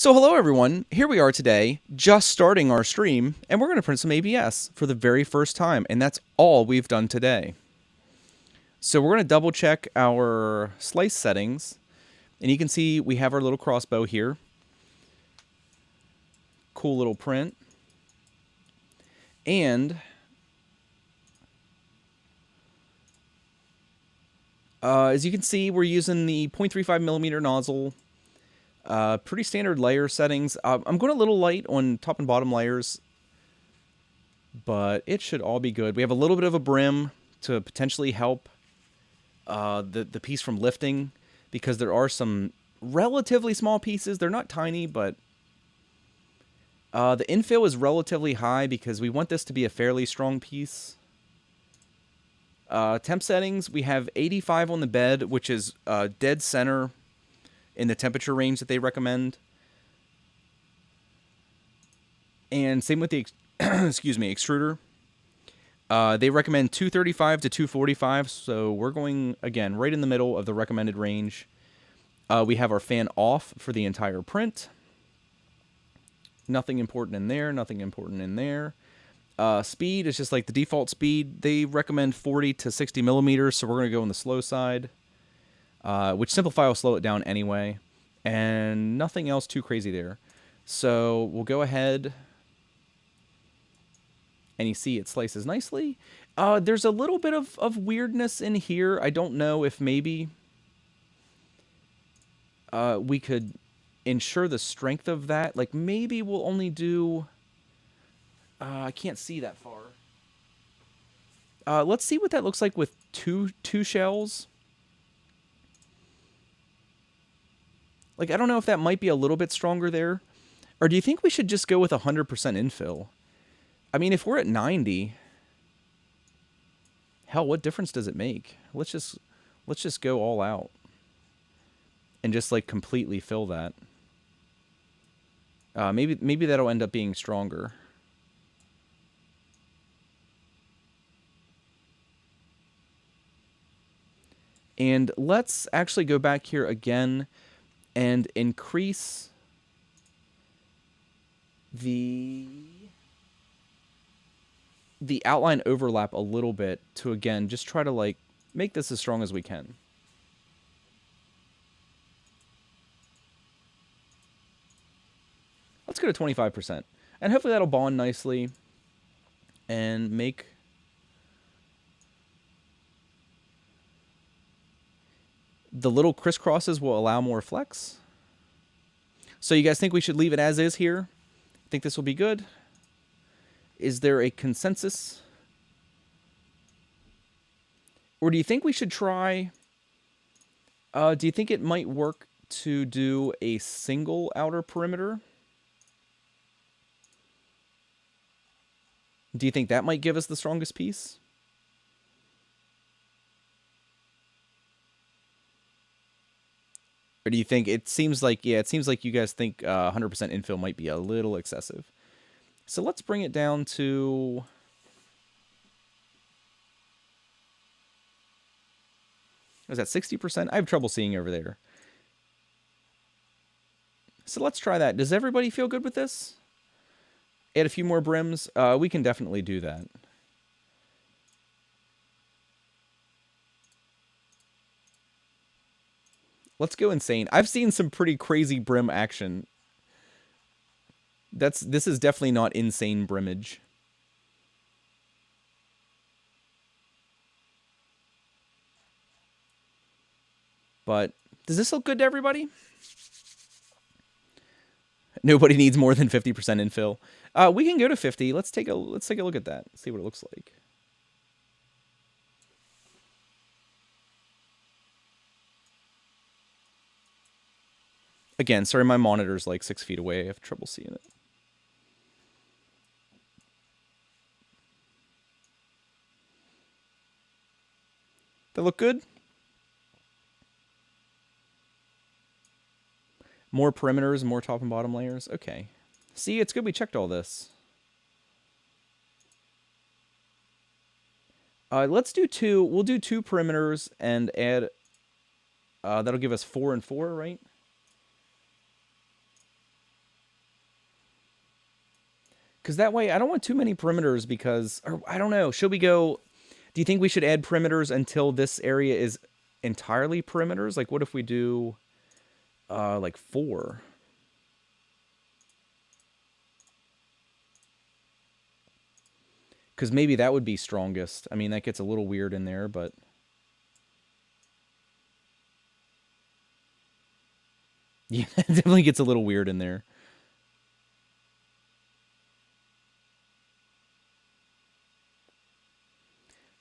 So hello everyone, here we are today, just starting our stream, and we're going to print some ABS for the very first time, and that's all we've done today. So we're going to double check our slice settings, and you can see we have our little crossbow here. Cool little print. And as you can see, we're using the 0.35mm nozzle. Pretty standard layer settings. I'm going a little light on top and bottom layers, but it should all be good. We have a little bit of a brim to potentially help the piece from lifting, because there are some relatively small pieces. They're not tiny, but the infill is relatively high because we want this to be a fairly strong piece. Temp settings, we have 85 on the bed, which is dead center in the temperature range that they recommend. And same with the excuse me, extruder. They recommend 235 to 245, so we're going, again, right in the middle of the recommended range. We have our fan off for the entire print. Nothing important in there, nothing important in there. Speed is just like the default speed. They recommend 40 to 60 millimeters, so we're going to go on the slow side, which Simplify will slow it down anyway, and nothing else too crazy there. So we'll go ahead, and you see it slices nicely. There's a little bit of weirdness in here. I don't know if maybe we could ensure the strength of that. Like, maybe we'll only do... I can't see that far. Let's see what that looks like with two shells. Like, I don't know if that might be a little bit stronger there. Or do you think we should just go with 100% infill? I mean, if we're at 90, hell, what difference does it make? Let's just go all out and just like completely fill that. Maybe that'll end up being stronger. And let's actually go back here again and increase the outline overlap a little bit to, again, just try to like make this as strong as we can. Let's go to 25%. And hopefully that'll bond nicely and make... The little crisscrosses will allow more flex. So you guys think we should leave it as is here? Think this will be good? Is there a consensus? Or do you think we should try... do you think it might work to do a single outer perimeter? Do you think that might give us the strongest piece? Or do you think it seems like, yeah, it seems like you guys think 100% infill might be a little excessive. So let's bring it down to... Was that 60%? I have trouble seeing over there. So let's try that. Does everybody feel good with this? Add a few more brims. We can definitely do that. Let's go insane. I've seen some pretty crazy brim action. This is definitely not insane brimage. But does this look good to everybody? Nobody needs more than 50% infill. We can go to 50. Let's take a look at that. See what it looks like. Again, sorry, my monitor's like 6 feet away. I have trouble seeing it. That look good? More perimeters, more top and bottom layers. Okay. See, it's good we checked all this. Let's do two. We'll do 2 perimeters and add... that'll give us 4 and 4, right? Because that way, I don't want too many perimeters because, or I don't know, should we go, do you think we should add perimeters until this area is entirely perimeters? Like, what if we do, like 4? Because maybe that would be strongest. I mean, that gets a little weird in there, but... Yeah, it definitely gets a little weird in there.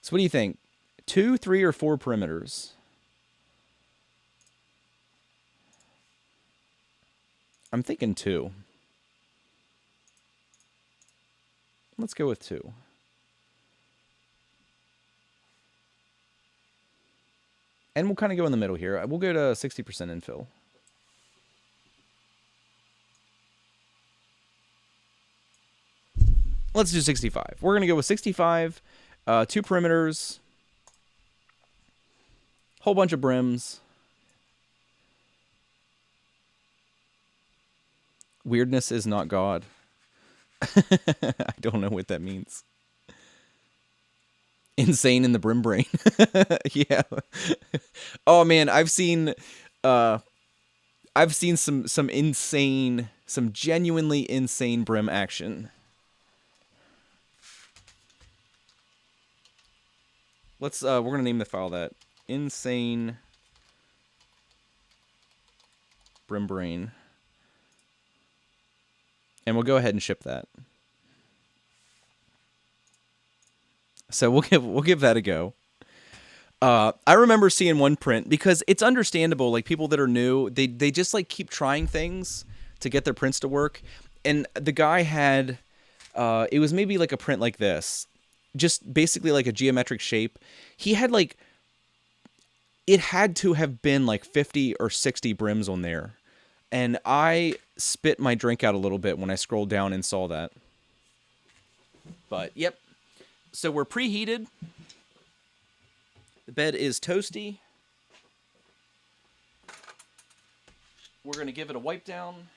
So what do you think? 2, 3, or 4 perimeters? I'm thinking 2. Let's go with 2. And we'll kind of go in the middle here. We'll go to 60% infill. Let's do 65. We're going to go with 65, 2 perimeters, whole bunch of brims. Weirdness is not God. I don't know what that means. Insane in the brim brain. Yeah. Oh man, I've seen some insane, some genuinely insane brim action. Let's we're gonna name the file that insane brim brain. And we'll go ahead and ship that. So we'll give that a go. I remember seeing one print because it's understandable. Like people that are new, they just like keep trying things to get their prints to work. And the guy had, it was maybe like a print like this, just basically like a geometric shape. He had like, it had to have been like 50 or 60 brims on there. And I spit my drink out a little bit when I scrolled down and saw that. But, yep. So we're preheated. The bed is toasty. We're going to give it a wipe down.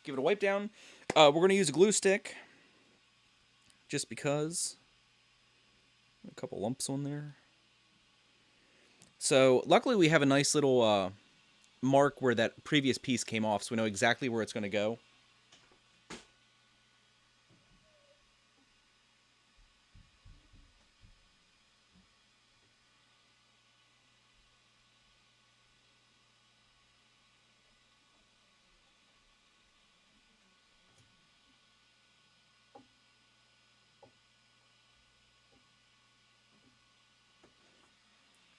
Give it a wipe down. We're going to use a glue stick. Just because. A couple lumps on there. So, luckily we have a nice little mark where that previous piece came off, so we know exactly where it's going to go.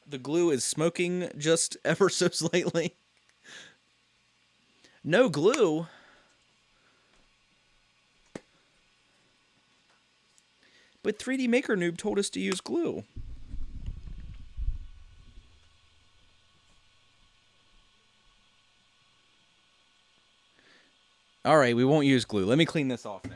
The glue is smoking just ever so slightly. No glue? But 3D Maker Noob told us to use glue. Alright, we won't use glue. Let me clean this off now.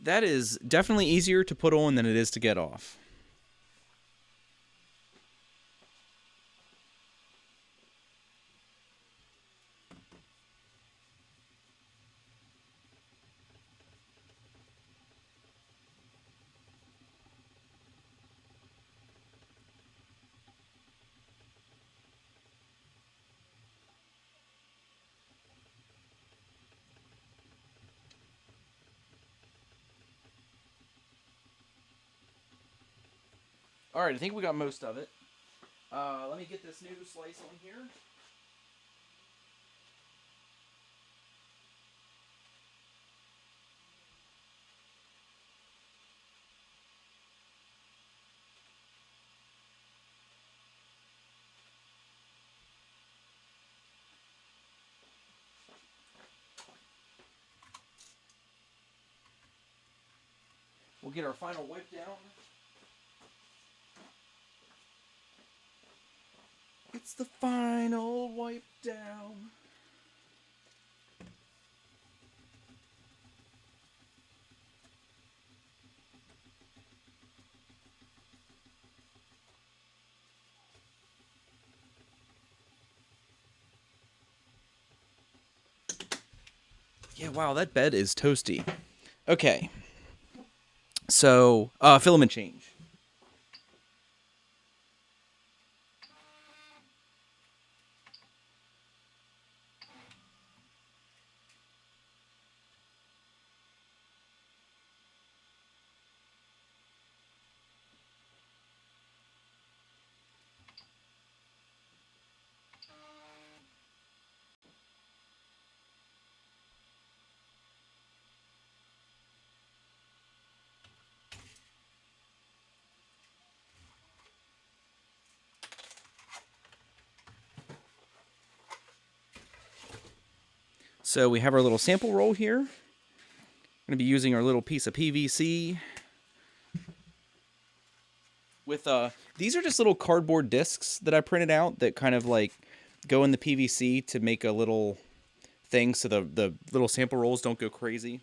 That is definitely easier to put on than it is to get off. All right, I think we got most of it. Let me get this new slice on here. We'll get our final wipe down. It's the final wipe down. Yeah, wow, that bed is toasty. Okay. So, filament change. So we have our little sample roll here. We're going to be using our little piece of PVC. With these are just little cardboard discs that I printed out that kind of like go in the PVC to make a little thing so the little sample rolls don't go crazy.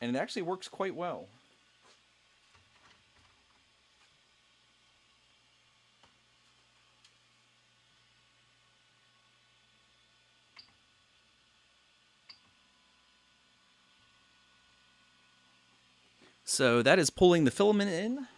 And it actually works quite well. So that is pulling the filament in.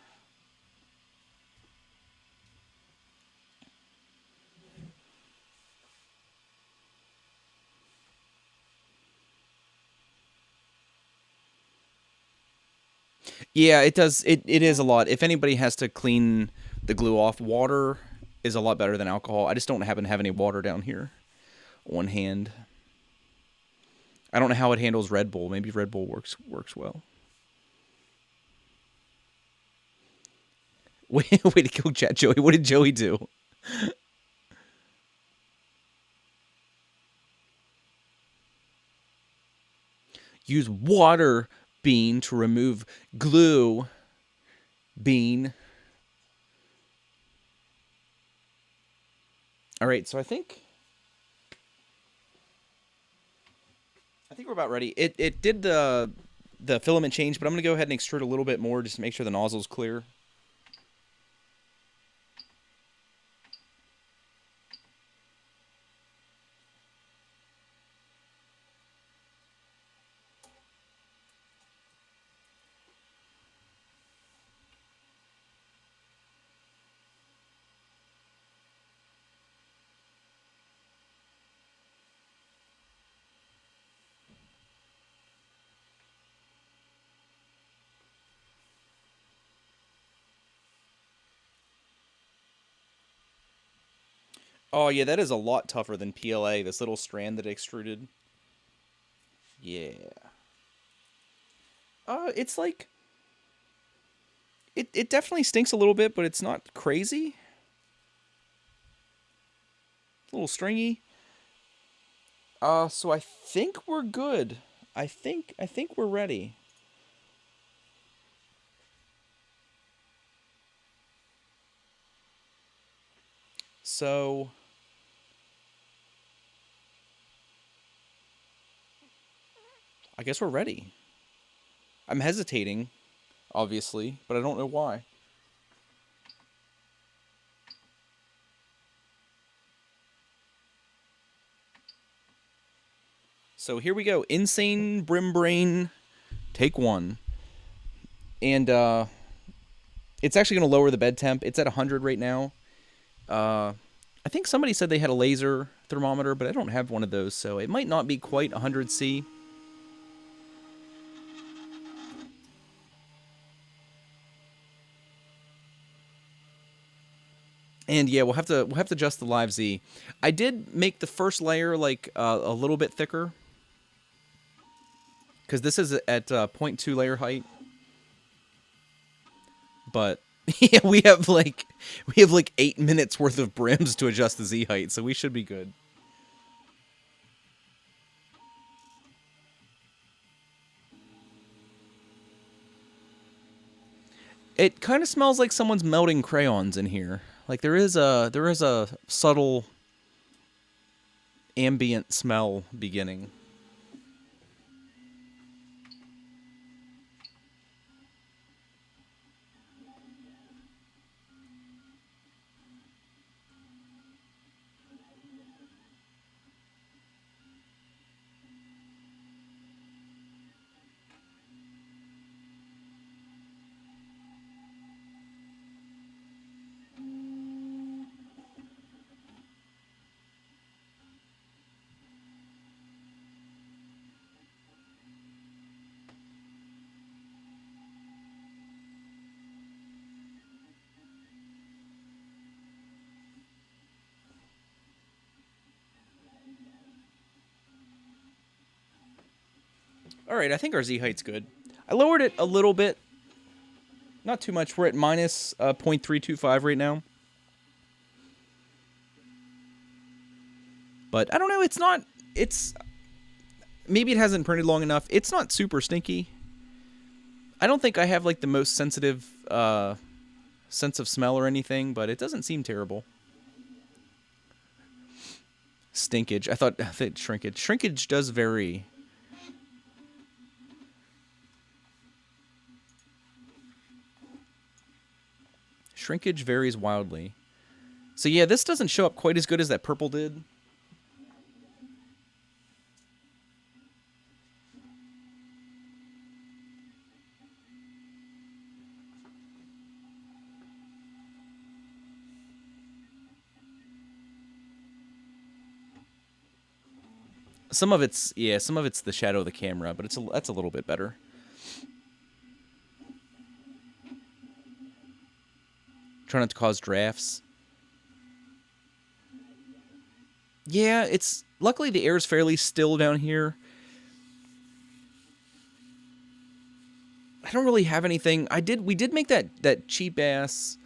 Yeah, it does. It is a lot. If anybody has to clean the glue off, water is a lot better than alcohol. I just don't happen to have any water down here on hand. I don't know how it handles Red Bull. Maybe Red Bull works well. Way to go, chat, Joey. What did Joey do? Use water bean to remove glue bean. All right, so I think we're about ready. It did the filament change, but I'm going to go ahead and extrude a little bit more just to make sure the nozzle's clear. Oh, yeah, that is a lot tougher than PLA, this little strand that extruded. Yeah. It's like... It definitely stinks a little bit, but it's not crazy. A little stringy. So I think we're good. I think we're ready. So... I guess we're ready. I'm hesitating, obviously, but I don't know why. So here we go. Insane Brim Brain, take one. And it's actually going to lower the bed temp. It's at 100 right now. I think somebody said they had a laser thermometer, but I don't have one of those, so it might not be quite 100°C. And yeah, we'll have to adjust the live Z. I did make the first layer like a little bit thicker because this is at zero point 0.2 layer height. But yeah, we have like 8 minutes worth of brims to adjust the Z height, so we should be good. It kind of smells like someone's melting crayons in here. Like there is a subtle ambient smell beginning. All right, I think our Z height's good. I lowered it a little bit, not too much. We're at minus 0.325 right now. But I don't know. It's not. It's maybe it hasn't printed long enough. It's not super stinky. I don't think I have like the most sensitive sense of smell or anything, but it doesn't seem terrible. Stinkage. I thought shrinkage. Shrinkage does vary. Shrinkage varies wildly. So yeah, this doesn't show up quite as good as that purple did. Some of it's the shadow of the camera, but that's a little bit better. Try not to cause drafts. Yeah, it's luckily the air is fairly still down here. I don't really have anything. We did make that cheap ass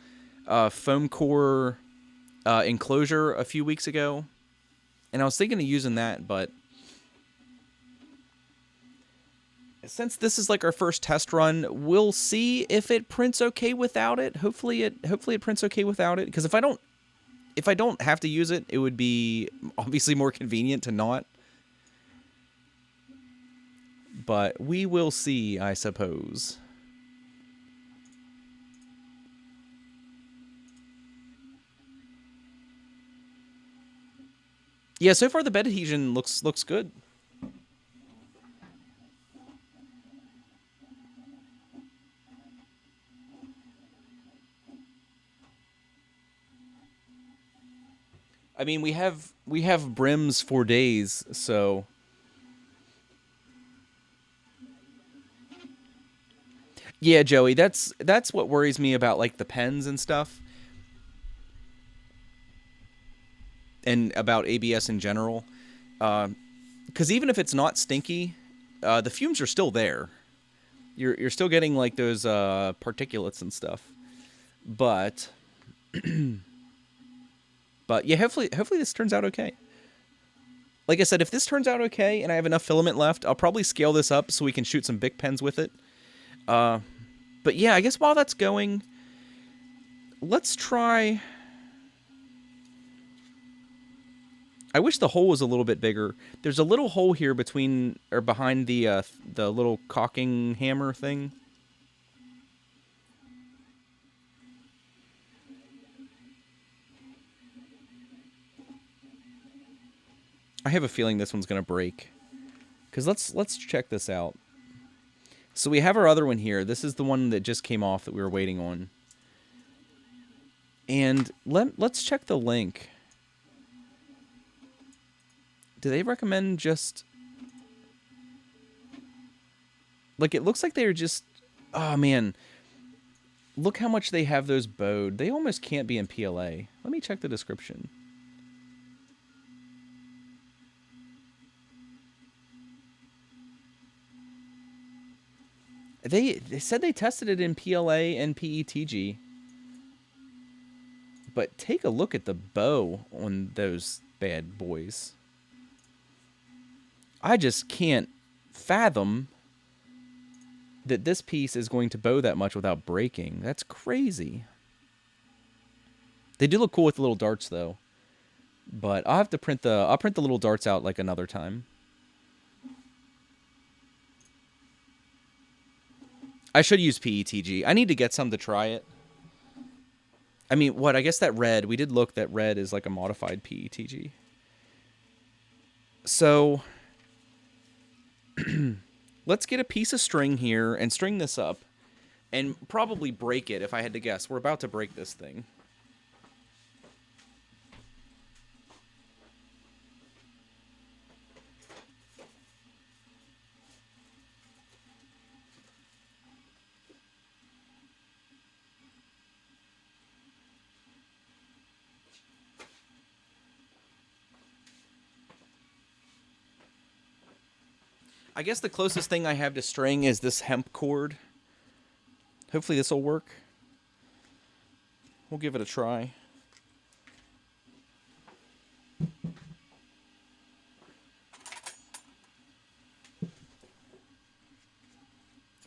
foam core enclosure a few weeks ago, and I was thinking of using that, but since this is like our first test run, we'll see if it prints okay without it. Hopefully it prints okay without it, because if I don't have to use it, it would be obviously more convenient to not. But we will see, I suppose. Yeah, so far the bed adhesion looks good. I mean, we have brims for days, so yeah, Joey, that's what worries me about like the pens and stuff, and about ABS in general. Because even if it's not stinky, the fumes are still there. You're still getting like those particulates and stuff. But but yeah, hopefully this turns out okay. Like I said, if this turns out okay and I have enough filament left, I'll probably scale this up so we can shoot some Bic pens with it. But yeah, I guess while that's going, let's try. I wish the hole was a little bit bigger. There's a little hole here between or behind the little caulking hammer thing. I have a feeling this one's gonna break. Cause let's check this out. So we have our other one here. This is the one that just came off that we were waiting on. And let's check the link. Do they recommend just... Like, it looks like they're just... Oh, man. Look how much they have those bowed. They almost can't be in PLA. Let me check the description. They said they tested it in PLA and PETG. But take a look at the bow on those bad boys. I just can't fathom that this piece is going to bow that much without breaking. That's crazy. They do look cool with the little darts though. But I'll have to print I'll print the little darts out like another time. I should use PETG. I need to get some to try it. I mean, what? I guess that red, we did look that red is like a modified PETG. So, let's get a piece of string here and string this up and probably break it if I had to guess. We're about to break this thing. I guess the closest thing I have to string is this hemp cord. Hopefully this will work. We'll give it a try.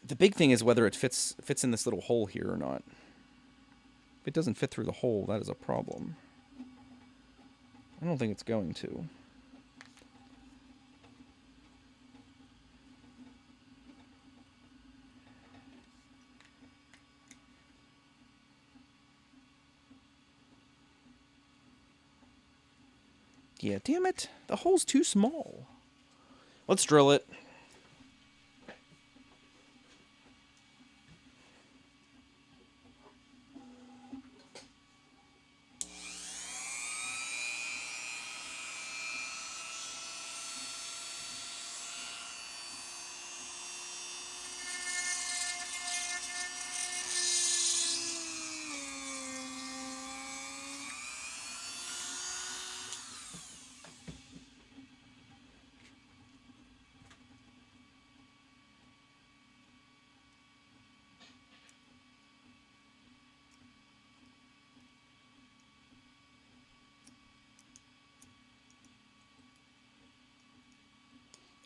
The big thing is whether it fits in this little hole here or not. If it doesn't fit through the hole, that is a problem. I don't think it's going to. Yeah, damn it. The hole's too small. Let's drill it.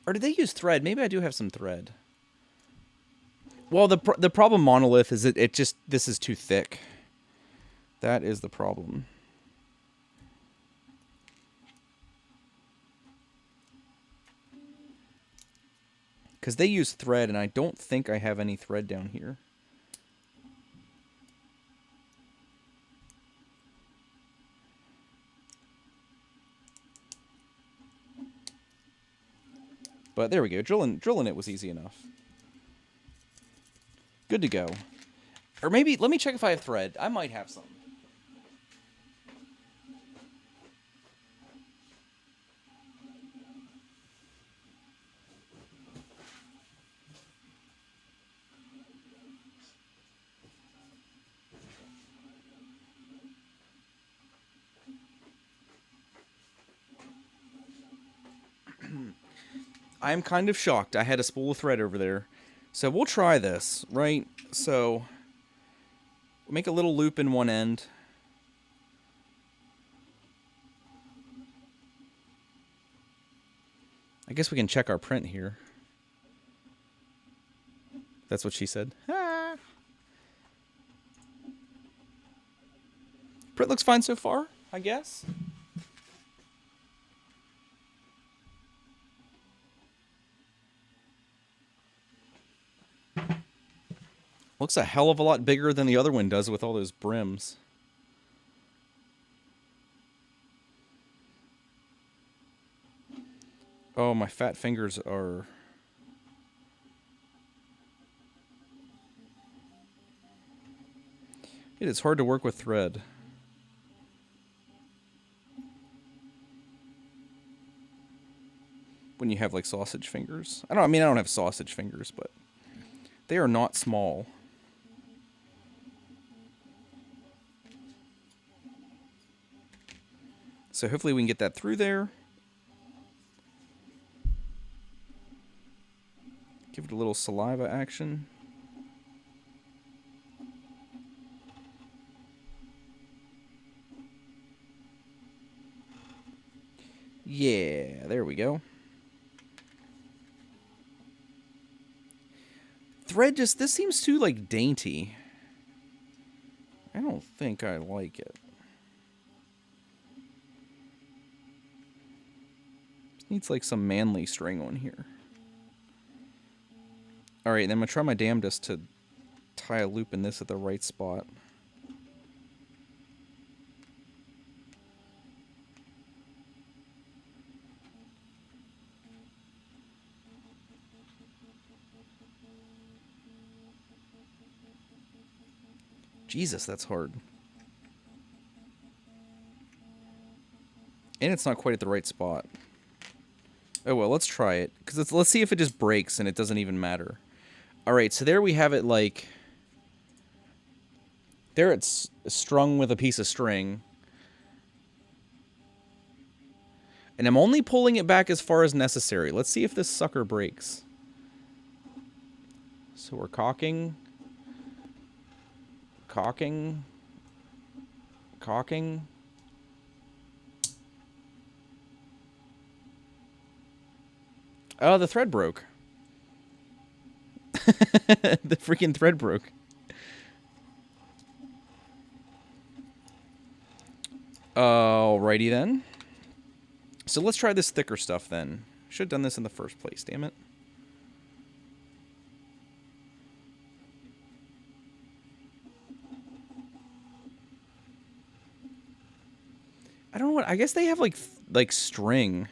Or did they use thread? Maybe I do have some thread. Well, the problem, Monolith, is it just, this is too thick. That is the problem. Because they use thread, and I don't think I have any thread down here. But there we go. Drilling it was easy enough. Good to go. Or maybe, let me check if I have thread. I might have some. I'm kind of shocked. I had a spool of thread over there. So we'll try this, right? So make a little loop in one end. I guess we can check our print here. That's what she said. Ah. Print looks fine so far, I guess. Looks a hell of a lot bigger than the other one does with all those brims. Oh, my fat fingers are... It is hard to work with thread. When you have like sausage fingers. I don't have sausage fingers, but they are not small. So hopefully we can get that through there. Give it a little saliva action. Yeah, there we go. Thread just, this seems too, like, dainty. I don't think I like it. Just needs, like, some manly string on here. Alright, then I'm going to try my damnedest to tie a loop in this at the right spot. Jesus, that's hard. And it's not quite at the right spot. Oh well, let's try it. Because let's see if it just breaks and it doesn't even matter. Alright, so there we have it, like... There it's strung with a piece of string. And I'm only pulling it back as far as necessary. Let's see if this sucker breaks. So we're cocking. Cocking. Cocking. Oh, the thread broke. The freaking thread broke. Alrighty then. So let's try this thicker stuff then. Should have done this in the first place, damn it. I don't know what, I guess they have like string,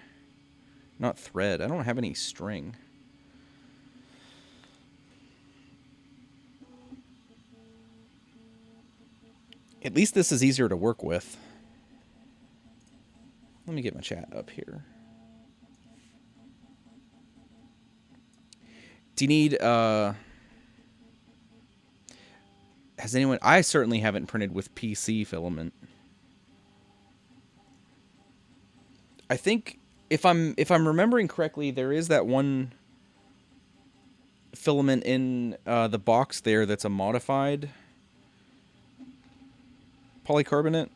not thread. I don't have any string. At least this is easier to work with. Let me get my chat up here. Do you need, has anyone, I certainly haven't printed with PC filament. I think if I'm remembering correctly, there is that one filament in the box there that's a modified polycarbonate,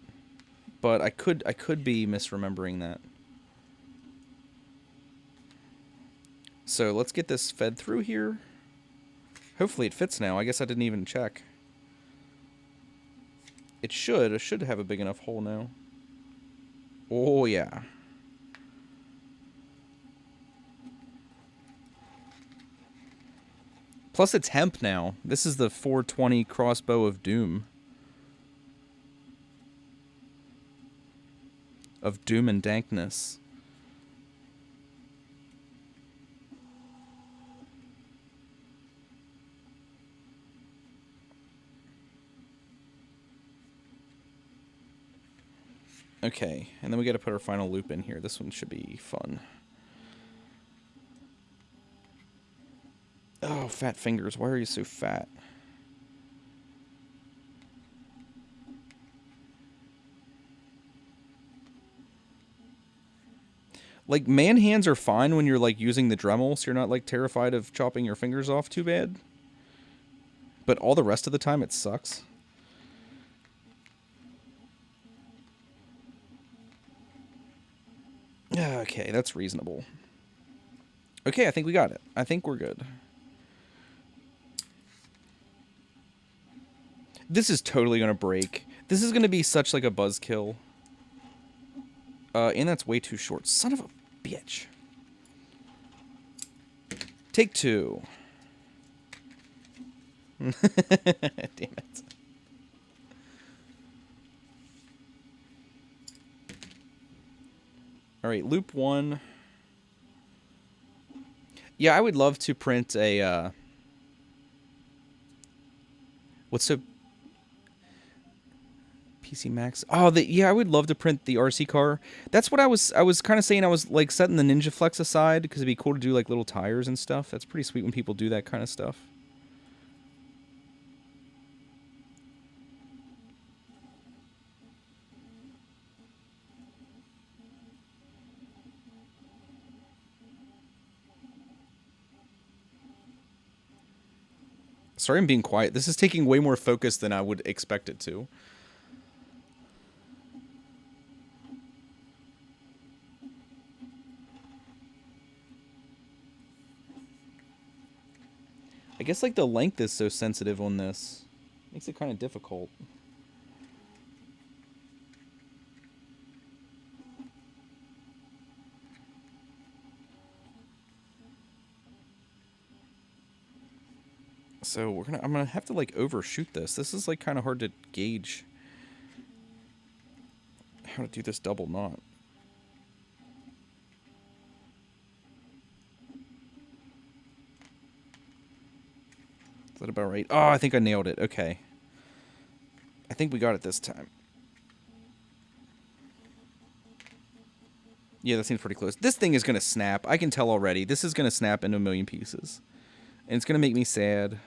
but I could be misremembering that. So let's get this fed through here. Hopefully it fits now. I guess I didn't even check. It should have a big enough hole now. Oh yeah. Plus it's hemp now. This is the 420 crossbow of doom. Of doom and dankness. Okay, and then we got to put our final loop in here. This one should be fun. Oh, fat fingers. Why are you so fat? Like, man hands are fine when you're, like, using the Dremel, so you're not, like, terrified of chopping your fingers off too bad. But all the rest of the time, it sucks. Okay, that's reasonable. Okay, I think we got it. I think we're good. This is totally going to break. This is going to be such, like, a buzzkill. And that's way too short. Son of a bitch. Take two. Damn it. Alright, loop one. Yeah, I would love to print a, what's so... PC Max. Oh, yeah, I would love to print the RC car. That's what I was kind of saying. I was, like, setting the Ninja Flex aside, because it'd be cool to do, like, little tires and stuff. That's pretty sweet when people do that kind of stuff. Sorry I'm being quiet. This is taking way more focus than I would expect it to. I guess, like, the length is so sensitive on this. Makes it kind of difficult. So I'm gonna have to, like, overshoot this. This is, like, kind of hard to gauge how to do this double knot. Is that about right? Oh, I think I nailed it. Okay. I think we got it this time. Yeah, that seems pretty close. This thing is gonna snap. I can tell already. This is gonna snap into a million pieces. And it's gonna make me sad.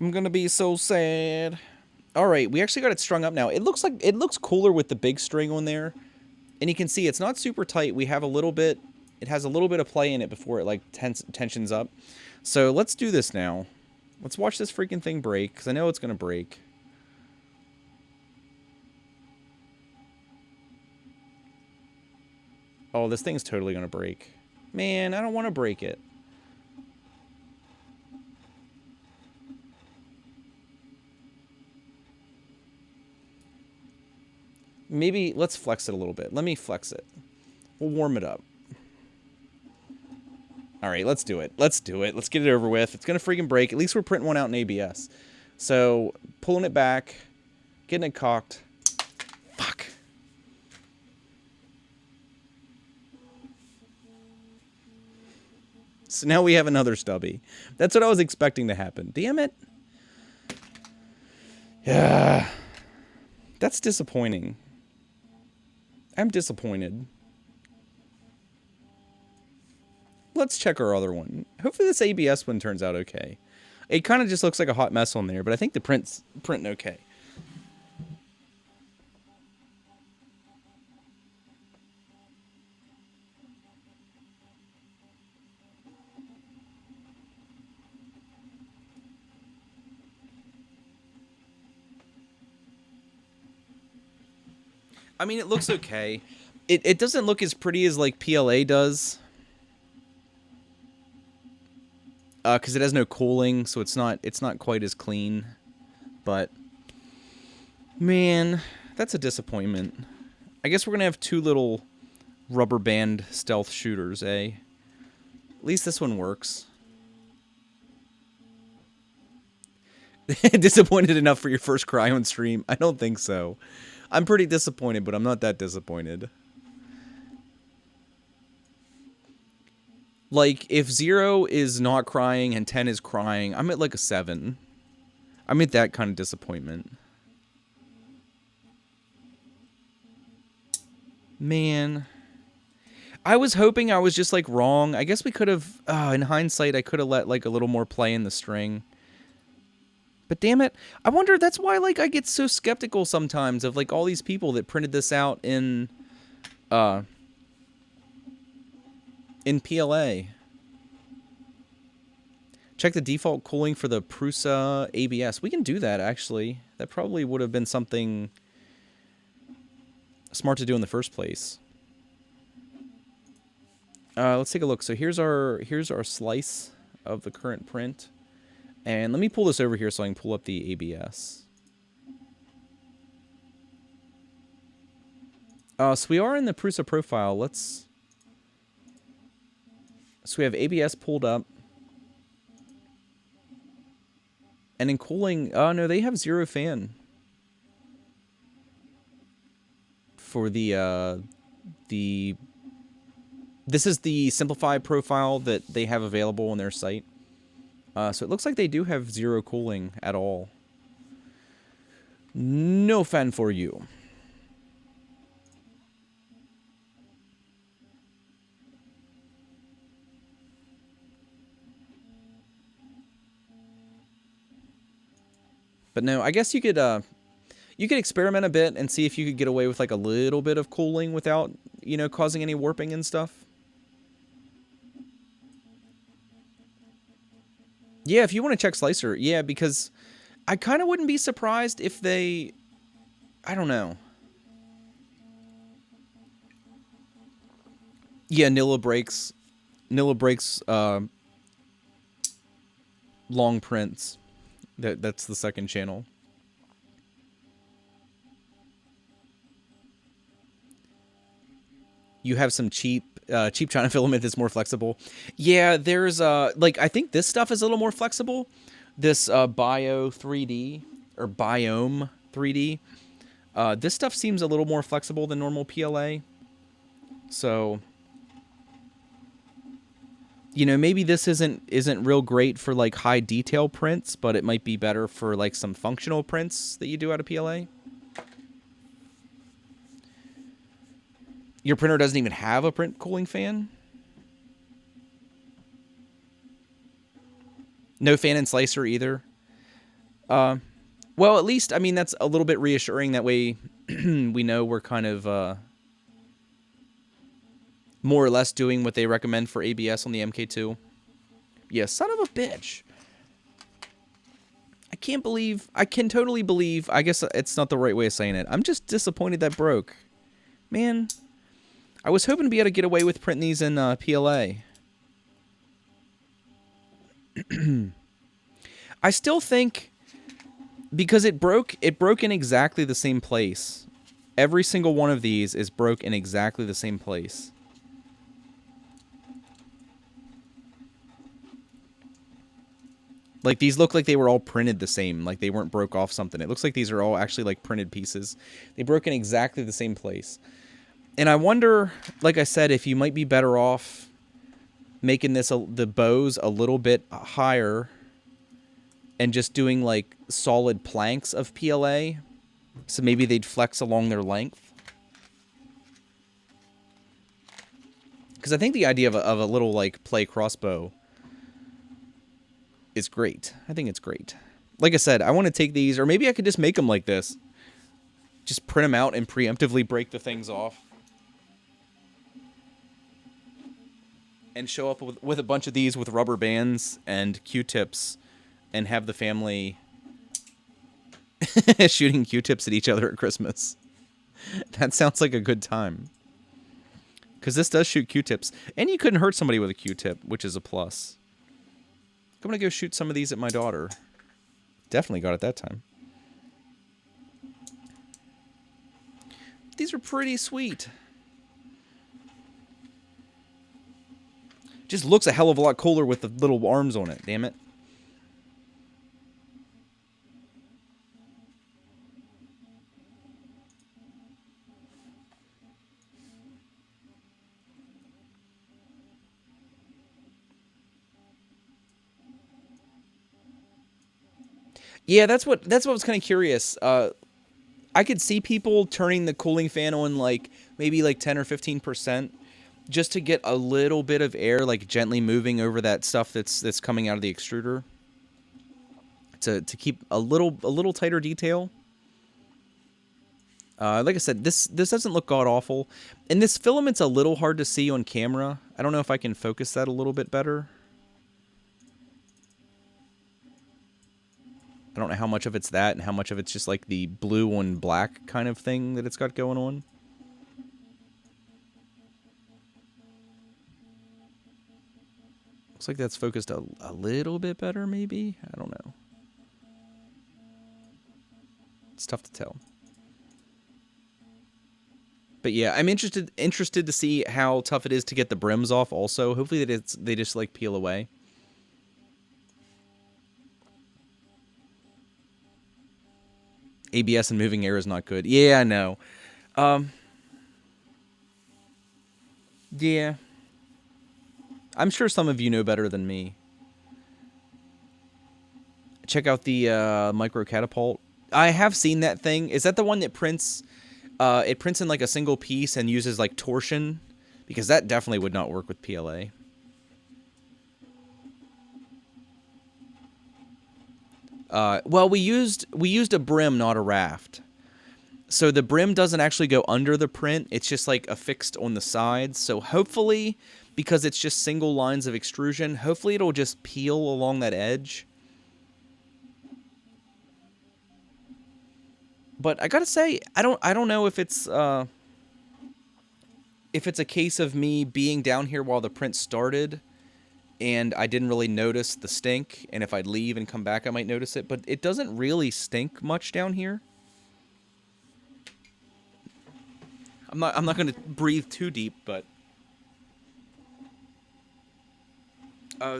I'm gonna be so sad. All right, we actually got it strung up now. It looks cooler with the big string on there, and you can see it's not super tight. We have a little bit. It has a little bit of play in it before it, like, tensions up. So let's do this now. Let's watch this freaking thing break, because I know it's gonna break. Oh, this thing's totally gonna break. Man, I don't want to break it. Maybe let's flex it a little bit. Let me flex it. We'll warm it up. All right, let's do it. Let's do it. Let's get it over with. It's going to freaking break. At least we're printing one out in ABS. So, pulling it back, getting it cocked. Fuck. So now we have another stubby. That's what I was expecting to happen. Damn it. Yeah. That's disappointing. I'm disappointed. Let's check our other one. Hopefully this ABS one turns out okay. It kind of just looks like a hot mess on there, but I think the print's printing okay. I mean, it looks okay. It doesn't look as pretty as, like, PLA does. Because it has no cooling, so it's not quite as clean. But, man, that's a disappointment. I guess we're going to have two little rubber band stealth shooters, eh? At least this one works. Disappointed enough for your first cry on stream? I don't think so. I'm pretty disappointed, but I'm not that disappointed. Like, if 0 is not crying and 10 is crying, I'm at, like, a 7. I'm at that kind of disappointment. Man. I was hoping I was just, like, wrong. I guess we could have, in hindsight, I could have let, like, a little more play in the string. But damn it, I wonder, that's why, like, I get so skeptical sometimes of, like, all these people that printed this out in PLA. Check the default cooling for the Prusa ABS. We can do that, actually. That probably would have been something smart to do in the first place. Let's take a look. So here's our slice of the current print. And let me pull this over here so I can pull up the ABS. So we are in the Prusa profile. So we have ABS pulled up. And in cooling, oh no, they have 0 fan. For this is the simplified profile that they have available on their site. So it looks like they do have 0 cooling at all. No fan for you. But no, I guess you could experiment a bit and see if you could get away with like a little bit of cooling without, you know, causing any warping and stuff. Yeah, if you want to check Slicer, yeah, because I kind of wouldn't be surprised if they, I don't know. Yeah, Nilla breaks long prints. That's the second channel. You have some cheap China filament that's more flexible. Yeah, there's like I think this stuff is a little more flexible. This Bio 3D or Biome 3D. This stuff seems a little more flexible than normal PLA. So, you know, maybe this isn't real great for like high detail prints, but it might be better for like some functional prints that you do out of PLA. Your printer doesn't even have a print cooling fan? No fan and slicer either. Well, at least, I mean, that's a little bit reassuring. That way we know we're kind of more or less doing what they recommend for ABS on the MK2. Yeah, son of a bitch. I can totally believe, I guess it's not the right way of saying it. I'm just disappointed that broke. Man, I was hoping to be able to get away with printing these in PLA. I still think, because it broke in exactly the same place. Every single one of these is broke in exactly the same place. Like, these look like they were all printed the same. Like, they weren't broke off something. It looks like these are all actually, like, printed pieces. They broke in exactly the same place. And I wonder, like I said, if you might be better off making this the bows a little bit higher and just doing, like, solid planks of PLA. So maybe they'd flex along their length. Because I think the idea of a little, like, play crossbow is great. I think it's great. Like I said, I want to take these, or maybe I could just make them like this. Just print them out and preemptively break the things off. And show up with a bunch of these with rubber bands and Q-tips and have the family shooting Q-tips at each other at Christmas. That sounds like a good time. Because this does shoot Q-tips. And you couldn't hurt somebody with a Q-tip, which is a plus. I'm going to go shoot some of these at my daughter. Definitely got it that time. These are pretty sweet. Just looks a hell of a lot cooler with the little arms on it, damn it. Yeah, that's what was kind of curious. I could see people turning the cooling fan on like maybe like 10 or 15% just to get a little bit of air, like gently moving over that stuff that's coming out of the extruder to keep a little tighter detail. Like I said, this doesn't look god awful, and this filament's a little hard to see on camera. I don't know if I can focus that a little bit better. I don't know how much of it's that and how much of it's just like the blue on black kind of thing that it's got going on. Looks like that's focused a little bit better, maybe? I don't know. It's tough to tell. But yeah, I'm interested to see how tough it is to get the brims off also. Hopefully they just like peel away. ABS and moving air is not good. Yeah, I know. Yeah. I'm sure some of you know better than me. Check out the micro catapult. I have seen that thing. Is that the one that prints? It prints in like a single piece and uses like torsion, because that definitely would not work with PLA. Well, we used a brim, not a raft. So the brim doesn't actually go under the print. It's just like affixed on the sides. So hopefully, because it's just single lines of extrusion, hopefully it'll just peel along that edge. But I gotta say, I don't know if it's a case of me being down here while the print started and I didn't really notice the stink, and if I leave and come back I might notice it, but it doesn't really stink much down here. I'm not going to breathe too deep, but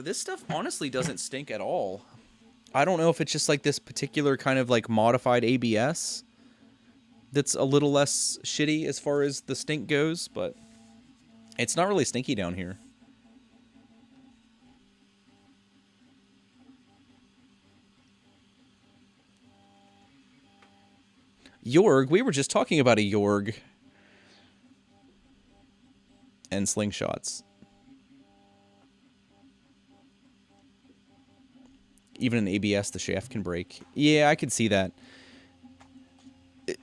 this stuff honestly doesn't stink at all. I don't know if it's just like this particular kind of like modified ABS that's a little less shitty as far as the stink goes, but it's not really stinky down here. Yorg, we were just talking about a Yorg and slingshots. Even in ABS, the shaft can break. Yeah, I could see that.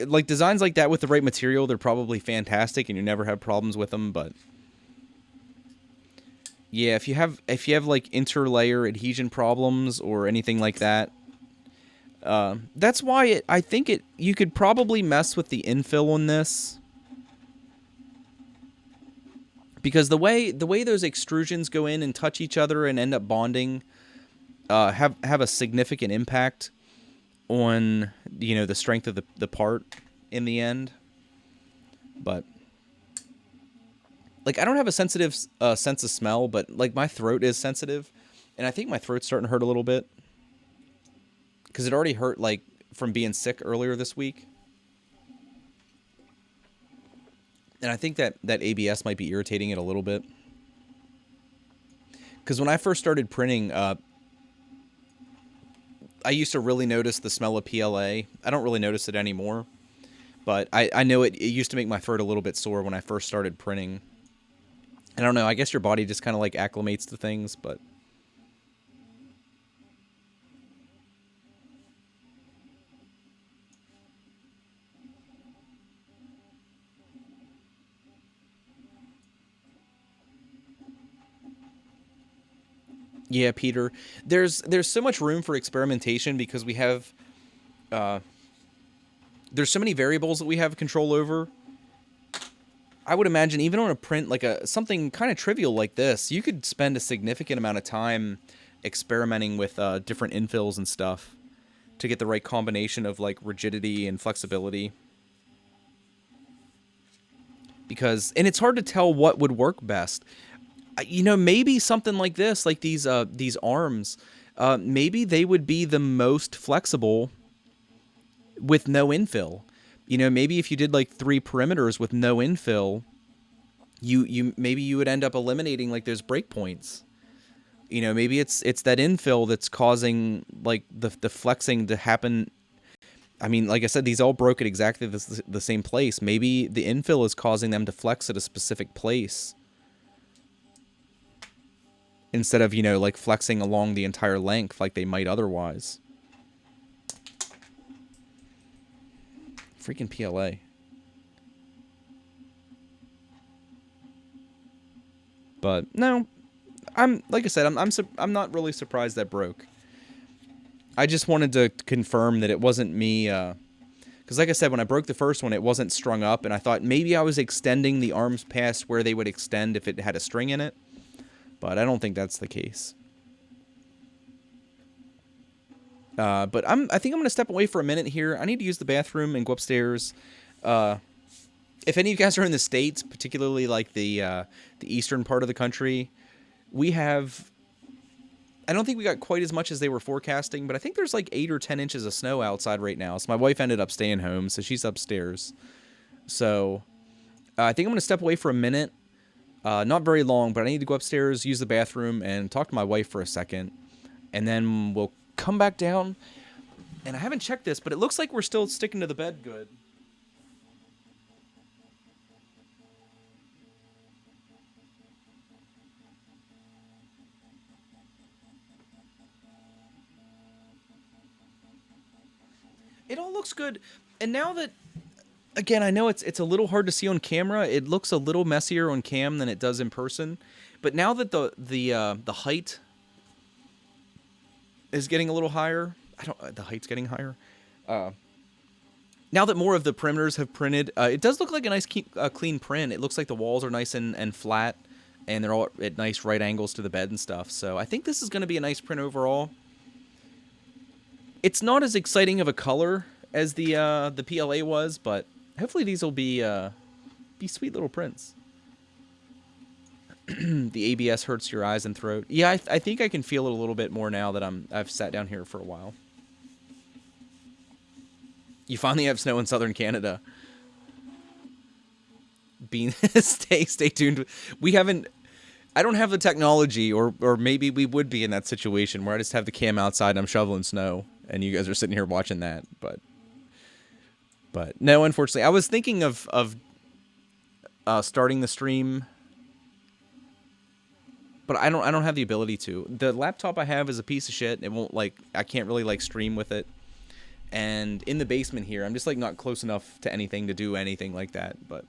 Like designs like that with the right material, they're probably fantastic, and you never have problems with them. But yeah, if you have like interlayer adhesion problems or anything like that, that's why I think you could probably mess with the infill on this, because the way those extrusions go in and touch each other and end up bonding, have a significant impact on the strength of the part in the end. But like I don't have a sensitive sense of smell, but like my throat is sensitive, and I think my throat's starting to hurt a little bit because it already hurt like from being sick earlier this week. And I think that ABS might be irritating it a little bit. Because when I first started printing, I used to really notice the smell of PLA. I don't really notice it anymore. But I know it used to make my throat a little bit sore when I first started printing. I don't know. I guess your body just kind of like acclimates to things, but... Yeah, Peter. There's so much room for experimentation because we have... there's so many variables that we have control over. I would imagine even on a print like something kind of trivial like this, you could spend a significant amount of time experimenting with different infills and stuff to get the right combination of like rigidity and flexibility. And it's hard to tell what would work best. Maybe something like this, like these arms, maybe they would be the most flexible with no infill. Maybe if you did like 3 perimeters with no infill, maybe you would end up eliminating like those breakpoints. Maybe it's that infill that's causing like the flexing to happen. I mean, like I said, these all broke at exactly the same place. Maybe the infill is causing them to flex at a specific place instead of, like flexing along the entire length like they might otherwise. Freaking PLA. But no, like I said, I'm not really surprised that broke. I just wanted to confirm that it wasn't me, because like I said, when I broke the first one, it wasn't strung up, and I thought maybe I was extending the arms past where they would extend if it had a string in it, but I don't think that's the case. But I think I'm going to step away for a minute here. I need to use the bathroom and go upstairs. If any of you guys are in the States, particularly like the eastern part of the country, we have... I don't think we got quite as much as they were forecasting, but I think there's like 8 or 10 inches of snow outside right now. So my wife ended up staying home, so she's upstairs. So I think I'm going to step away for a minute. Not very long, but I need to go upstairs, use the bathroom, and talk to my wife for a second. And then we'll come back down. And I haven't checked this, but it looks like we're still sticking to the bed good. It all looks good. And now that, again, I know it's a little hard to see on camera. It looks a little messier on cam than it does in person. But now that the height is getting a little higher, the height's getting higher. Now that more of the perimeters have printed, it does look like a nice clean print. It looks like the walls are nice and flat, and they're all at nice right angles to the bed and stuff. So I think this is going to be a nice print overall. It's not as exciting of a color as the PLA was, but hopefully these will be sweet little prints. The ABS hurts your eyes and throat. Yeah, I think I can feel it a little bit more now that I've sat down here for a while. You finally have snow in southern Canada. Stay tuned. We haven't. I don't have the technology, or maybe we would be in that situation where I just have the cam outside and I'm shoveling snow, and you guys are sitting here watching that. But no, unfortunately, I was thinking of starting the stream, but I don't have the ability to. The laptop I have is a piece of shit. It won't I can't really stream with it. And in the basement here, I'm just not close enough to anything to do anything like that. But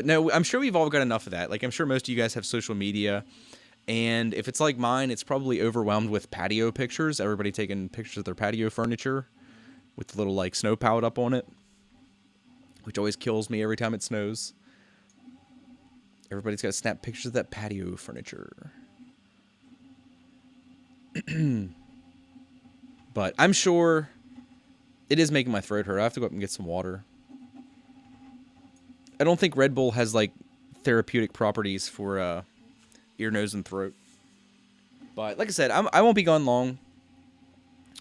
no, I'm sure we've all got enough of that. I'm sure most of you guys have social media, and if it's like mine, it's probably overwhelmed with patio pictures. Everybody taking pictures of their patio furniture with the little snow piled up on it, which always kills me every time it snows. Everybody's got to snap pictures of that patio furniture. But I'm sure it is making my throat hurt. I have to go up and get some water. I don't think Red Bull has therapeutic properties for ear, nose, and throat. But like I said, I won't be gone long.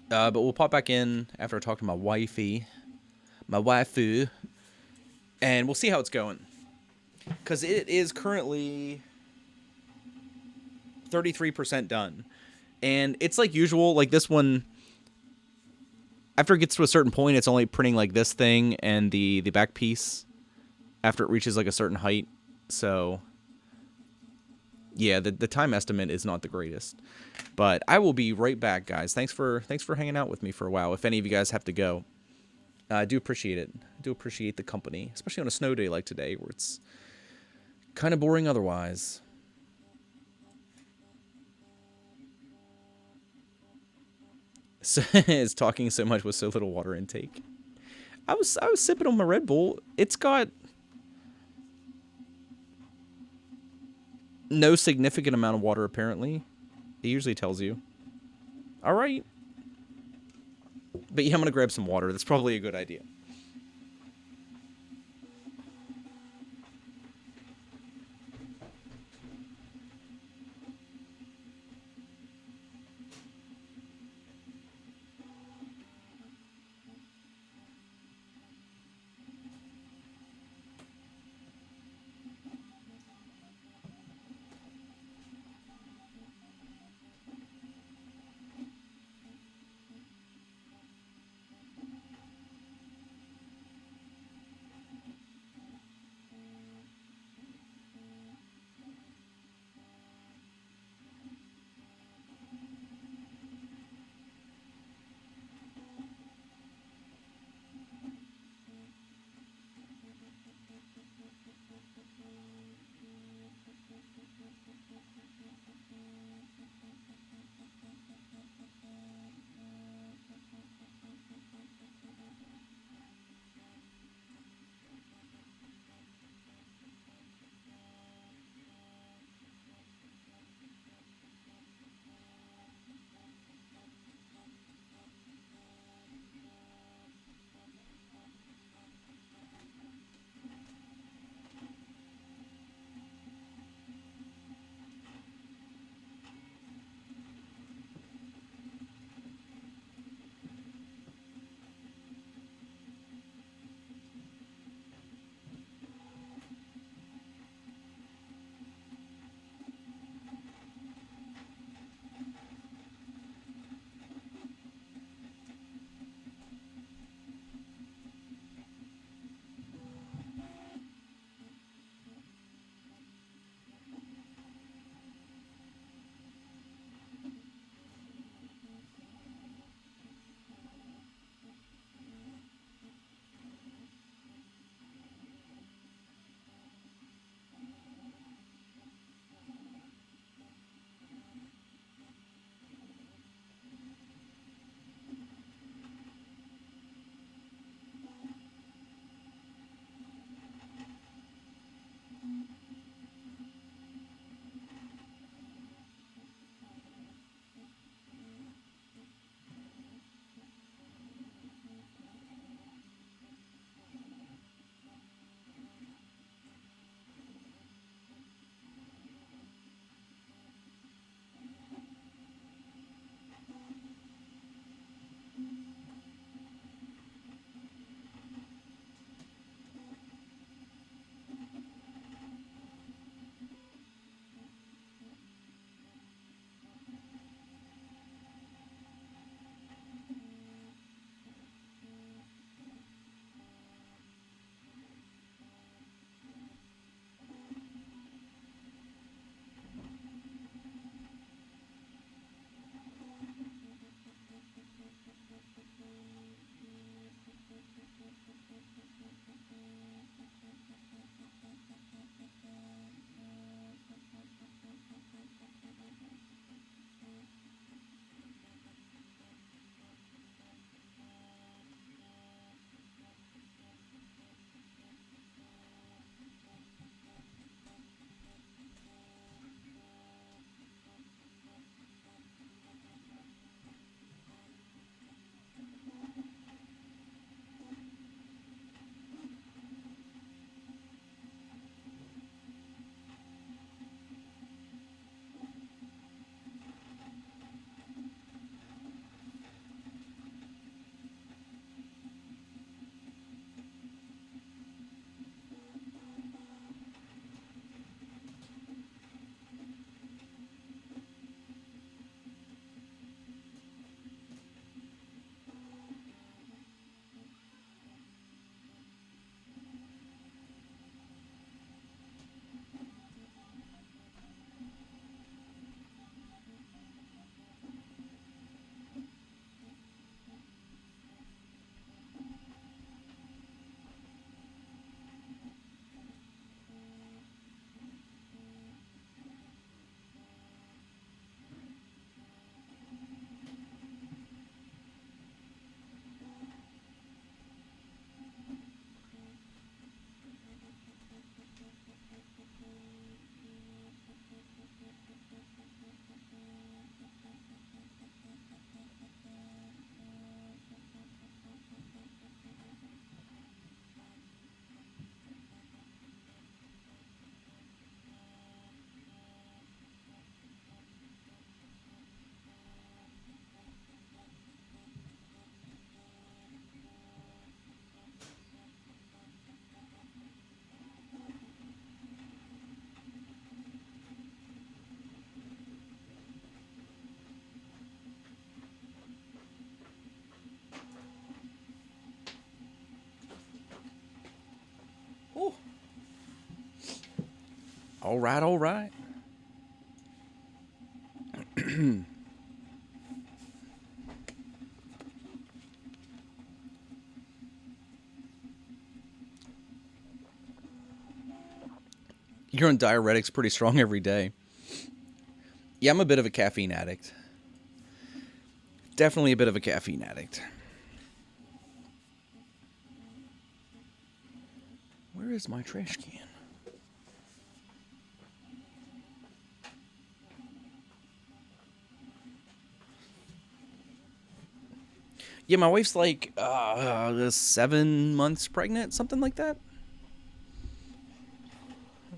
But we'll pop back in after I talk to my waifu, and we'll see how it's going. Because it is currently 33% done. And it's like usual, this one, after it gets to a certain point, it's only printing this thing and the back piece after it reaches a certain height. So yeah, the time estimate is not the greatest. But I will be right back, guys. Thanks for hanging out with me for a while. If any of you guys have to go, I do appreciate it. I do appreciate the company, especially on a snow day like today where it's kind of boring otherwise. So is talking so much with so little water intake. I was sipping on my Red Bull. It's got no significant amount of water apparently. It usually tells you. All right. But yeah, I'm gonna grab some water. That's probably a good idea. All right, all right. You're on diuretics pretty strong every day. Yeah, I'm a bit of a caffeine addict. Definitely a bit of a caffeine addict. Where is my trash can? Yeah, my wife's like 7 months pregnant, something like that.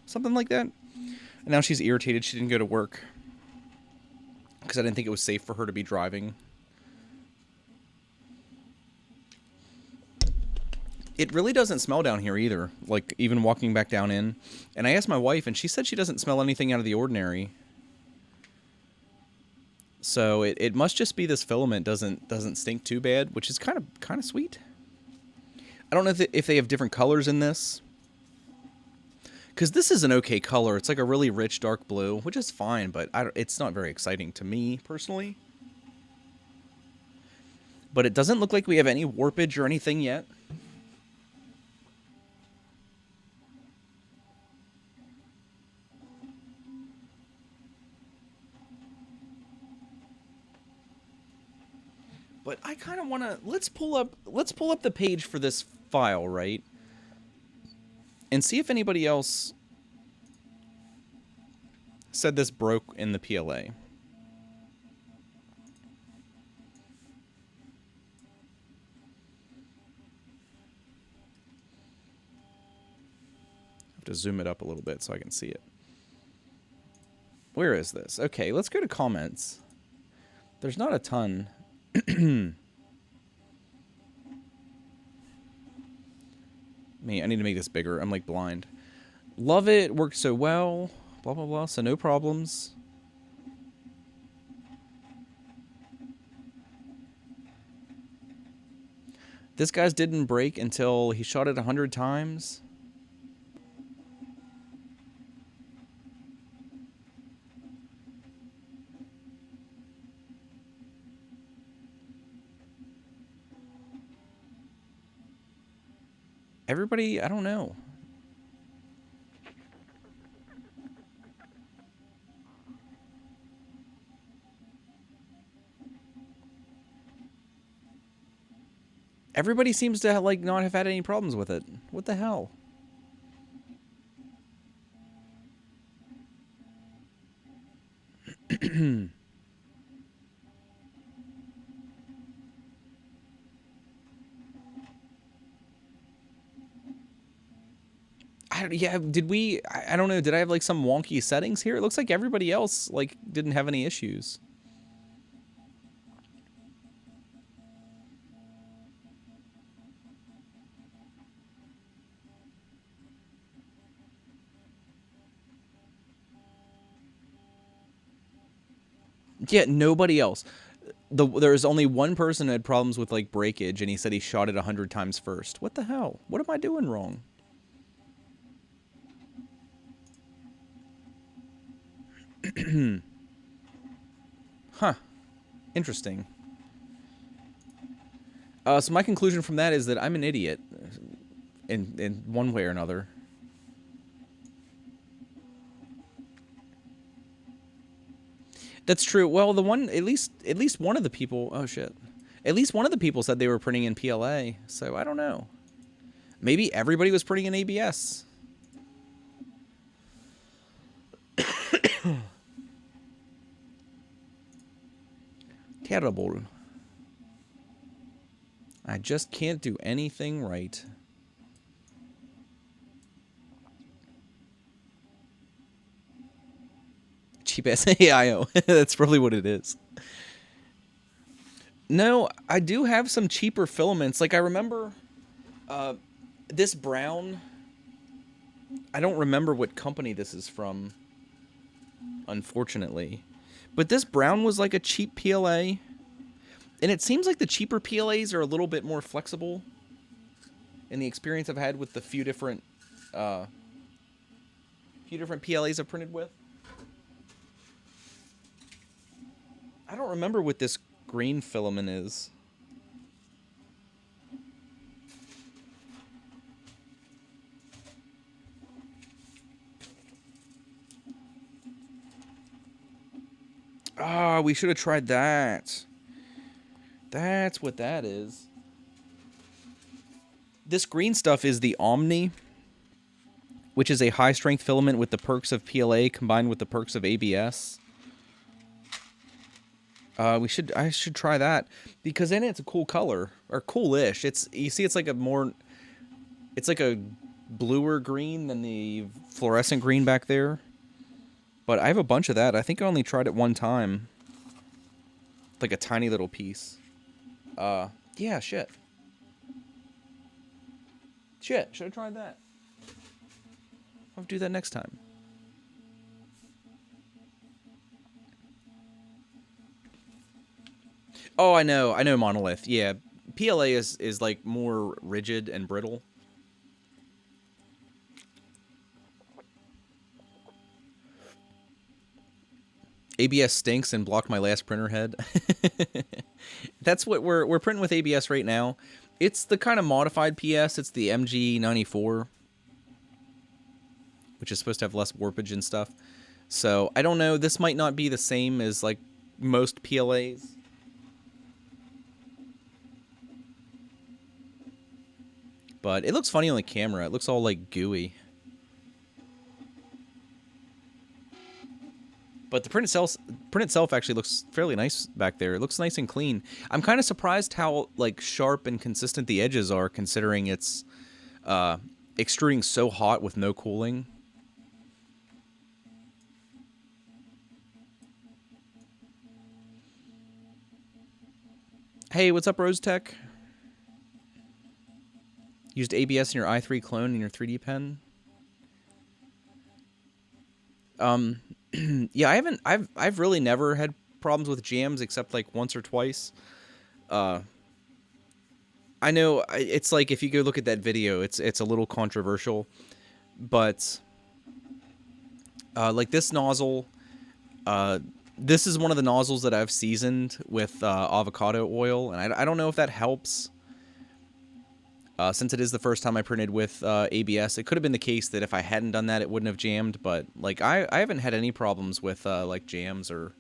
Something like that. And now she's irritated she didn't go to work because I didn't think it was safe for her to be driving. It really doesn't smell down here either, like even walking back down in. And I asked my wife, and she said she doesn't smell anything out of the ordinary. So it must just be this filament doesn't stink too bad, which is kind of sweet. I don't know if they have different colors in this, because this is an okay color. It's like a really rich dark blue, which is fine, but it's not very exciting to me personally. But it doesn't look like we have any warpage or anything yet. But I kind of want to let's pull up the page for this file, right? And see if anybody else said this broke in the PLA. Have to zoom it up a little bit so I can see it. Where is this? Okay, let's go to comments. There's not a ton. Me, I need to make this bigger. I'm like blind. Love it. Worked so well. Blah, blah, blah. So no problems. This guy's didn't break until he shot it 100 times. Everybody, I don't know. Everybody seems to like not have had any problems with it. What the hell? Yeah, did we... I don't know. Did I have, like, some wonky settings here? It looks like everybody else, like, didn't have any issues. Yeah, nobody else. There's only one person who had problems with, like, breakage, and he said he shot it 100 times first. What the hell? What am I doing wrong? Huh. Interesting. So my conclusion from that is that I'm an idiot. In one way or another. That's true. Well, the one... At least one of the people... Oh, shit. At least one of the people said they were printing in PLA. So, I don't know. Maybe everybody was printing in ABS. Terrible. I just can't do anything right. Cheap ass AIO. That's probably what it is. No, I do have some cheaper filaments. Like, I remember this brown... I don't remember what company this is from, unfortunately. But this brown was like a cheap PLA. And it seems like the cheaper PLAs are a little bit more flexible. In the experience I've had with the few different few different PLAs I've printed with. I don't remember what this green filament is. Ah, we should have tried that. That's what that is. This green stuff is the Omni, which is a high-strength filament with the perks of PLA combined with the perks of ABS. I should try that because then it's a cool color or coolish. You see, it's like a bluer green than the fluorescent green back there. But I have a bunch of that. I think I only tried it one time, like a tiny little piece. Yeah, shit. Should have tried that. I'll do that next time. Oh, I know Monolith. Yeah, PLA is like more rigid and brittle. ABS stinks and blocked my last printer head. That's what we're printing with ABS right now. It's the kind of modified PS. It's the MG94, which is supposed to have less warpage and stuff. So I don't know. This might not be the same as like most PLAs. But it looks funny on the camera. It looks all like gooey. But the print itself actually looks fairly nice back there. It looks nice and clean. I'm kind of surprised how like sharp and consistent the edges are, considering it's extruding so hot with no cooling. Hey, what's up, Rose Tech? Used ABS in your i3 clone in your 3D pen? Yeah, I've really never had problems with jams except like once or twice. I know it's like if you go look at that video, it's a little controversial, but like this nozzle, this is one of the nozzles that I've seasoned with avocado oil, and I don't know if that helps. Since it is the first time I printed with ABS, it could have been the case that if I hadn't done that, it wouldn't have jammed. But like I haven't had any problems with like jams or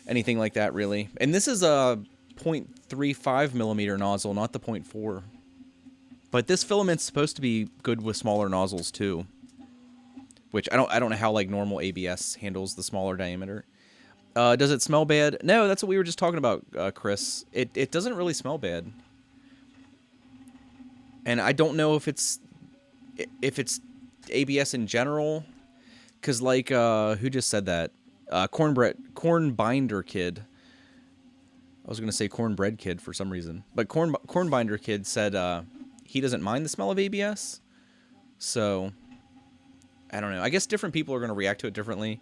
anything like that, really. And this is a 0.35 millimeter nozzle, not the 0.4. But this filament's supposed to be good with smaller nozzles too. Which I don't know how like normal ABS handles the smaller diameter. Does it smell bad? No, that's what we were just talking about, Chris. It doesn't really smell bad. And I don't know if it's ABS in general, because like who just said that? Corn Binder Kid. I was gonna say Cornbread Kid for some reason, but Corn Binder Kid said he doesn't mind the smell of ABS. So I don't know. I guess different people are gonna react to it differently.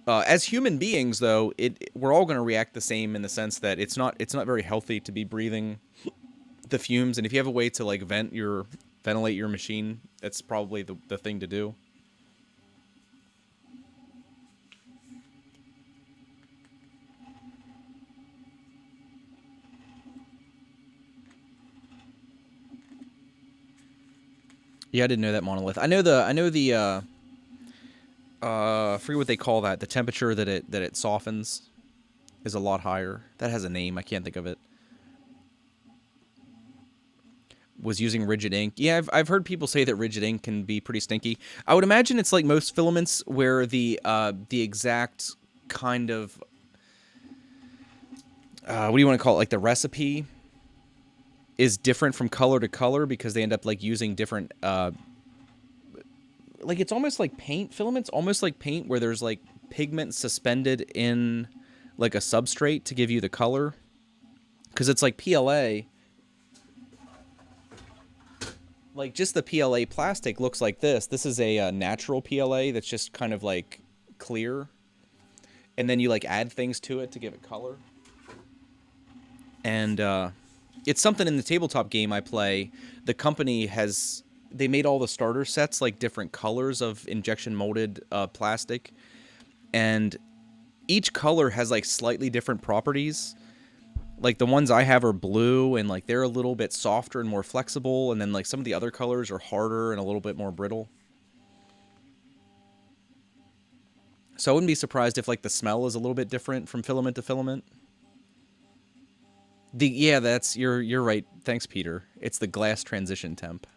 As human beings, though, we're all gonna react the same in the sense that it's not very healthy to be breathing the fumes, and if you have a way to like ventilate your machine, that's probably the thing to do. Yeah, I didn't know that, Monolith. I know the I forget what they call that. The temperature that it softens is a lot higher. That has a name. I can't think of it. Was using rigid ink. Yeah, I've heard people say that rigid ink can be pretty stinky. I would imagine it's like most filaments where the exact kind of what do you want to call it? Like the recipe is different from color to color because they end up like using different like it's almost like paint. Filaments almost like paint where there's like pigment suspended in like a substrate to give you the color, because it's like PLA. Like, just the PLA plastic looks like this. This is a natural PLA that's just kind of, like, clear. And then you, like, add things to it to give it color. And it's something in the tabletop game I play. The company has they made all the starter sets like different colors of injection molded plastic, and each color has like slightly different properties. Like the ones I have are blue, and like they're a little bit softer and more flexible, and then like some of the other colors are harder and a little bit more brittle. So I wouldn't be surprised if like the smell is a little bit different from filament to filament. Yeah, that's you're right. Thanks, Peter. It's the glass transition temp.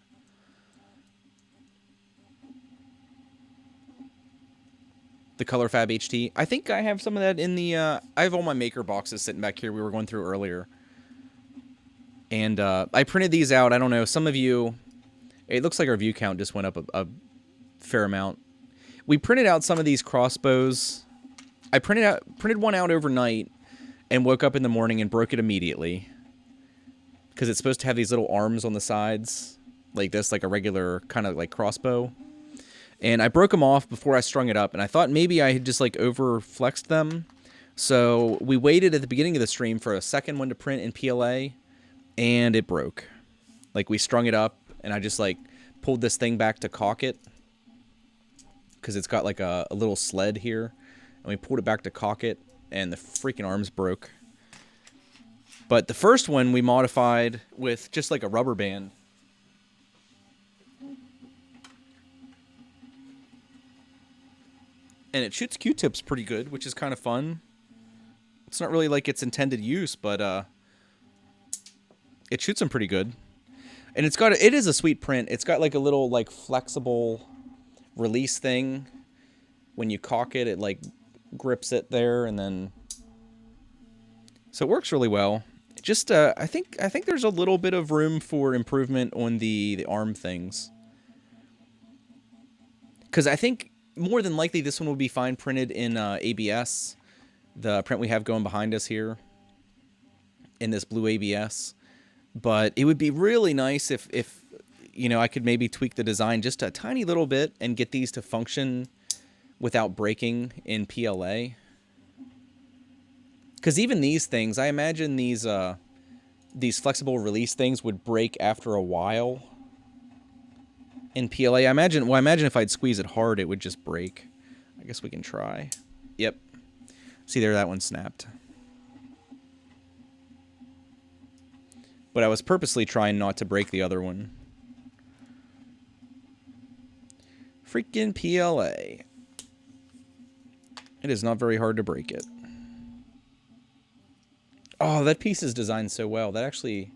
The ColorFab HT. I think I have some of that in the. I have all my maker boxes sitting back here. We were going through earlier, and I printed these out. I don't know. Some of you, it looks like our view count just went up a fair amount. We printed out some of these crossbows. I printed one out overnight, and woke up in the morning and broke it immediately. Because it's supposed to have these little arms on the sides, like this, like a regular kind of like crossbow. And I broke them off before I strung it up, and I thought maybe I had just like over flexed them. So we waited at the beginning of the stream for a second one to print in PLA, and it broke. Like we strung it up, and I just like pulled this thing back to caulk it, because it's got like a little sled here, and we pulled it back to caulk it, and the freaking arms broke. But the first one we modified with just like a rubber band. And it shoots Q-tips pretty good, which is kind of fun. It's not really like its intended use, but it shoots them pretty good. And it is a sweet print. It's got like a little like flexible release thing. When you caulk it, it like grips it there, and then so it works really well. Just I think there's a little bit of room for improvement on the arm things. Because I think more than likely this one will be fine printed in ABS, the print we have going behind us here in this blue ABS. But it would be really nice if you know, I could maybe tweak the design just a tiny little bit and get these to function without breaking in PLA. Because even these things, I imagine these flexible release things would break after a while. In PLA, I imagine if I'd squeeze it hard, it would just break. I guess we can try. Yep. See there, that one snapped. But I was purposely trying not to break the other one. Freaking PLA. It is not very hard to break it. Oh, that piece is designed so well. That actually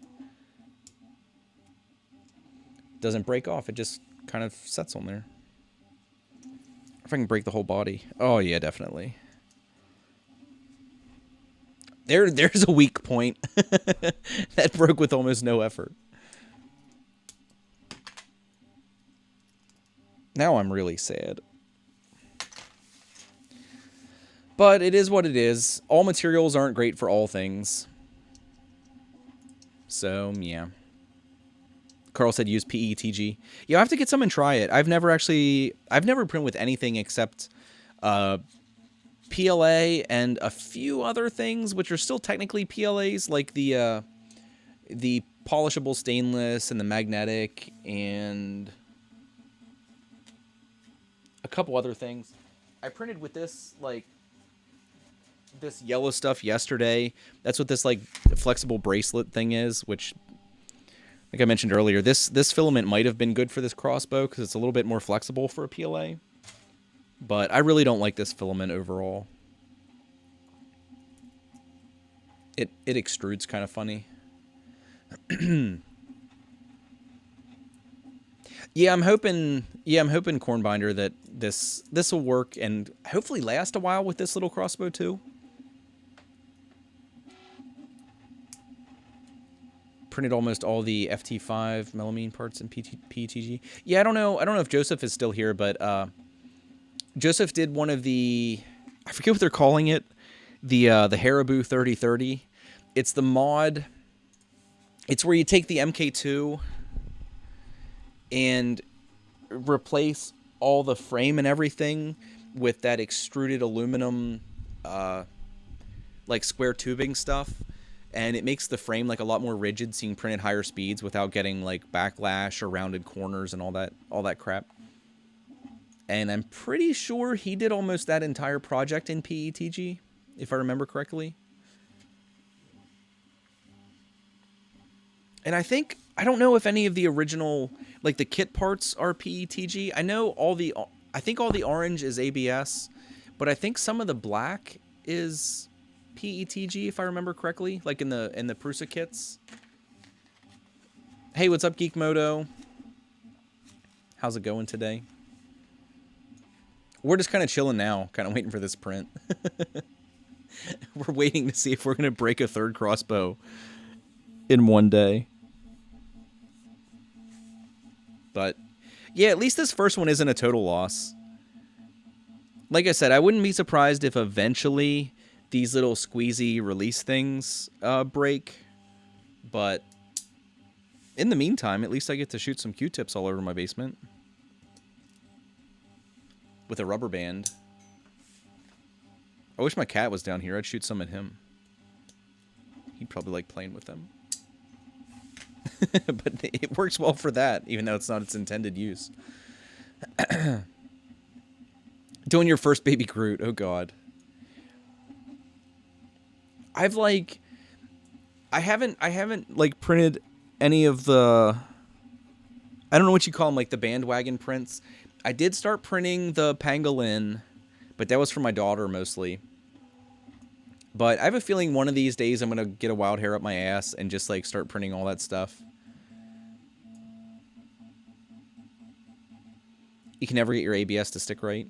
doesn't break off. It just kind of sets on there. If I can break the whole body. Oh, yeah, definitely. There's a weak point. That broke with almost no effort. Now I'm really sad. But it is what it is. All materials aren't great for all things. So, yeah. Carl said use PETG. Yeah, I have to get some and try it. I've never print with anything except PLA and a few other things, which are still technically PLAs, like the polishable stainless and the magnetic and a couple other things. I printed with this, like, this yellow stuff yesterday. That's what this, like, flexible bracelet thing is, which, like I mentioned earlier, this filament might have been good for this crossbow because it's a little bit more flexible for a PLA. But I really don't like this filament overall. It extrudes kind of funny. Yeah, I'm hoping Cornbinder that this will work and hopefully last a while with this little crossbow too. Printed almost all the FT5 Nillabean parts in PETG. Yeah, I don't know if Joseph is still here, but Joseph did one of the, I forget what they're calling it, the Haribo 3030. It's the mod. It's where you take the MK2 and replace all the frame and everything with that extruded aluminum, like square tubing stuff. and it makes the frame like a lot more rigid, so you can print at higher speeds without getting like backlash or rounded corners and all that crap. And I'm pretty sure he did almost that entire project in PETG, if I remember correctly. And I don't know if any of the original, like the kit parts are PETG. I know I think all the orange is ABS, but I think some of the black is PETG, if I remember correctly, like in the Prusa kits. Hey, what's up, Geek Moto? How's it going today? We're just kind of chilling now, kind of waiting for this print. We're waiting to see if we're going to break a third crossbow in one day. But yeah, at least this first one isn't a total loss. Like I said, I wouldn't be surprised if eventually these little squeezy release things break. But in the meantime, at least I get to shoot some Q-tips all over my basement. With a rubber band. I wish my cat was down here. I'd shoot some at him. He'd probably like playing with them. But it works well for that, even though it's not its intended use. Doing your first baby Groot. Oh, God. I haven't, like, printed any of the... I don't know what you call them, like, the bandwagon prints. I did start printing the pangolin, but that was for my daughter mostly. But I have a feeling one of these days I'm going to get a wild hair up my ass and just, like, start printing all that stuff. You can never get your ABS to stick right.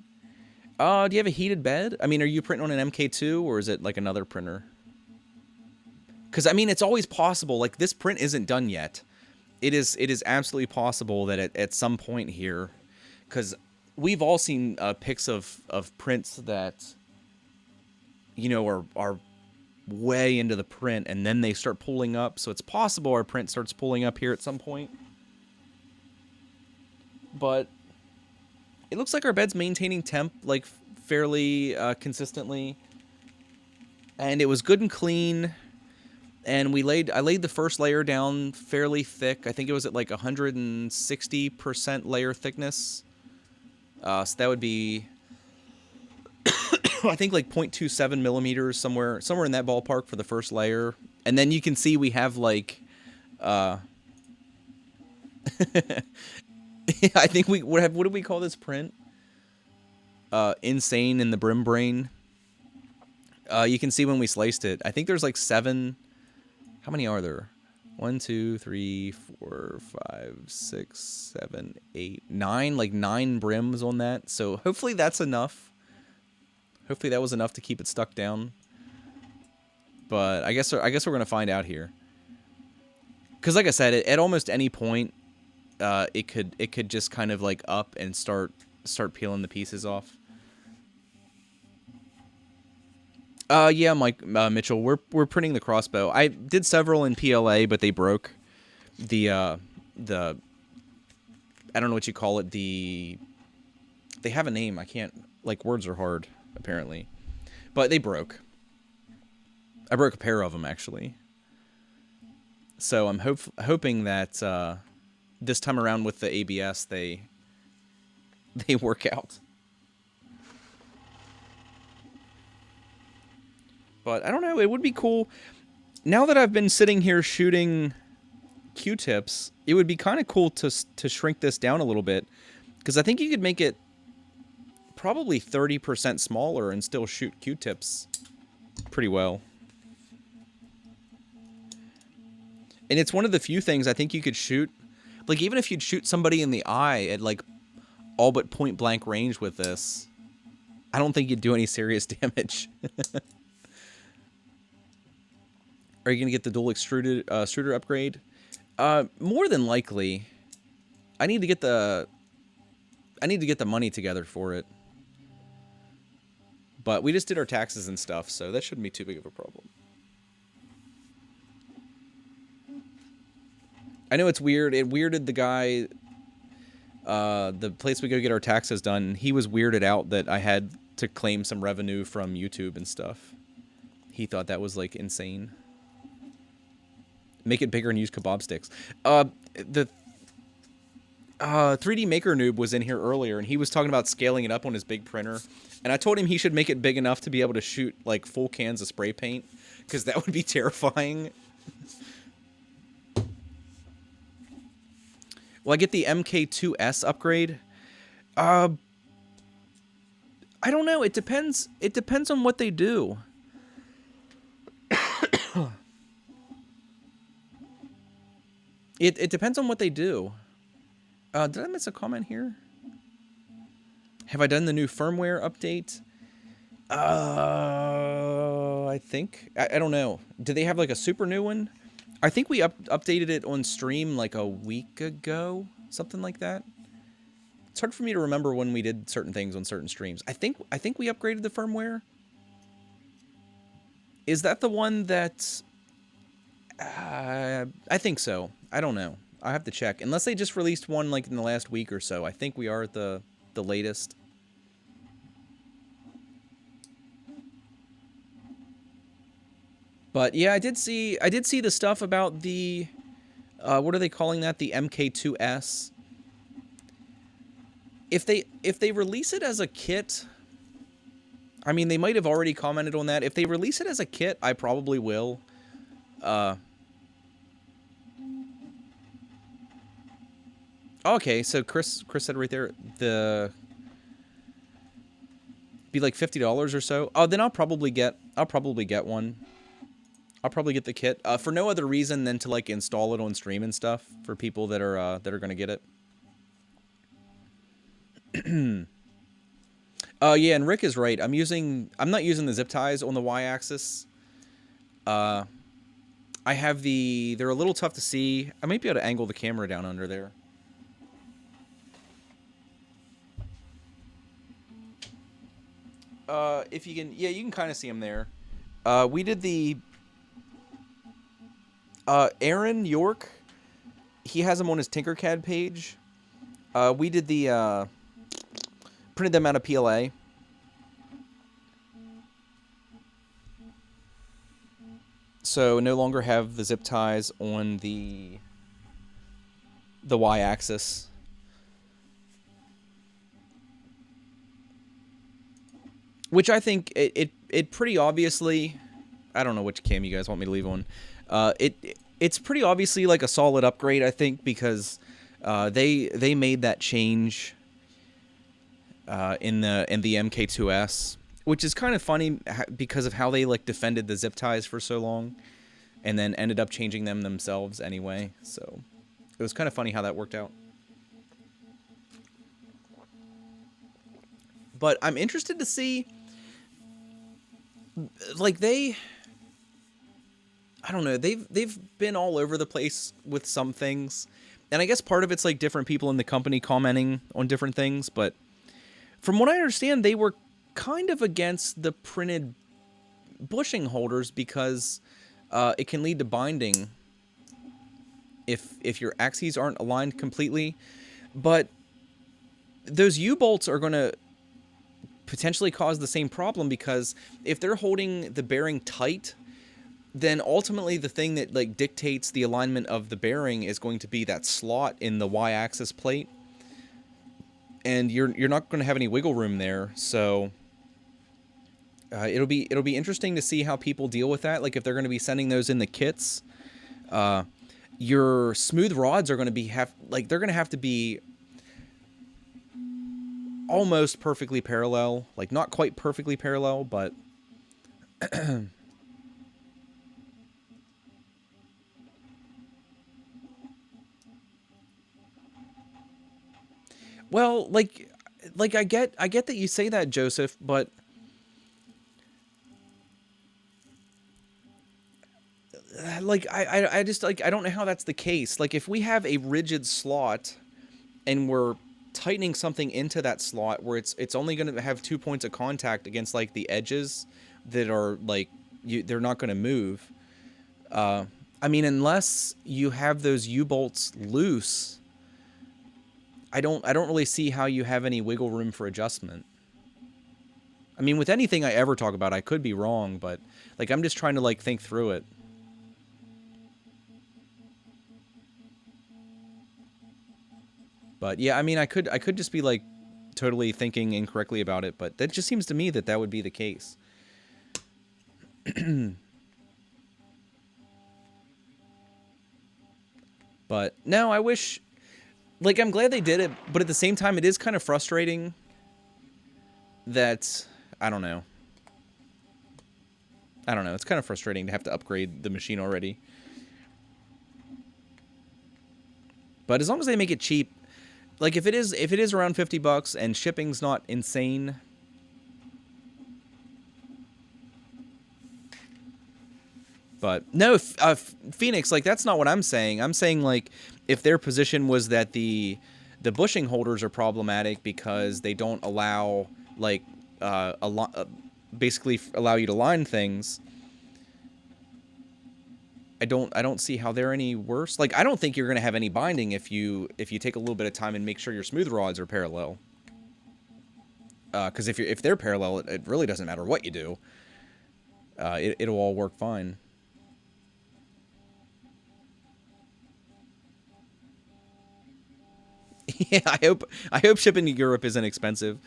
Do you have a heated bed? I mean, are you printing on an MK2 or is it, like, another printer? Because, I mean, it's always possible. Like, this print isn't done yet. It is absolutely possible that at some point here... Because we've all seen pics of prints that, you know, are way into the print, and then they start pulling up. So it's possible our print starts pulling up here at some point. But it looks like our bed's maintaining temp, like, fairly consistently. And it was good and clean. And I laid the first layer down fairly thick. I think it was at like 160% layer thickness. So that would be, I think, like 0.27 millimeters, somewhere in that ballpark for the first layer. And then you can see we have like, I think what do we call this print? Insane in the brim brain. You can see when we sliced it. I think there's like 7. How many are there? 1, 2, 3, 4, 5, 6, 7, 8, 9. Like 9 brims on that. So hopefully that's enough. Hopefully that was enough to keep it stuck down. But I guess we're gonna find out here. Because like I said, at almost any point, it could just kind of like up and start peeling the pieces off. Yeah, Mike Mitchell, we're printing the crossbow. I did several in PLA, but they broke. I don't know what you call it. They have a name. I can't, like, words are hard apparently, but they broke. I broke a pair of them actually. So I'm hoping that this time around with the ABS they work out. But I don't know, it would be cool. Now that I've been sitting here shooting Q-tips, it would be kind of cool to shrink this down a little bit. Because I think you could make it probably 30% smaller and still shoot Q-tips pretty well. And it's one of the few things I think you could shoot. Like, even if you'd shoot somebody in the eye at, like, all but point-blank range with this, I don't think you'd do any serious damage. Are you going to get the dual extruder upgrade? More than likely. I need to get the money together for it. But we just did our taxes and stuff, so that shouldn't be too big of a problem. I know it's weird. It weirded the guy, the place we go get our taxes done. He was weirded out that I had to claim some revenue from YouTube and stuff. He thought that was, like, insane. Make it bigger and use kebab sticks. The 3D Maker Noob was in here earlier, and he was talking about scaling it up on his big printer. And I told him he should make it big enough to be able to shoot, like, full cans of spray paint, because that would be terrifying. Will I get the MK2S upgrade? I don't know. It depends. It depends on what they do. It depends on what they do. Did I miss a comment here? Have I done the new firmware update? I think. I don't know. Do they have like a super new one? I think we updated it on stream like a week ago. Something like that. It's hard for me to remember when we did certain things on certain streams. I think we upgraded the firmware. Is that the one that... I think so. I don't know. I have to check. Unless they just released one like in the last week or so. I think we are at the latest. But yeah, I did see the stuff about the what are they calling that? The MK2S. If they release it as a kit, I mean, they might have already commented on that. If they release it as a kit, I probably will. Okay, so Chris said right there, be like $50 or so. Oh, then I'll probably get one. I'll probably get the kit for no other reason than to like install it on stream and stuff for people that are gonna get it. Yeah, and Rick is right. I'm not using the zip ties on the y-axis. I have they're a little tough to see. I might be able to angle the camera down under there. If you can, yeah, you can kind of see them there. We did the Aaron York. He has them on his Tinkercad page. We did the printed them out of PLA. So no longer have the zip ties on the y-axis. Which I think it pretty obviously, I don't know which cam you guys want me to leave on. It's pretty obviously like a solid upgrade, I think, because they made that change in the MK2S, which is kind of funny because of how they like defended the zip ties for so long, and then ended up changing them themselves anyway. So it was kind of funny how that worked out. But I'm interested to see, like, I don't know, they've been all over the place with some things. And I guess part of it's like different people in the company commenting on different things, but from what I understand, they were kind of against the printed bushing holders because it can lead to binding if your axes aren't aligned completely. But those U-bolts are going to potentially cause the same problem, because if they're holding the bearing tight, then ultimately the thing that like dictates the alignment of the bearing is going to be that slot in the y-axis plate, and you're not going to have any wiggle room there. So it'll be interesting to see how people deal with that. Like if they're going to be sending those in the kits, your smooth rods are going to be they're going to have to be almost perfectly parallel, like not quite perfectly parallel, but well, like I get that you say that, Joseph, but like I just like I don't know how that's the case. Like if we have a rigid slot and we're tightening something into that slot where it's only going to have 2 points of contact against like the edges that are like they're not going to move. I mean, unless you have those U-bolts loose, I don't really see how you have any wiggle room for adjustment. I mean, with anything I ever talk about, I could be wrong, but like I'm just trying to like think through it. But yeah, I mean, I could just be like totally thinking incorrectly about it, but that just seems to me that that would be the case. But no, I wish, like, I'm glad they did it, but at the same time, it is kind of frustrating that, I don't know. I don't know. It's kind of frustrating to have to upgrade the machine already. But as long as they make it cheap, like if it is around $50 and shipping's not insane, but no, Phoenix, like that's not what I'm saying. I'm saying like if their position was that the bushing holders are problematic because they don't allow like basically allow you to line things. I don't see how they're any worse. Like I don't think you're gonna have any binding if you take a little bit of time and make sure your smooth rods are parallel. Because if they're parallel, it really doesn't matter what you do. It'll all work fine. Yeah, I hope shipping to Europe isn't expensive.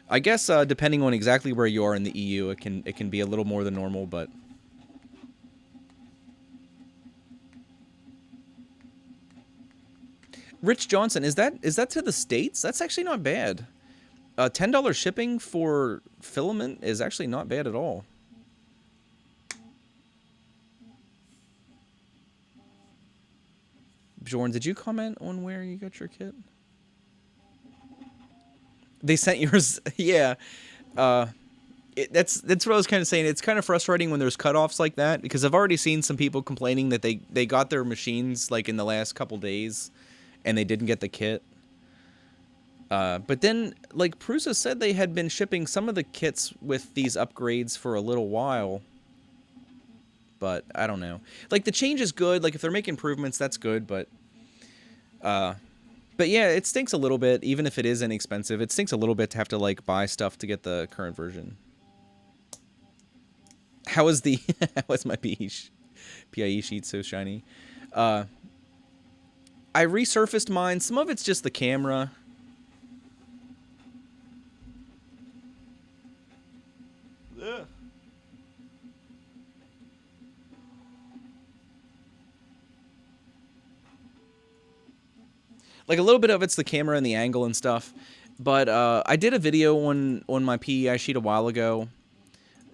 I guess depending on exactly where you are in the EU, it can be a little more than normal, but Rich Johnson, is that to the States? That's actually not bad. $10 shipping for Filament is actually not bad at all. Bjorn, did you comment on where you got your kit? They sent yours. Yeah. Uh, that's what I was kind of saying. It's kind of frustrating when there's cutoffs like that because I've already seen some people complaining that they got their machines like in the last couple days, and they didn't get the kit. But then, like Prusa said, they had been shipping some of the kits with these upgrades for a little while. But I don't know. Like the change is good. Like if they're making improvements, that's good. Uh, but yeah, it stinks a little bit. Even if it is inexpensive, it stinks a little bit to have to like buy stuff to get the current version. How is the how is my PIE sheet so shiny? Uh, I resurfaced mine. Some of it's just the camera. Ugh. Like a little bit of it's the camera and the angle and stuff. But I did a video on my PEI sheet a while ago.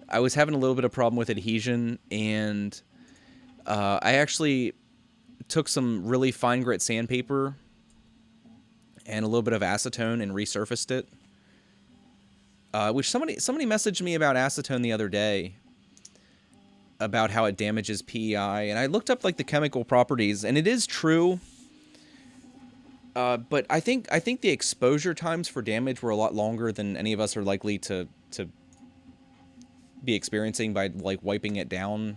I was having a little bit of problem with adhesion, and I actually took some really fine grit sandpaper and a little bit of acetone and resurfaced it. Which somebody messaged me about acetone the other day about how it damages PEI, and I looked up like the chemical properties, and it is true. But I think the exposure times for damage were a lot longer than any of us are likely to be experiencing by like wiping it down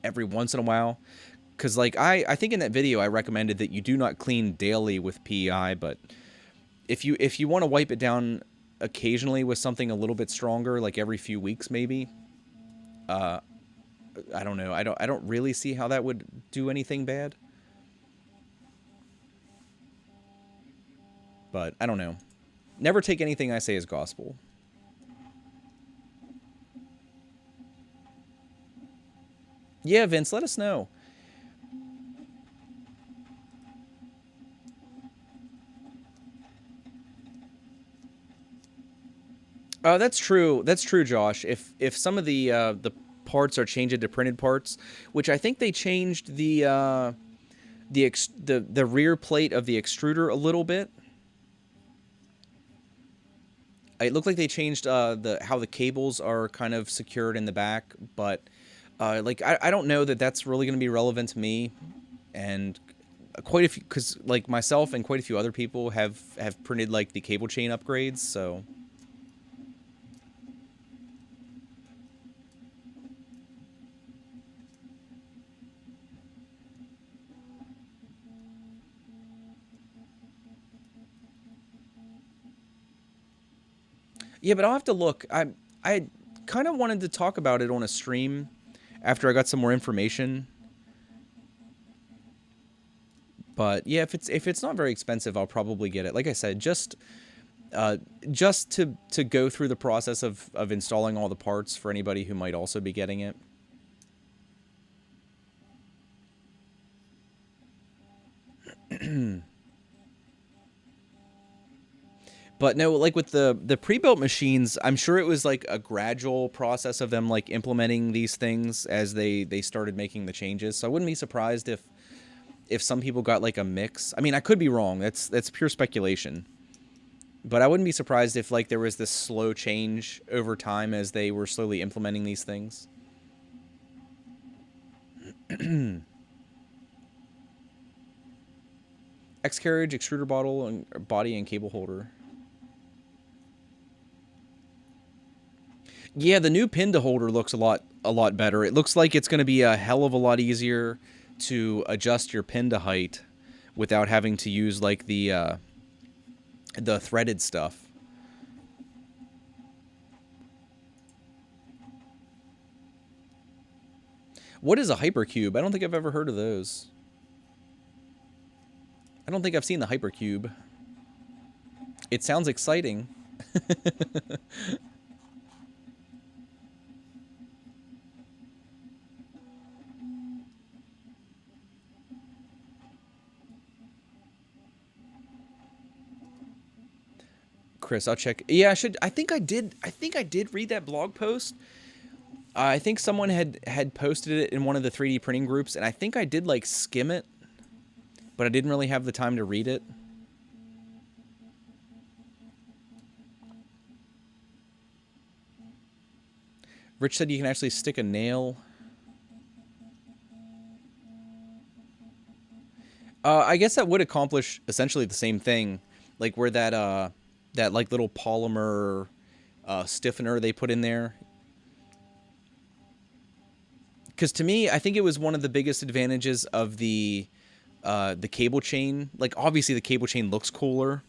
every once in a while. Because like I think in that video I recommended that you do not clean daily with PEI, but if you want to wipe it down occasionally with something a little bit stronger, like every few weeks maybe, uh, I don't know. I don't really see how that would do anything bad. But I don't know. Never take anything I say as gospel. Yeah, Vince, let us know. That's true. That's true, Josh. If some of the parts are changed to printed parts, which I think they changed the rear plate of the extruder a little bit. It looked like they changed the how the cables are kind of secured in the back, but like I don't know that that's really going to be relevant to me, and quite a few because like myself and quite a few other people have printed like the cable chain upgrades, so. Yeah, but I'll have to look. I kind of wanted to talk about it on a stream after I got some more information. But yeah, if it's not very expensive, I'll probably get it. Like I said, just to go through the process of installing all the parts for anybody who might also be getting it. But no, like with the pre-built machines, I'm sure it was like a gradual process of them like implementing these things as they started making the changes. So I wouldn't be surprised if some people got like a mix. I mean, I could be wrong. That's pure speculation. But I wouldn't be surprised if like there was this slow change over time as they were slowly implementing these things. X carriage, extruder bottle, and body and cable holder. Yeah, the new Pinda holder looks a lot better. It looks like it's going to be a hell of a lot easier to adjust your Pinda height without having to use like the threaded stuff. What is a hypercube? I don't think I've ever heard of those. I don't think I've seen the hypercube. It sounds exciting. Chris, I'll check. Yeah, I should. I think I did. I think I did read that blog post. I think someone had posted it in one of the 3D printing groups, and I think I did like skim it, but I didn't really have the time to read it. Rich said you can actually stick a nail. I guess that would accomplish essentially the same thing, like where that like little polymer stiffener they put in there. Because to me, I think it was one of the biggest advantages of the cable chain. Like obviously the cable chain looks cooler.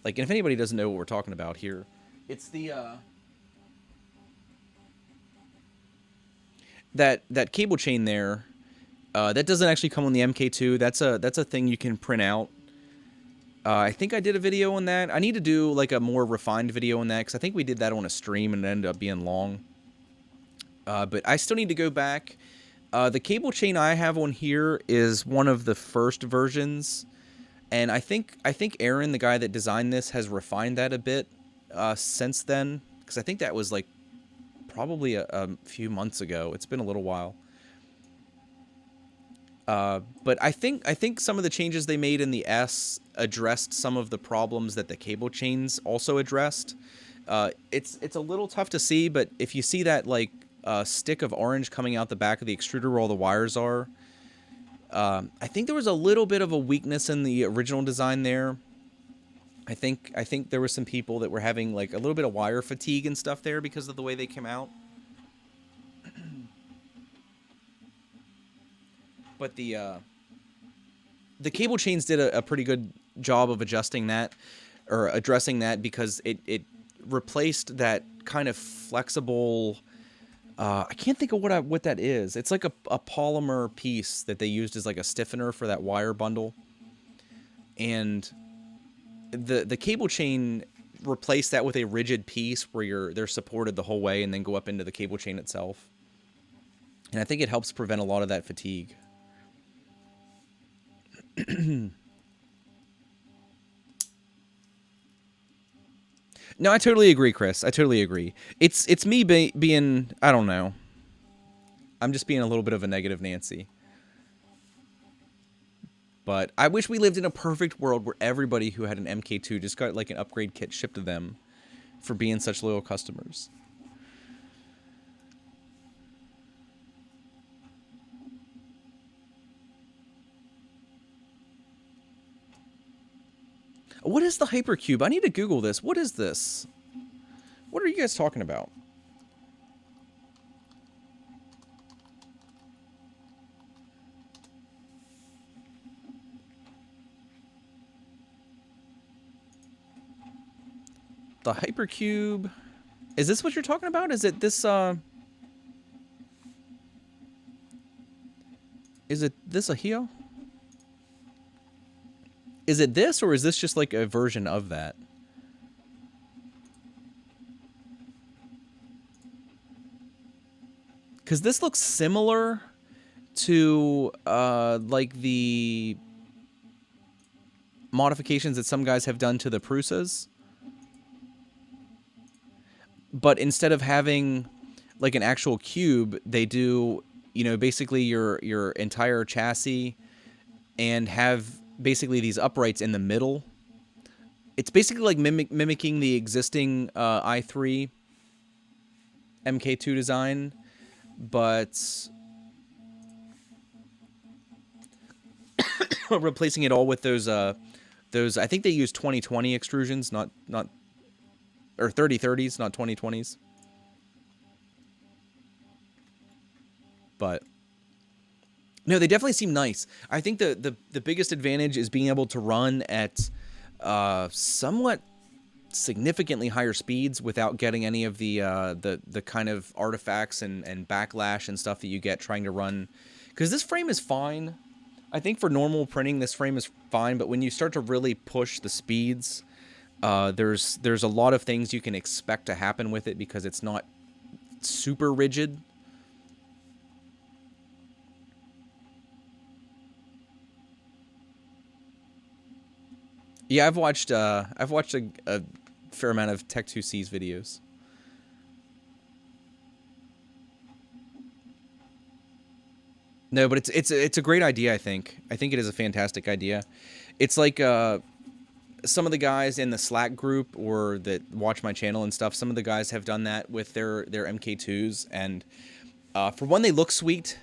Like, and if anybody doesn't know what we're talking about here, it's the that cable chain there. That doesn't actually come on the MK2. That's a thing you can print out. I think I did a video on that. I need to do like a more refined video on that because I think we did that on a stream and it ended up being long. But I still need to go back. The cable chain I have on here is one of the first versions, and I think Aaron, the guy that designed this, has refined that a bit since then, because I think that was like probably a few months ago. It's been a little while. But I think some of the changes they made in the S addressed some of the problems that the cable chains also addressed. It's a little tough to see, but if you see that like stick of orange coming out the back of the extruder where all the wires are, I think there was a little bit of a weakness in the original design there. I think there were some people that were having like a little bit of wire fatigue and stuff there because of the way they came out. But the cable chains did a pretty good job of adjusting that or addressing that because it replaced that kind of flexible. I can't think of what that is. It's like a polymer piece that they used as like a stiffener for that wire bundle, and the cable chain replaced that with a rigid piece where they're supported the whole way and then go up into the cable chain itself. And I think it helps prevent a lot of that fatigue. No, I totally agree, Chris. I totally agree. It's me being, I don't know. I'm just being a little bit of a negative Nancy. But I wish we lived in a perfect world where everybody who had an MK2 just got like an upgrade kit shipped to them for being such loyal customers. What is the hypercube? I need to Google this. What is this? What are you guys talking about? The hypercube. Is this what you're talking about? Is it this Is it this a Hio? Is it this, or is this just like a version of that? Because this looks similar to like the modifications that some guys have done to the Prusas. But instead of having like an actual cube, they do, you know, basically your entire chassis and have basically these uprights in the middle. It's basically like mimicking the existing i3 MK2 design, but replacing it all with those I think they use 2020 extrusions, not or 3030s, not 2020s. But no, they definitely seem nice. I think the biggest advantage is being able to run at somewhat significantly higher speeds without getting any of the kind of artifacts and backlash and stuff that you get trying to run. Because this frame is fine. I think for normal printing, this frame is fine. But when you start to really push the speeds, there's a lot of things you can expect to happen with it because it's not super rigid. Yeah, I've watched a fair amount of Tech2C's videos. No, but it's a great idea. I think it is a fantastic idea. It's like some of the guys in the Slack group or that watch my channel and stuff. Some of the guys have done that with their MK2s, and for one, they look sweet.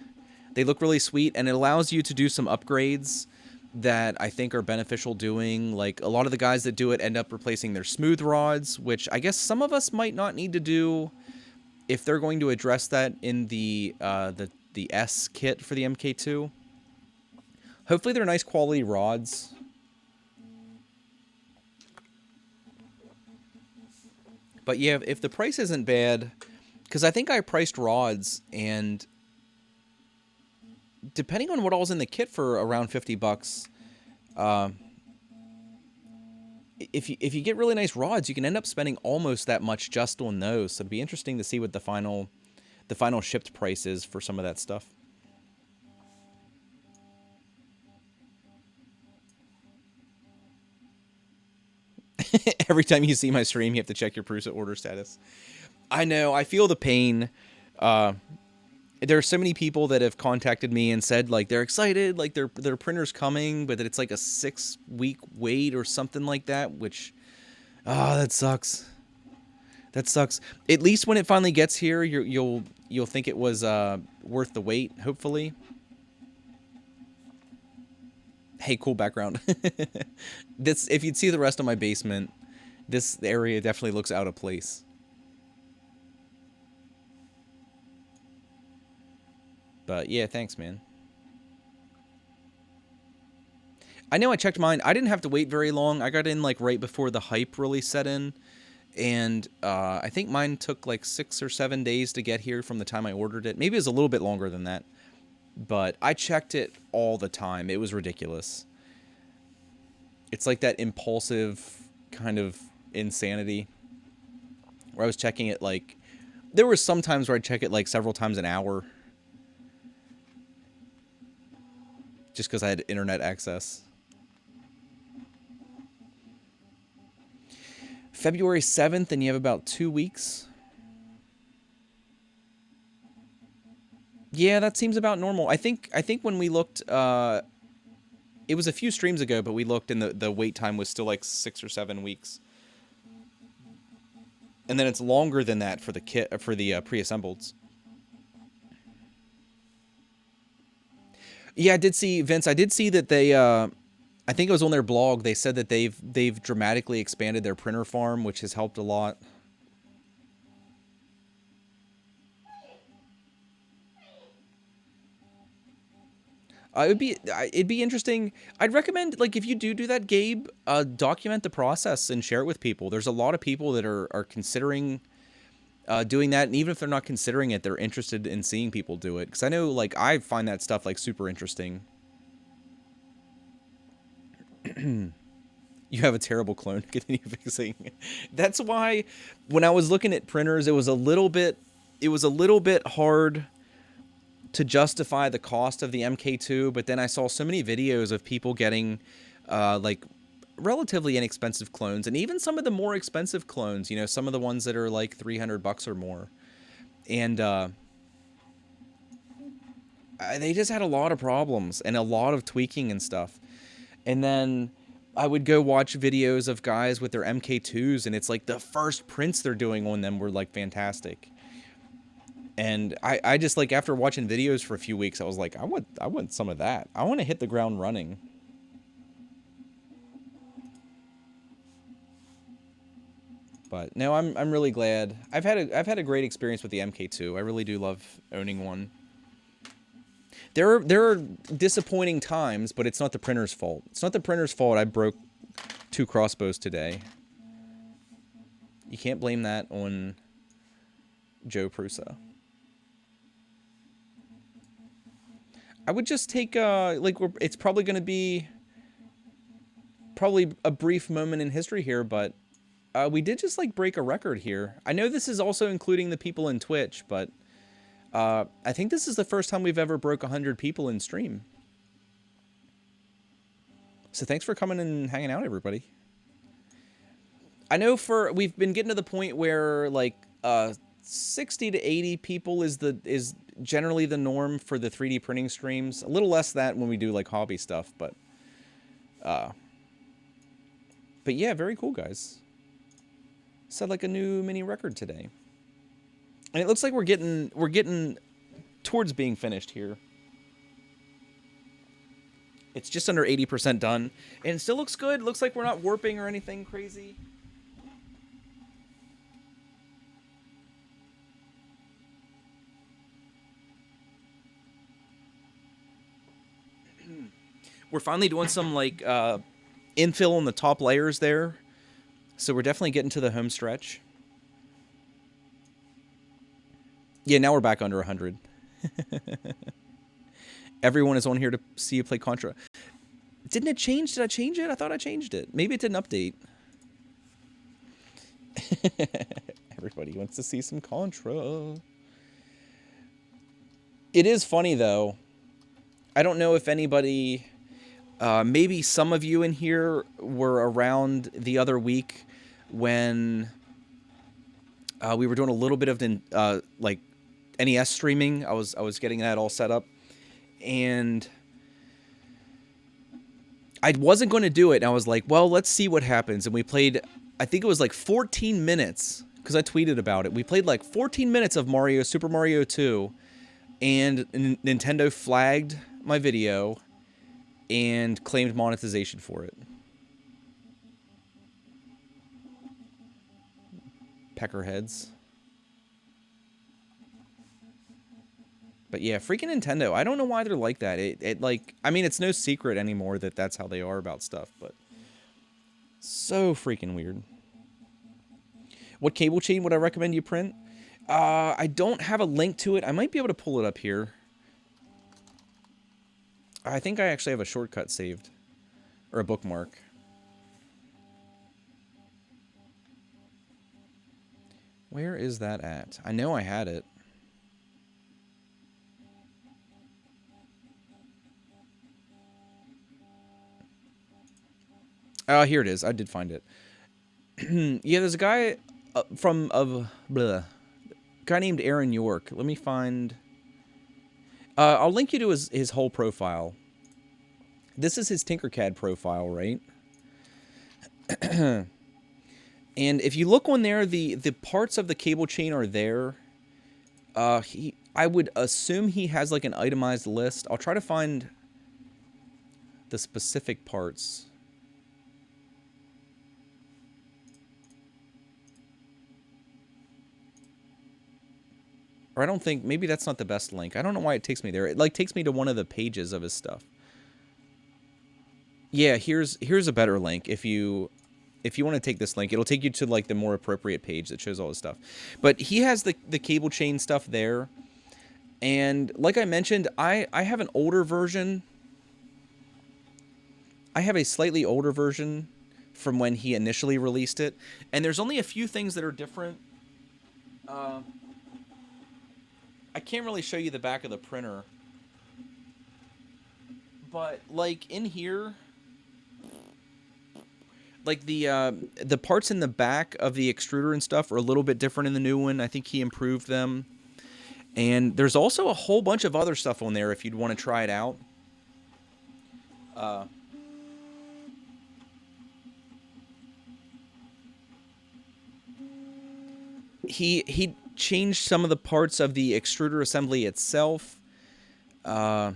They look really sweet, and it allows you to do some upgrades that I think are beneficial doing. Like, a lot of the guys that do it end up replacing their smooth rods, which I guess some of us might not need to do if they're going to address that in the S kit for the MK2. Hopefully they're nice quality rods. But yeah, if the price isn't bad, because I think I priced rods, and depending on what all's in the kit for around $50, if you get really nice rods, you can end up spending almost that much just on those. So it'd be interesting to see what the final shipped price is for some of that stuff. Every time you see my stream, you have to check your Prusa order status. I know, I feel the pain. There are so many people that have contacted me and said like they're excited, like their printer's coming, but that it's like a 6-week wait or something like that, which that sucks. That sucks. At least when it finally gets here, you'll think it was worth the wait, hopefully. Hey, cool background. This, if you'd see the rest of my basement, this area definitely looks out of place. But yeah, thanks, man. I know I checked mine. I didn't have to wait very long. I got in like right before the hype really set in. And I think mine took like 6 or 7 days to get here from the time I ordered it. Maybe it was a little bit longer than that. But I checked it all the time. It was ridiculous. It's like that impulsive kind of insanity where I was checking it like... There were some times where I'd check it like several times an hour. Just because I had internet access. February 7th, and you have about 2 weeks. Yeah, that seems about normal. I think when we looked, it was a few streams ago, but we looked and the wait time was still like 6 or 7 weeks. And then it's longer than that for the kit, for the pre-assembleds. Yeah, I did see, Vince, I did see that they, I think it was on their blog, they said that they've dramatically expanded their printer farm, which has helped a lot. It'd be interesting. I'd recommend, like, if you do that, Gabe, document the process and share it with people. There's a lot of people that are considering doing that, and even if they're not considering it, they're interested in seeing people do it. Because I know, like, I find that stuff like super interesting. You have a terrible clone. Continue fixing. That's why when I was looking at printers, it was a little bit hard to justify the cost of the MK2, but then I saw so many videos of people getting like relatively inexpensive clones, and even some of the more expensive clones, you know, some of the ones that are like $300 or more. And they just had a lot of problems and a lot of tweaking and stuff. And then I would go watch videos of guys with their MK2s, and it's like the first prints they're doing on them were like fantastic. And I just, like, after watching videos for a few weeks, I was like, I want some of that. I want to hit the ground running. But no, I'm really glad. I've had a great experience with the MK2. I really do love owning one. There are disappointing times, but it's not the printer's fault. It's not the printer's fault I broke 2 crossbows today. You can't blame that on Joe Prusa. I would just take, like, it's probably going to be probably a brief moment in history here, but we did just, like, break a record here. I know this is also including the people in Twitch, but I think this is the first time we've ever broke 100 people in stream. So thanks for coming and hanging out, everybody. I know we've been getting to the point where, like, 60 to 80 people is generally the norm for the 3D printing streams. A little less that when we do, like, hobby stuff, but yeah, very cool, guys. Set like a new mini record today. And it looks like we're getting towards being finished here. It's just under 80% done, and it still looks good. Looks like we're not warping or anything crazy. We're finally doing some, like, infill on the top layers there. So we're definitely getting to the home stretch. Yeah, now we're back under 100. Everyone is on here to see you play Contra. Didn't it change? Did I change it? I thought I changed it. Maybe it didn't update. Everybody wants to see some Contra. It is funny, though. I don't know if anybody... maybe some of you in here were around the other week when we were doing a little bit of like NES streaming. I was getting that all set up, and I wasn't going to do it. And I was like, well, let's see what happens. And we played, I think it was like 14 minutes, because I tweeted about it. We played like 14 minutes of Super Mario 2, and Nintendo flagged my video and claimed monetization for it. Peckerheads. But yeah, freaking Nintendo. I don't know why they're like that. It like, I mean, it's no secret anymore that that's how they are about stuff, but so freaking weird. What cable chain would I recommend you print? I don't have a link to it. I might be able to pull it up here. I think I actually have a shortcut saved. Or a bookmark. Where is that at? I know I had it. Here it is. I did find it. Yeah, there's a guy guy named Aaron York. Let me find... I'll link you to his whole profile. This is his Tinkercad profile, right? And if you look on there, the parts of the cable chain are there. I would assume he has like an itemized list. I'll try to find the specific parts. Or I don't think, maybe that's not the best link. I don't know why it takes me there. It like takes me to one of the pages of his stuff. Yeah, here's a better link. If you want to take this link, it'll take you to like the more appropriate page that shows all his stuff. But he has the cable chain stuff there. And like I mentioned, I have an older version I have a slightly older version from when he initially released it, and there's only a few things that are different. Uh, I can't really show you the back of the printer, but like in here, like the parts in the back of the extruder and stuff are a little bit different in the new one. I think he improved them. And there's also a whole bunch of other stuff on there if you'd want to try it out. Uh, he changed some of the parts of the extruder assembly itself. I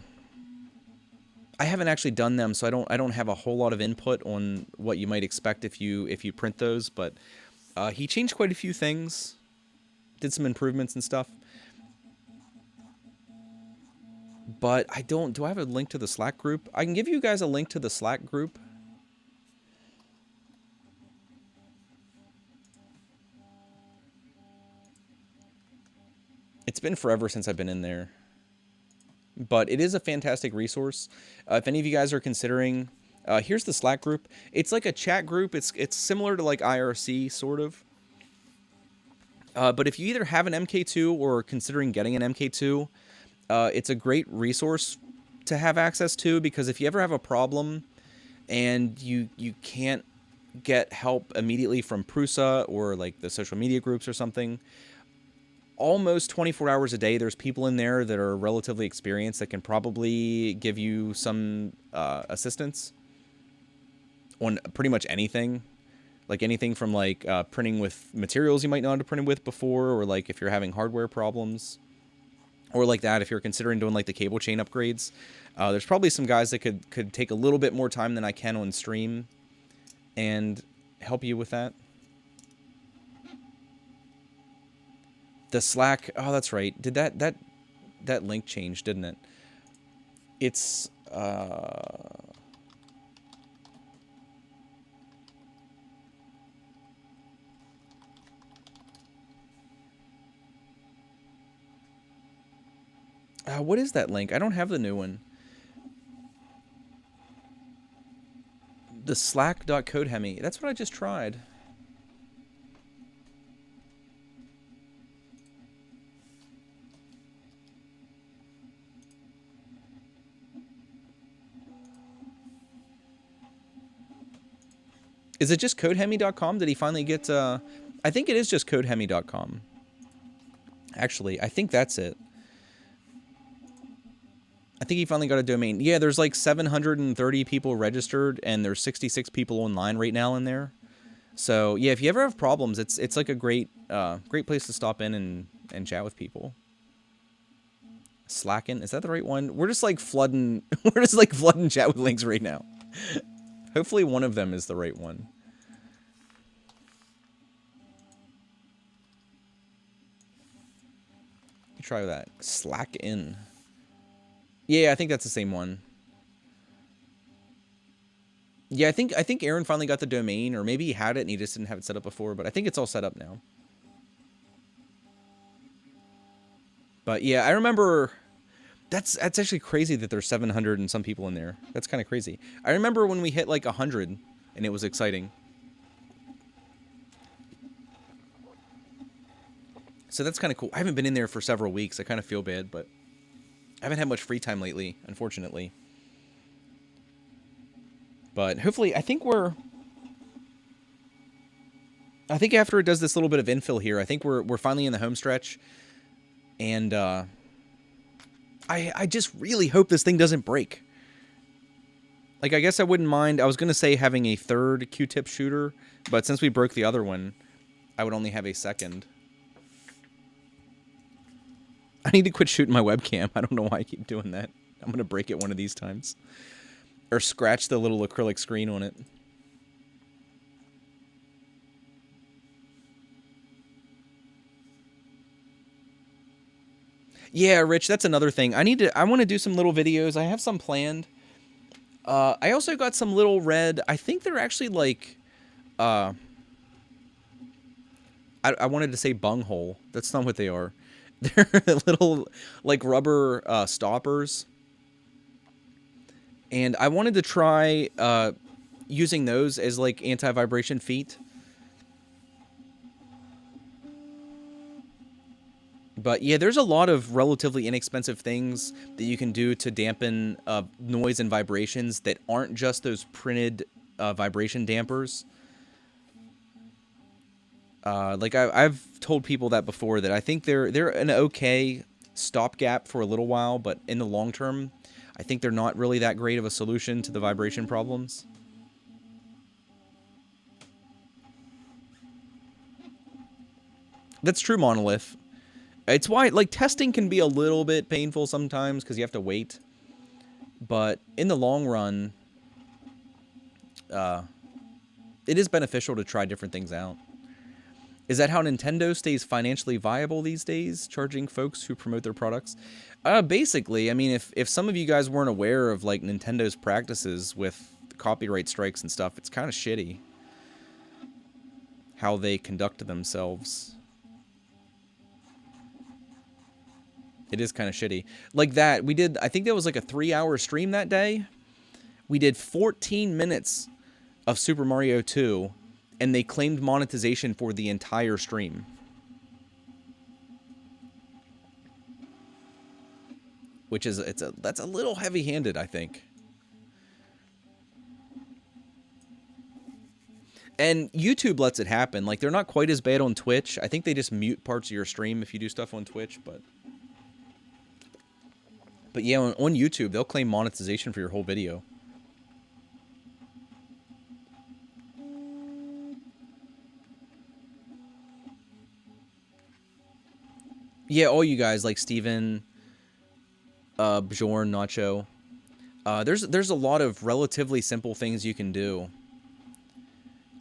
haven't actually done them, so I don't have a whole lot of input on what you might expect if you print those. But he changed quite a few things, did some improvements and stuff. But I don't. Do I have a link to the Slack group? I can give you guys a link to the Slack group. It's been forever since I've been in there. But it is a fantastic resource. If any of you guys are considering, here's the Slack group. It's like a chat group. It's similar to like IRC, sort of. But if you either have an MK2 or are considering getting an MK2, it's a great resource to have access to, because if you ever have a problem and you can't get help immediately from Prusa or like the social media groups or something, almost 24 hours a day there's people in there that are relatively experienced that can probably give you some assistance on pretty much anything. Like anything from like printing with materials you might not have printed with before, or like if you're having hardware problems, or like that if you're considering doing like the cable chain upgrades. There's probably some guys that could take a little bit more time than I can on stream and help you with that. The Slack, oh, that's right. Did that link change, didn't it? It's what is that link? I don't have the new one. The slack.codehemi. That's what I just tried. Is it just codehemi.com? Did he finally get I think it is just codehemi.com. Actually, I think that's it. I think he finally got a domain. Yeah, there's like 730 people registered, and there's 66 people online right now in there. So yeah, if you ever have problems, it's like a great place to stop in and chat with people. Slacken, is that the right one? We're just like flooding chat with links right now. Hopefully one of them is the right one. Try that. Slack in. Yeah, I think that's the same one. Yeah, I think Aaron finally got the domain, or maybe he had it and he just didn't have it set up before, but I think it's all set up now. But yeah, I remember that's actually crazy that there's 700 and some people in there. That's kind of crazy. I remember when we hit like 100 and it was exciting. So that's kind of cool. I haven't been in there for several weeks. I kind of feel bad, but I haven't had much free time lately, unfortunately. But hopefully, I think after it does this little bit of infill here, I think we're finally in the home stretch. And I just really hope this thing doesn't break. Like, I guess I wouldn't mind. I was going to say having a third Q-tip shooter, but since we broke the other one, I would only have a second. I need to quit shooting my webcam. I don't know why I keep doing that. I'm going to break it one of these times. Or scratch the little acrylic screen on it. Yeah, Rich, that's another thing. I want to do some little videos. I have some planned. I also got some little red, I think they're actually like, I wanted to say bunghole. That's not what they are. They're little, like, rubber stoppers. And I wanted to try using those as like anti-vibration feet. But yeah, there's a lot of relatively inexpensive things that you can do to dampen noise and vibrations that aren't just those printed vibration dampers. Like I've told people that before, that I think they're an okay stopgap for a little while, but in the long term, I think they're not really that great of a solution to the vibration problems. That's true, Monolith. It's why, like, testing can be a little bit painful sometimes because you have to wait. But in the long run, uh, it is beneficial to try different things out. Is that how Nintendo stays financially viable these days, charging folks who promote their products? Basically, I mean, if some of you guys weren't aware of, like, Nintendo's practices with copyright strikes and stuff, it's kind of shitty how they conduct themselves. It is kind of shitty. Like that, we did, I think that was like a 3-hour stream that day. We did 14 minutes of Super Mario 2, and they claimed monetization for the entire stream. Which is, that's a little heavy-handed, I think. And YouTube lets it happen. Like, they're not quite as bad on Twitch. I think they just mute parts of your stream if you do stuff on Twitch, but yeah, on YouTube, they'll claim monetization for your whole video. Yeah, all you guys, like Steven, Bjorn, Nacho. There's a lot of relatively simple things you can do.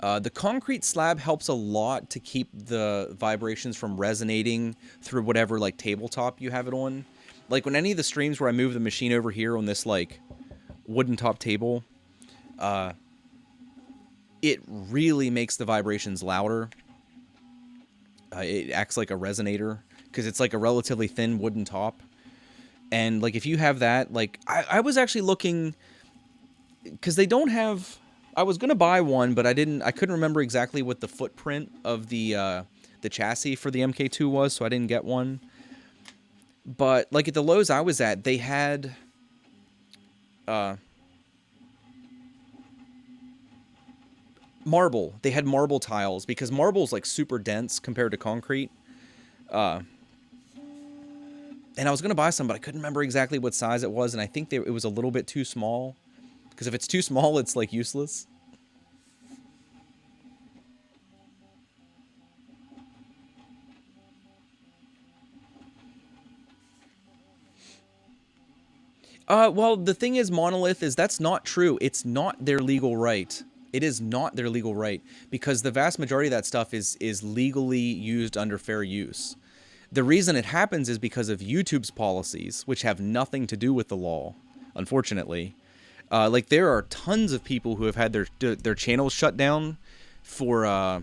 The concrete slab helps a lot to keep the vibrations from resonating through whatever, like, tabletop you have it on. Like, when any of the streams where I move the machine over here on this, like, wooden top table, it really makes the vibrations louder. It acts like a resonator, because it's like a relatively thin wooden top. And, like, if you have that, like, I was actually looking, because they don't have, I was going to buy one, but I couldn't remember exactly what the footprint of the chassis for the MK2 was, so I didn't get one. But, like, at the Lowe's I was at, they had marble. They had marble tiles, because marble's, like, super dense compared to concrete. And I was going to buy some, but I couldn't remember exactly what size it was, and I think it was a little bit too small. Because if it's too small, it's, like, useless. Well, the thing is, Monolith, is that's not true. It's not their legal right. It is not their legal right, because the vast majority of that stuff is legally used under fair use. The reason it happens is because of YouTube's policies, which have nothing to do with the law, unfortunately. Like, there are tons of people who have had their channels shut down for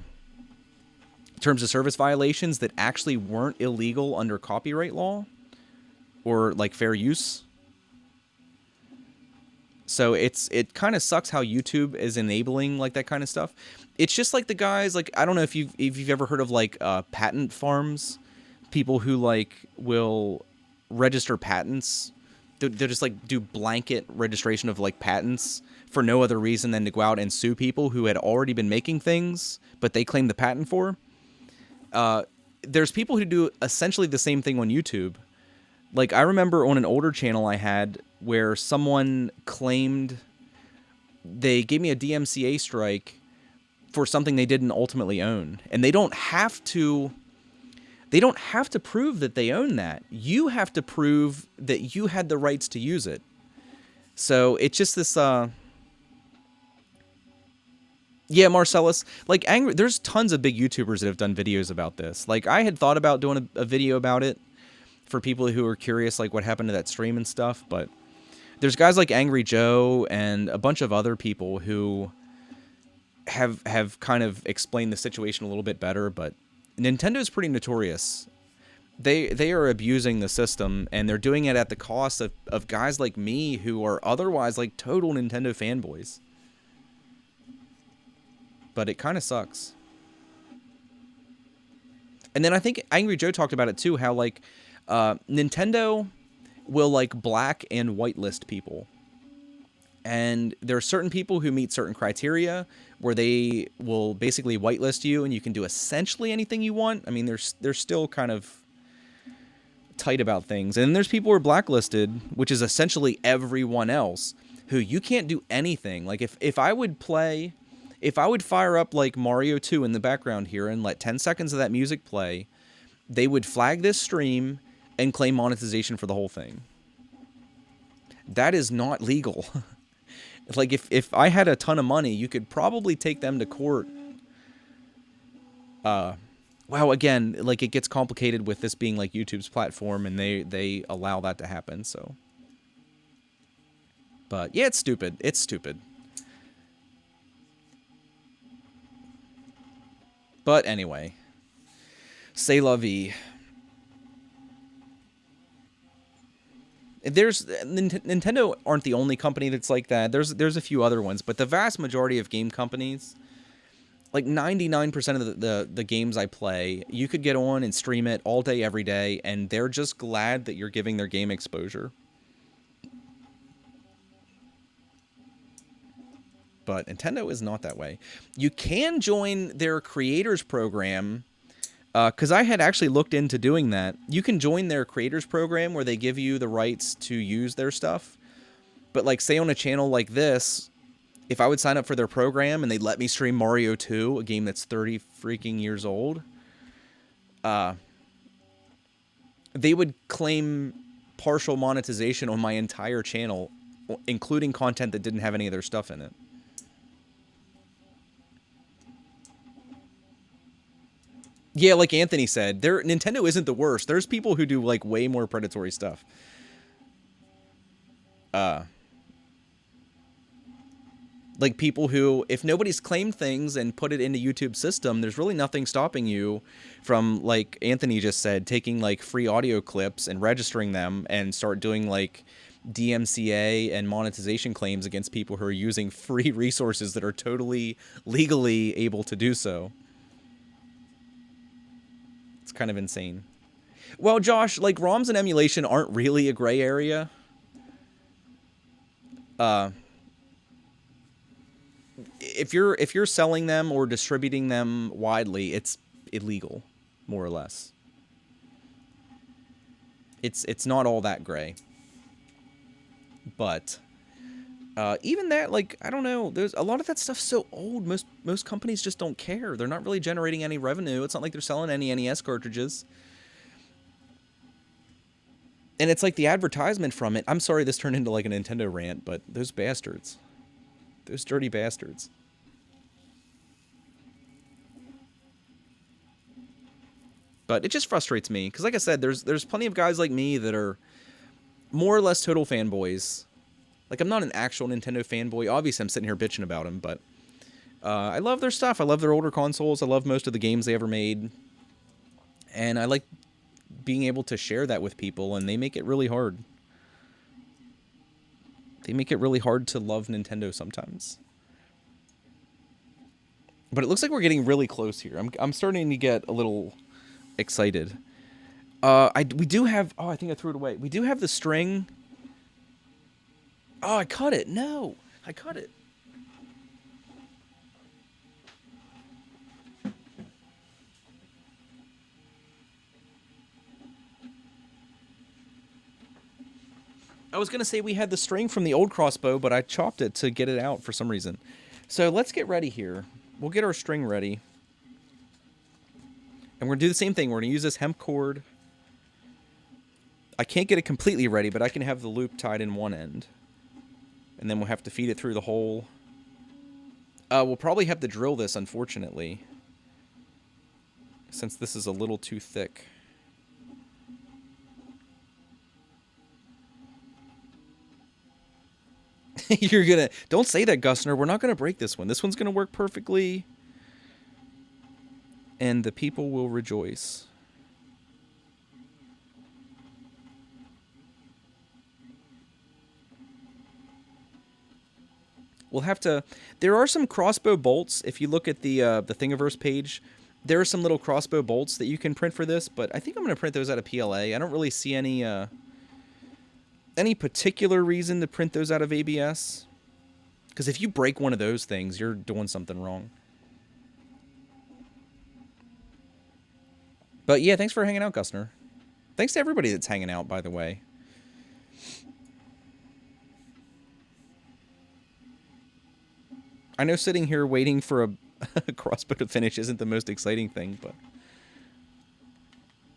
terms of service violations that actually weren't illegal under copyright law or, like, fair use. So it kind of sucks how YouTube is enabling, like, that kind of stuff. It's just like the guys, like, I don't know if you've ever heard of, like, patent farms, people who, like, will register patents. They'll just, like, do blanket registration of, like, patents for no other reason than to go out and sue people who had already been making things, but they claim the patent for. There's people who do essentially the same thing on YouTube. Like, I remember on an older channel I had where someone claimed they gave me a DMCA strike for something they didn't ultimately own. And they don't have to prove that they own that. You have to prove that you had the rights to use it. So it's just this, yeah, Marcellus, like, there's tons of big YouTubers that have done videos about this. Like, I had thought about doing a video about it for people who are curious, like, what happened to that stream and stuff, but there's guys like Angry Joe and a bunch of other people who have kind of explained the situation a little bit better. But Nintendo's pretty notorious. they are abusing the system, and they're doing it at the cost of guys like me who are otherwise like total Nintendo fanboys. But it kind of sucks. And then I think Angry Joe talked about it too, how like Nintendo will like black and whitelist people. And there are certain people who meet certain criteria where they will basically whitelist you, and you can do essentially anything you want. I mean, they're still kind of tight about things. And then there's people who are blacklisted, which is essentially everyone else, who you can't do anything. Like if I would fire up like Mario 2 in the background here and let 10 seconds of that music play, they would flag this stream and claim monetization for the whole thing. That is not legal. Like, if I had a ton of money, you could probably take them to court. Well, again, like, it gets complicated with this being, like, YouTube's platform, and they allow that to happen, so. But, yeah, it's stupid. It's stupid. But, anyway. C'est la vie. Nintendo aren't the only company that's like that. There's a few other ones, but the vast majority of game companies, like 99% of the games I play, you could get on and stream it all day, every day, and they're just glad that you're giving their game exposure. But Nintendo is not that way. You can join their creators program. Because I had actually looked into doing that. You can join their creators program where they give you the rights to use their stuff. But, like, say on a channel like this, if I would sign up for their program and they'd let me stream Mario 2, a game that's 30 freaking years old, they would claim partial monetization on my entire channel, including content that didn't have any of their stuff in it. Yeah, like Anthony said, Nintendo isn't the worst. There's people who do, like, way more predatory stuff. Like, people who, if nobody's claimed things and put it into YouTube's system, there's really nothing stopping you from, like Anthony just said, taking, like, free audio clips and registering them and start doing, like, DMCA and monetization claims against people who are using free resources that are totally legally able to do so. It's kind of insane. Well, Josh, like, ROMs and emulation aren't really a gray area. If you're selling them or distributing them widely, it's illegal, more or less. It's not all that gray. But even that, like, I don't know, there's a lot of that stuff's so old, most companies just don't care. They're not really generating any revenue. It's not like they're selling any NES cartridges. And it's like the advertisement from it. I'm sorry this turned into like a Nintendo rant, but those bastards. Those dirty bastards. But it just frustrates me, because like I said, there's plenty of guys like me that are more or less total fanboys. Like, I'm not an actual Nintendo fanboy. Obviously, I'm sitting here bitching about them, but I love their stuff. I love their older consoles. I love most of the games they ever made. And I like being able to share that with people, and they make it really hard. They make it really hard to love Nintendo sometimes. But it looks like we're getting really close here. I'm starting to get a little excited. We do have... Oh, I think I threw it away. We do have the string... Oh, I cut it. No, I cut it. I was going to say we had the string from the old crossbow, but I chopped it to get it out for some reason. So let's get ready here. We'll get our string ready. And we're going to do the same thing. We're going to use this hemp cord. I can't get it completely ready, but I can have the loop tied in one end. And then we'll have to feed it through the hole. We'll probably have to drill this, unfortunately, since this is a little too thick. You're gonna... Don't say that, Gusner. We're not gonna break this one. This one's gonna work perfectly. And the people will rejoice. We'll have to. There are some crossbow bolts. If you look at the Thingiverse page, there are some little crossbow bolts that you can print for this. But I think I'm going to print those out of PLA. I don't really see any particular reason to print those out of ABS. Because if you break one of those things, you're doing something wrong. But yeah, thanks for hanging out, Gusner. Thanks to everybody that's hanging out, by the way. I know sitting here waiting for a crossbow to finish isn't the most exciting thing, but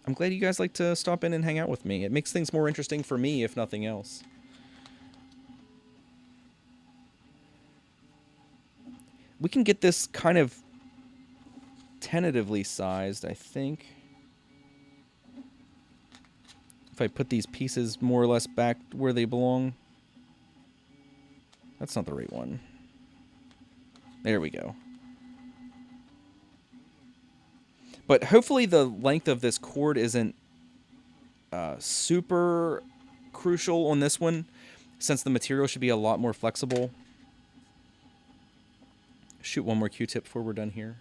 I'm glad you guys like to stop in and hang out with me. It makes things more interesting for me, if nothing else. We can get this kind of tentatively sized, I think. If I put these pieces more or less back where they belong. That's not the right one. There we go. But hopefully the length of this cord isn't super crucial on this one, since the material should be a lot more flexible. Shoot one more Q-tip before we're done here.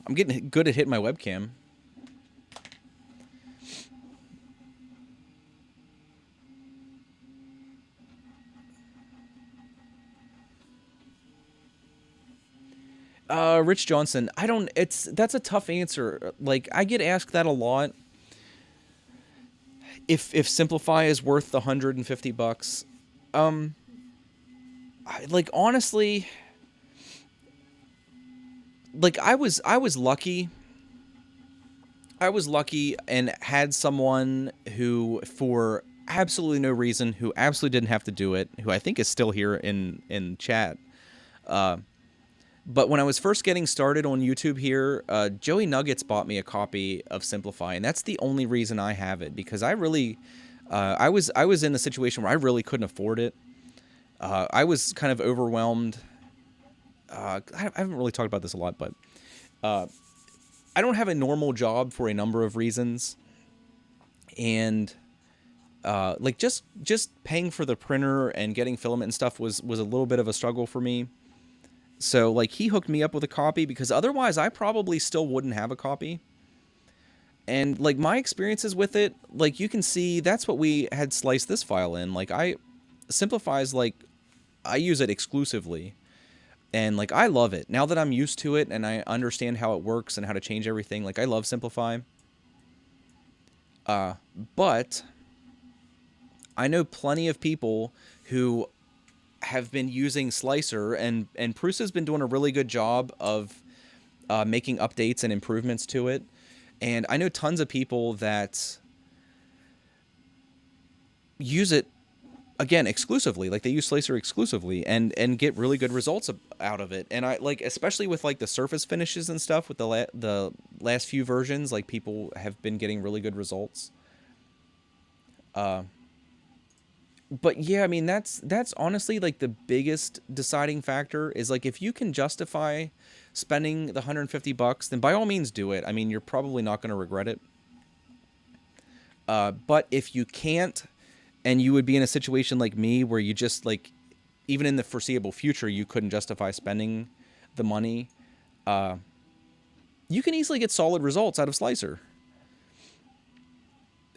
I'm getting good at hitting my webcam. Rich Johnson, that's a tough answer. Like, I get asked that a lot. If Simplify is worth the $150, like, honestly, like, I was lucky. I was lucky and had someone who, for absolutely no reason, who absolutely didn't have to do it, who I think is still here in chat. But when I was first getting started on YouTube here, Joey Nuggets bought me a copy of Simplify, and that's the only reason I have it, because I really, I was in a situation where I really couldn't afford it. I was kind of overwhelmed. I haven't really talked about this a lot, but I don't have a normal job for a number of reasons, and like just paying for the printer and getting filament and stuff was a little bit of a struggle for me. So, like, he hooked me up with a copy, because otherwise I probably still wouldn't have a copy. And, like, my experiences with it, like, you can see that's what we had sliced this file in. Like, Simplify's, like, I use it exclusively. And, like, I love it. Now that I'm used to it and I understand how it works and how to change everything, like, I love Simplify. But I know plenty of people who have been using Slicer, and Prusa's been doing a really good job of making updates and improvements to it. And I know tons of people that use it, again, exclusively. Like, they use Slicer exclusively and get really good results out of it. And I like, especially with, like, the surface finishes and stuff with the last few versions, like, people have been getting really good results. But yeah, I mean, that's honestly, like, the biggest deciding factor is, like, if you can justify spending the $150, then by all means do it. I mean, you're probably not going to regret it. But if you can't, and you would be in a situation like me where you just, like, even in the foreseeable future, you couldn't justify spending the money, you can easily get solid results out of Slicer.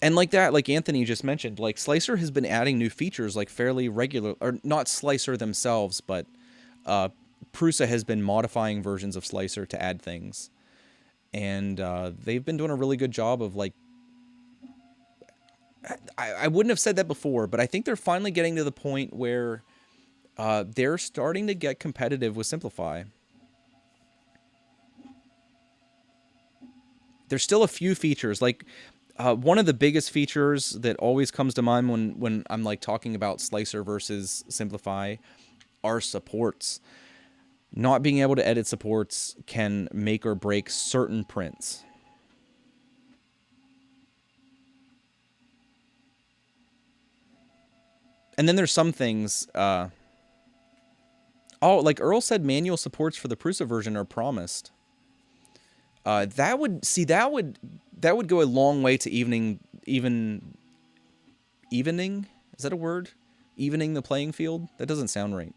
And like that, like Anthony just mentioned, like, Slicer has been adding new features, like, fairly regular, or not Slicer themselves, but Prusa has been modifying versions of Slicer to add things. And they've been doing a really good job of, like, I wouldn't have said that before, but I think they're finally getting to the point where they're starting to get competitive with Simplify. There's still a few features, like, one of the biggest features that always comes to mind when I'm, like, talking about Slicer versus Simplify are supports. Not being able to edit supports can make or break certain prints. And then there's some things, oh, like Earl said, manual supports for the Prusa version are promised. That would go a long way to evening. Is that a word? Evening the playing field? That doesn't sound right.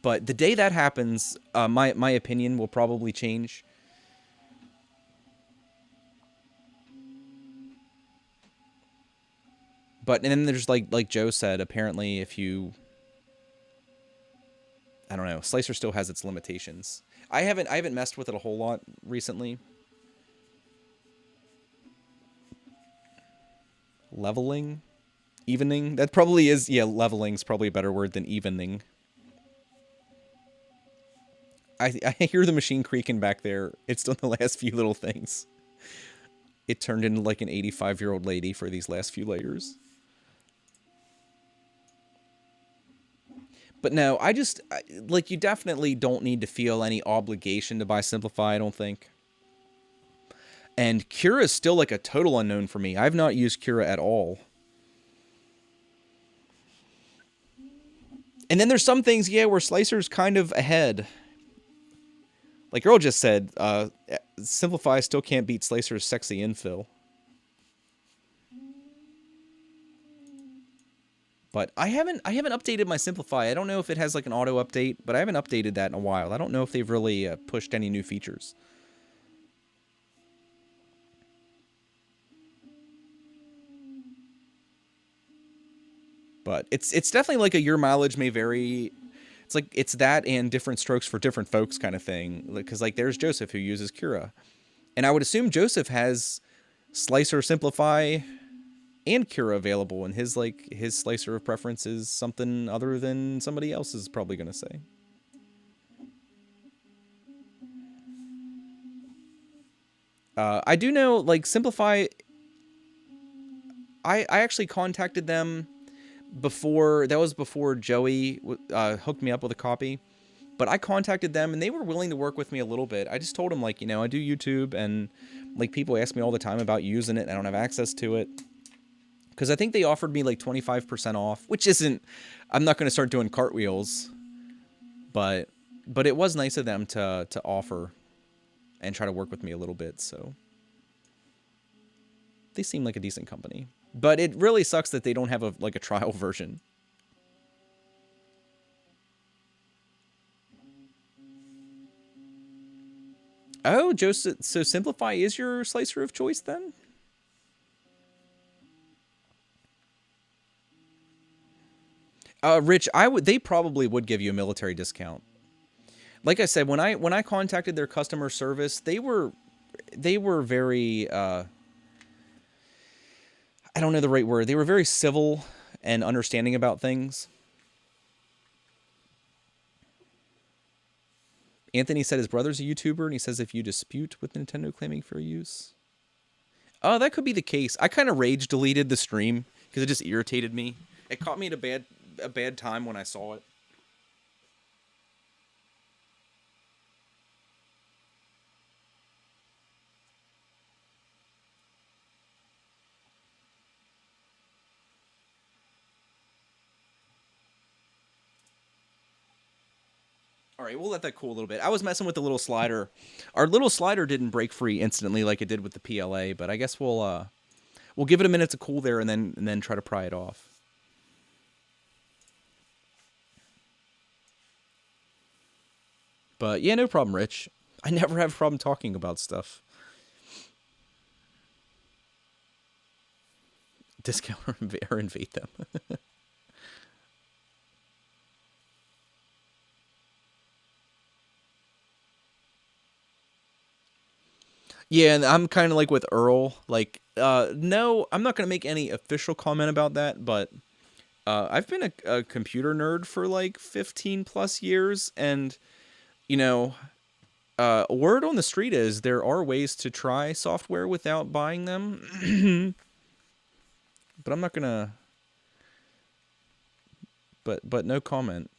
But the day that happens, my opinion will probably change. But and then there's like Joe said, apparently if you, I don't know, Slicer still has its limitations. I haven't messed with it a whole lot recently. Leveling, evening. That probably is, yeah. Leveling's probably a better word than evening. I hear the machine creaking back there. It's done the last few little things. It turned into like an 85-year-old lady for these last few layers. But no, like, you definitely don't need to feel any obligation to buy Simplify, I don't think. And Cura is still like a total unknown for me. I've not used Cura at all. And then there's some things, yeah, where Slicer's kind of ahead. Like Earl just said, Simplify still can't beat Slicer's sexy infill. But I haven't updated my Simplify. I don't know if it has like an auto update, but I haven't updated that in a while. I don't know if they've really pushed any new features. But it's definitely like a your mileage may vary. It's like it's that and different strokes for different folks kind of thing. Because like there's Joseph who uses Cura, and I would assume Joseph has Slicer, Simplify, and Cura available, and his slicer of preference is something other than somebody else is probably going to say. I do know, like, Simplify. I actually contacted them before. That was before Joey hooked me up with a copy. But I contacted them, and they were willing to work with me a little bit. I just told them, like, I do YouTube, and like people ask me all the time about using it, and I don't have access to it. Because I think they offered me like 25% off, which isn't. I'm not going to start doing cartwheels, but it was nice of them to offer and try to work with me a little bit. So they seem like a decent company. But it really sucks that they don't have a trial version. Oh, Joseph, so Simplify is your slicer of choice then? Rich, they probably would give you a military discount. Like I said, when I contacted their customer service, they were very I don't know the right word. They were very civil and understanding about things. Anthony said his brother's a YouTuber, and he says if you dispute with Nintendo claiming fair use. Oh, that could be the case. I kind of rage deleted the stream because it just irritated me. It caught me at a bad time when I saw it. All right, we'll let that cool a little bit. I was messing with the little slider. Our little slider didn't break free instantly like it did with the PLA, but I guess we'll give it a minute to cool there and then try to pry it off. But yeah, no problem, Rich. I never have a problem talking about stuff. Discount or invade them. Yeah, and I'm kind of like with Earl. Like, no, I'm not going to make any official comment about that, but I've been a computer nerd for like 15 plus years, and, you know, word on the street is there are ways to try software without buying them, but I'm not going to, but no comment.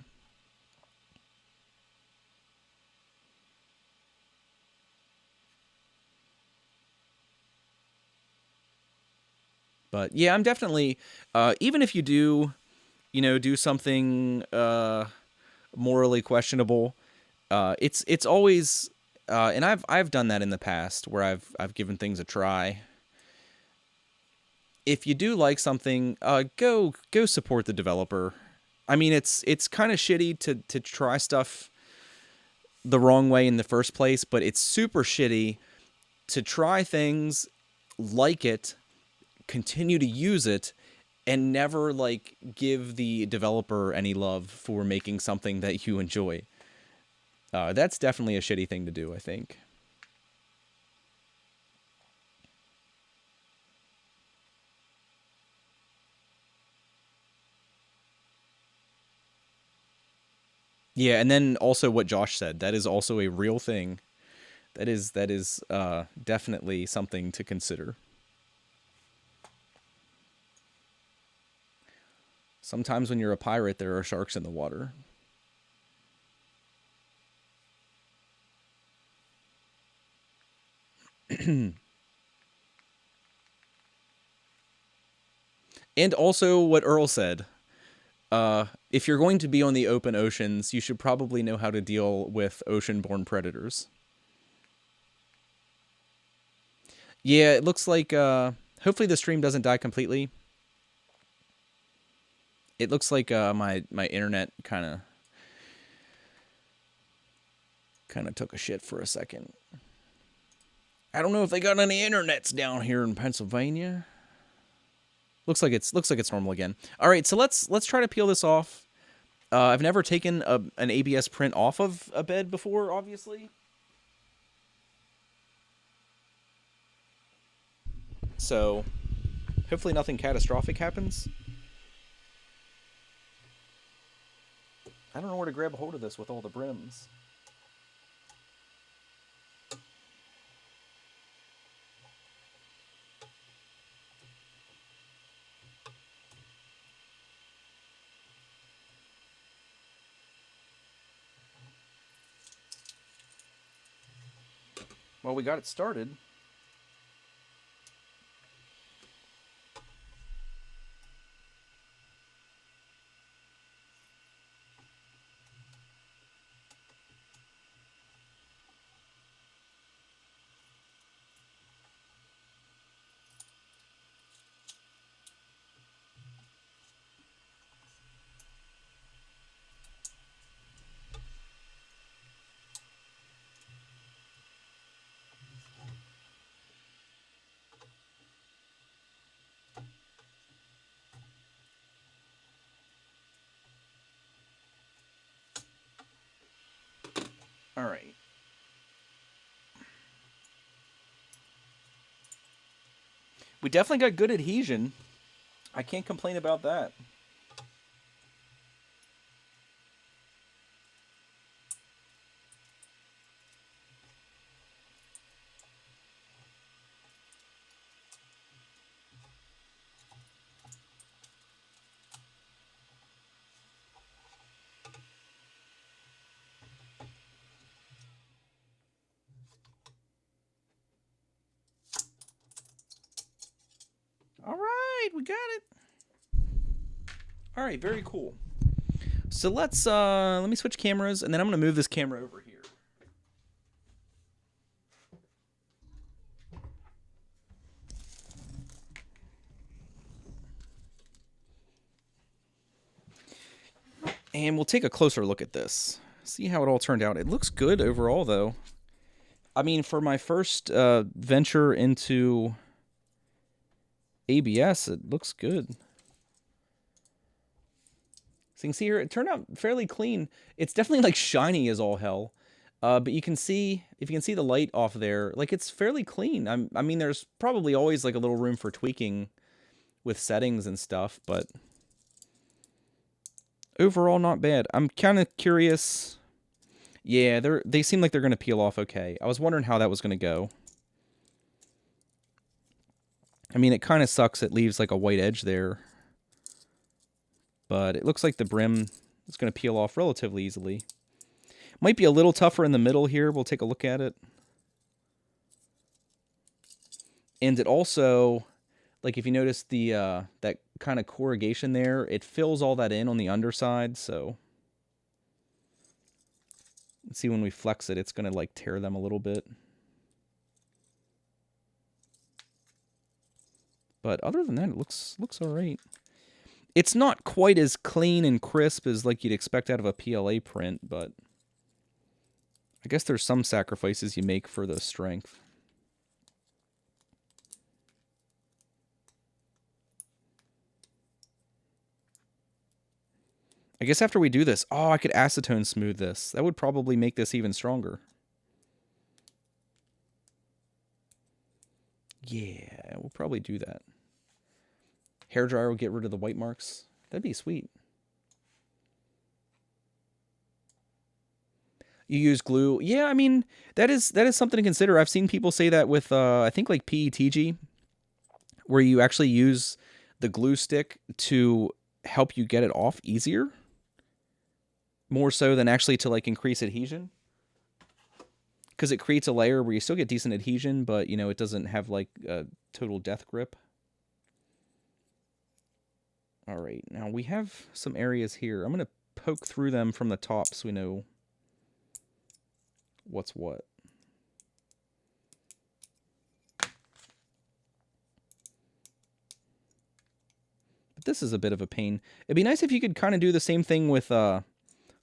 But yeah, I'm definitely, even if you do, do something morally questionable, it's always, and I've done that in the past where I've given things a try. If you do like something, go support the developer. I mean, it's kind of shitty to try stuff the wrong way in the first place, but it's super shitty to try things, like it, continue to use it, and never like give the developer any love for making something that you enjoy. That's definitely a shitty thing to do, I think. Yeah, and then also what Josh said, that is also a real thing. That is definitely something to consider. Sometimes when you're a pirate, there are sharks in the water. And also what Earl said, if you're going to be on the open oceans, you should probably know how to deal with ocean-born predators. Yeah, it looks like hopefully the stream doesn't die completely. It looks like my internet kind of took a shit for a second. I don't know if they got any internets down here in Pennsylvania. Looks like it's normal again. All right, so let's try to peel this off. I've never taken an ABS print off of a bed before, obviously. So hopefully nothing catastrophic happens. I don't know where to grab a hold of this with all the brims. Well, we got it started. All right. We definitely got good adhesion. I can't complain about that. All right, we got it. All right, very cool. So let me switch cameras, and then I'm gonna move this camera over here. And we'll take a closer look at this. See how it all turned out. It looks good overall, though. I mean, for my first venture into ABS, it looks good. So you can see here, it turned out fairly clean. It's definitely like shiny as all hell. But you can see, if you can see the light off there, like it's fairly clean. I mean, there's probably always like a little room for tweaking with settings and stuff, but overall not bad. I'm kind of curious. Yeah, they seem like they're going to peel off okay. I was wondering how that was going to go. I mean, it kind of sucks it leaves like a white edge there. But it looks like the brim is going to peel off relatively easily. Might be a little tougher in the middle here. We'll take a look at it. And it also, like if you notice the that kind of corrugation there, it fills all that in on the underside, so see when we flex it, it's going to like tear them a little bit. But other than that, it looks all right. It's not quite as clean and crisp as like you'd expect out of a PLA print, but I guess there's some sacrifices you make for the strength. I guess after we do this, oh, I could acetone smooth this. That would probably make this even stronger. Yeah, we'll probably do that. Hairdryer will get rid of the white marks. That'd be sweet. You use glue. Yeah, I mean, that is something to consider. I've seen people say that with, I think, like PETG, where you actually use the glue stick to help you get it off easier. More so than actually to, like, increase adhesion. Because it creates a layer where you still get decent adhesion, but, you know, it doesn't have, like, a total death grip. All right, now we have some areas here. I'm going to poke through them from the top so we know what's what. But this is a bit of a pain. It'd be nice if you could kind of do the same thing with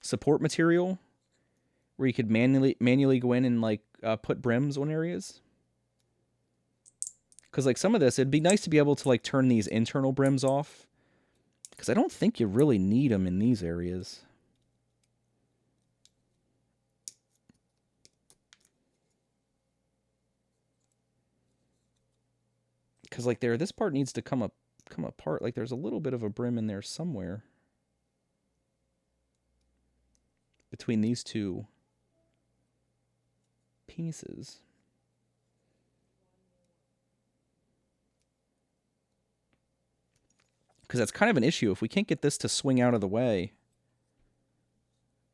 support material, where you could manually go in and like put brims on areas. Because like some of this, it'd be nice to be able to like turn these internal brims off. Because I don't think you really need them in these areas. Because like this part needs to come apart. Like there's a little bit of a brim in there somewhere. Between these two pieces. Because that's kind of an issue. If we can't get this to swing out of the way,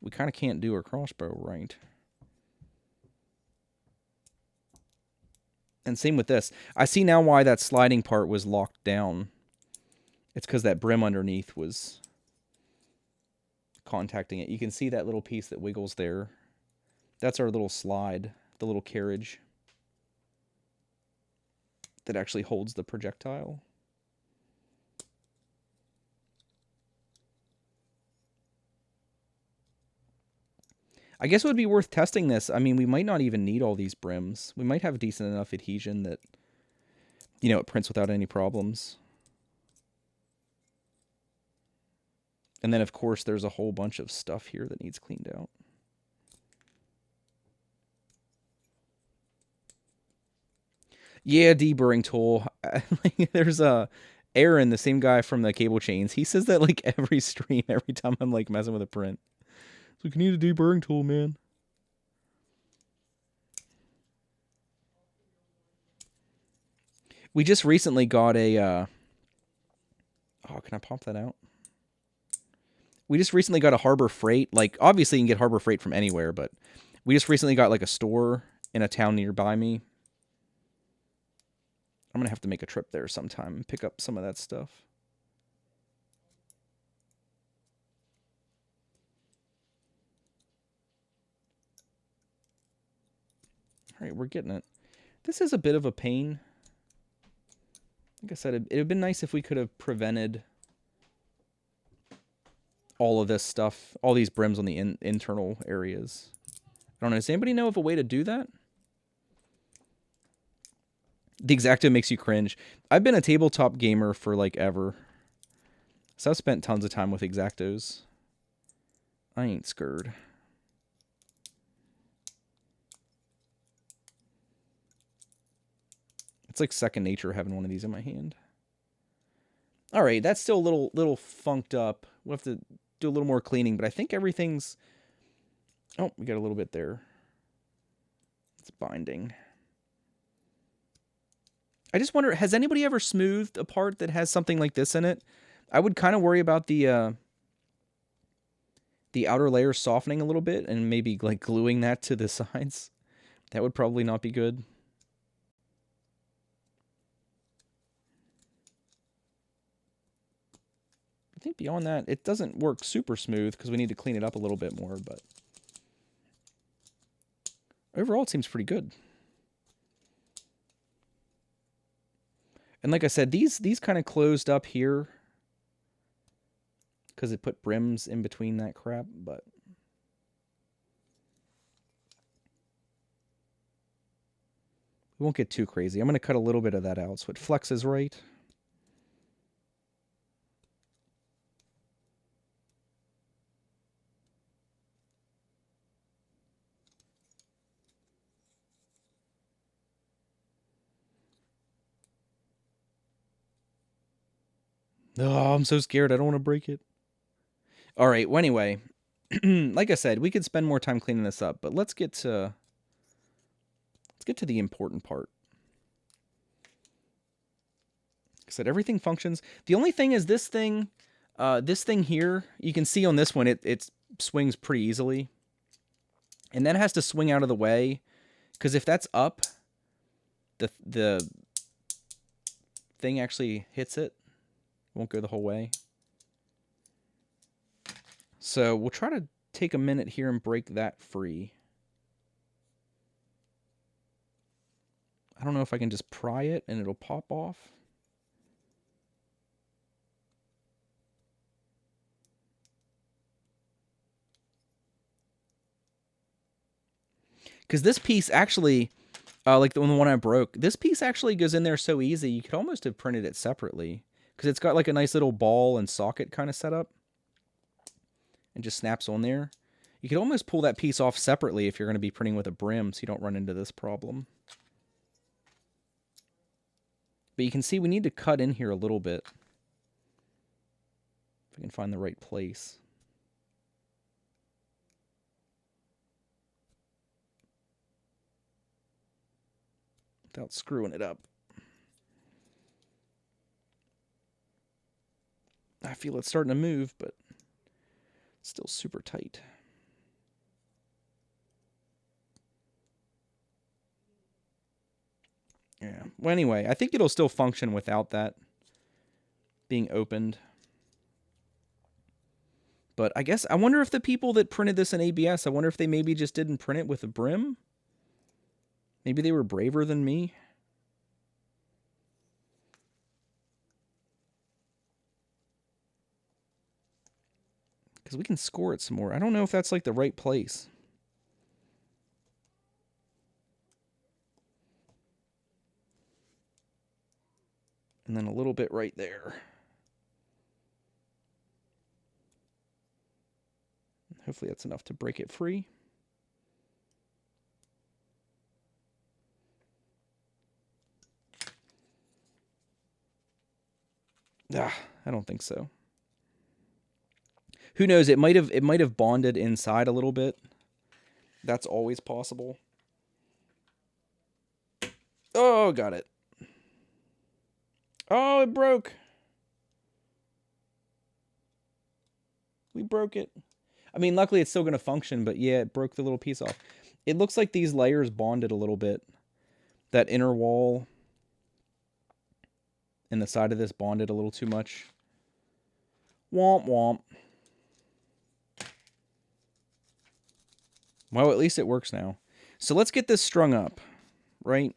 we kind of can't do our crossbow right. And same with this. I see now why that sliding part was locked down. It's because that brim underneath was contacting it. You can see that little piece that wiggles there. That's our little slide, the little carriage that actually holds the projectile. I guess it would be worth testing this. I mean, we might not even need all these brims. We might have decent enough adhesion that, you know, it prints without any problems. And then, of course, there's a whole bunch of stuff here that needs cleaned out. Yeah, deburring tool. There's Aaron, the same guy from the cable chains. He says that like every stream, every time I'm like messing with a print. So you need a deburring tool, man. We just recently got a... oh, can I pop that out? We just recently got a Harbor Freight. Like, obviously you can get Harbor Freight from anywhere, but we just recently got like a store in a town nearby me. I'm going to have to make a trip there sometime and pick up some of that stuff. All right, we're getting it. This is a bit of a pain. Like I said, it would have been nice if we could have prevented all of this stuff, all these brims on the internal areas. I don't know. Does anybody know of a way to do that? The X-Acto makes you cringe. I've been a tabletop gamer for like ever. So I've spent tons of time with X-Actos. I ain't scared. It's like second nature having one of these in my hand. All right, that's still a little funked up. We'll have to do a little more cleaning, but I think everything's... Oh, we got a little bit there. It's binding. I just wonder, has anybody ever smoothed a part that has something like this in it? I would kind of worry about the outer layer softening a little bit and maybe like gluing that to the sides. That would probably not be good. I think beyond that, it doesn't work super smooth because we need to clean it up a little bit more, but overall it seems pretty good. And like I said, these kind of closed up here because it put brims in between that crap, but we won't get too crazy. I'm going to cut a little bit of that out so it flexes right. Oh, I'm so scared. I don't want to break it. All right. Well, anyway, like I said, we could spend more time cleaning this up, but let's get to the important part. Like I said, everything functions. The only thing is this thing here, you can see on this one, it swings pretty easily. And that has to swing out of the way, because if that's up, the thing actually hits it. Won't go the whole way. So we'll try to take a minute here and break that free. I don't know if I can just pry it and it'll pop off. Because this piece actually, like the one I broke, this piece actually goes in there so easy, you could almost have printed it separately. Because it's got like a nice little ball and socket kind of setup. And just snaps on there. You could almost pull that piece off separately if you're going to be printing with a brim so you don't run into this problem. But you can see we need to cut in here a little bit. If I can find the right place. Without screwing it up. I feel it's starting to move, but it's still super tight. Yeah. Well, anyway, I think it'll still function without that being opened. But I guess, I wonder if the people that printed this in ABS, I wonder if they maybe just didn't print it with a brim? Maybe they were braver than me? Because we can score it some more. I don't know if that's like the right place. And then a little bit right there. Hopefully that's enough to break it free. I don't think so. Who knows? It might have bonded inside a little bit. That's always possible. Oh, got it. Oh, it broke. We broke it. I mean, luckily it's still going to function, but yeah, it broke the little piece off. It looks like these layers bonded a little bit. That inner wall and the side of this bonded a little too much. Womp womp. Well, at least it works now. So let's get this strung up, right?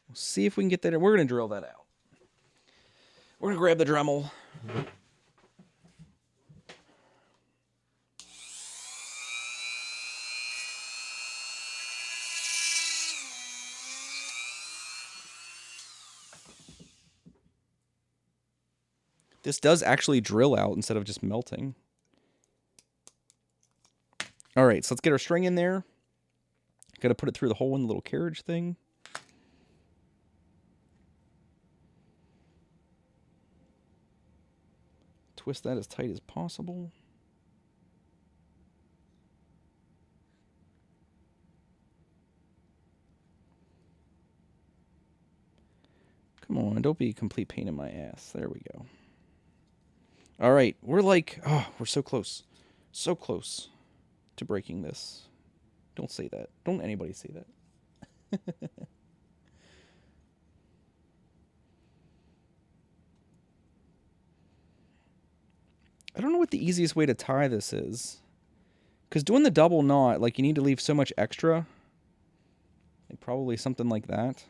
We'll see if we can get that in. We're going to drill that out. We're going to grab the Dremel. This does actually drill out instead of just melting. All right, so let's get our string in there. Got to put it through the hole in the little carriage thing. Twist that as tight as possible. Come on, don't be a complete pain in my ass. There we go. All right, we're like, oh, we're so close. So close to breaking this. Don't say that. Don't anybody say that. I don't know what the easiest way to tie this is. Because doing the double knot, like, you need to leave so much extra. Like, probably something like that.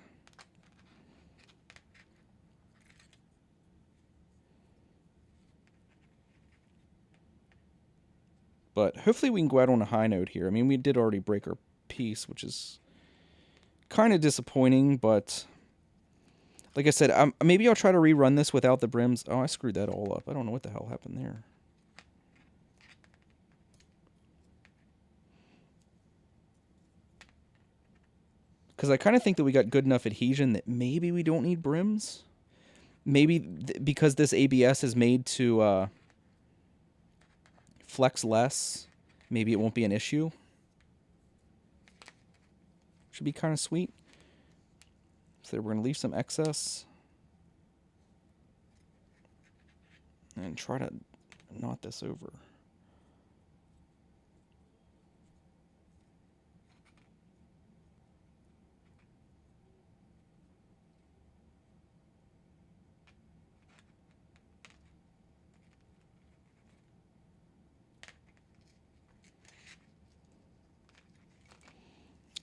But hopefully we can go out on a high note here. I mean, we did already break our piece, which is kind of disappointing, but like I said, maybe I'll try to rerun this without the brims. Oh, I screwed that all up. I don't know what the hell happened there. Because I kind of think that we got good enough adhesion that maybe we don't need brims. Maybe because this ABS is made to flex less, maybe it won't be an issue. Should be kind of sweet. So we're going to leave some excess. And try to knot this over.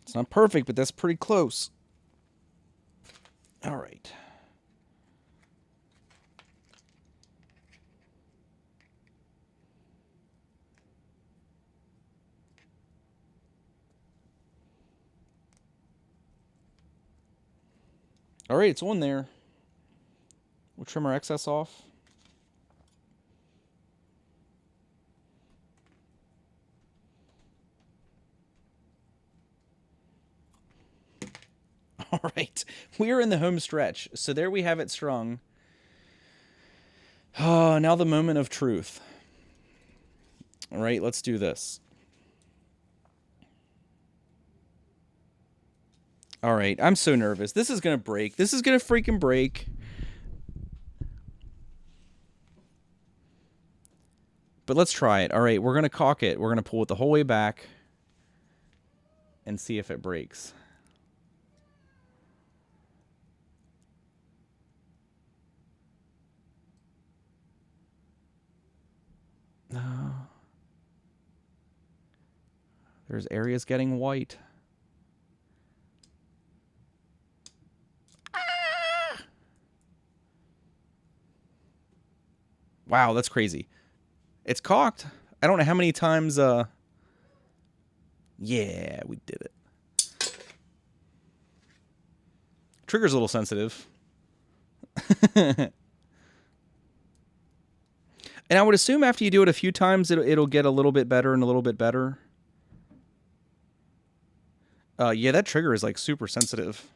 It's not perfect, but that's pretty close. All right. All right, it's on there. We'll trim our excess off. All right, we are in the home stretch. So there we have it strung. Oh, now the moment of truth. All right, let's do this. All right, I'm so nervous. This is going to break. This is going to freaking break. But let's try it. All right, we're going to caulk it. We're going to pull it the whole way back and see if it breaks. No. There's areas getting white. Ah! Wow, that's crazy. It's caulked. I don't know how many times, yeah, we did it. Trigger's a little sensitive. And I would assume after you do it a few times, it'll get a little bit better and a little bit better. Yeah, that trigger is like super sensitive.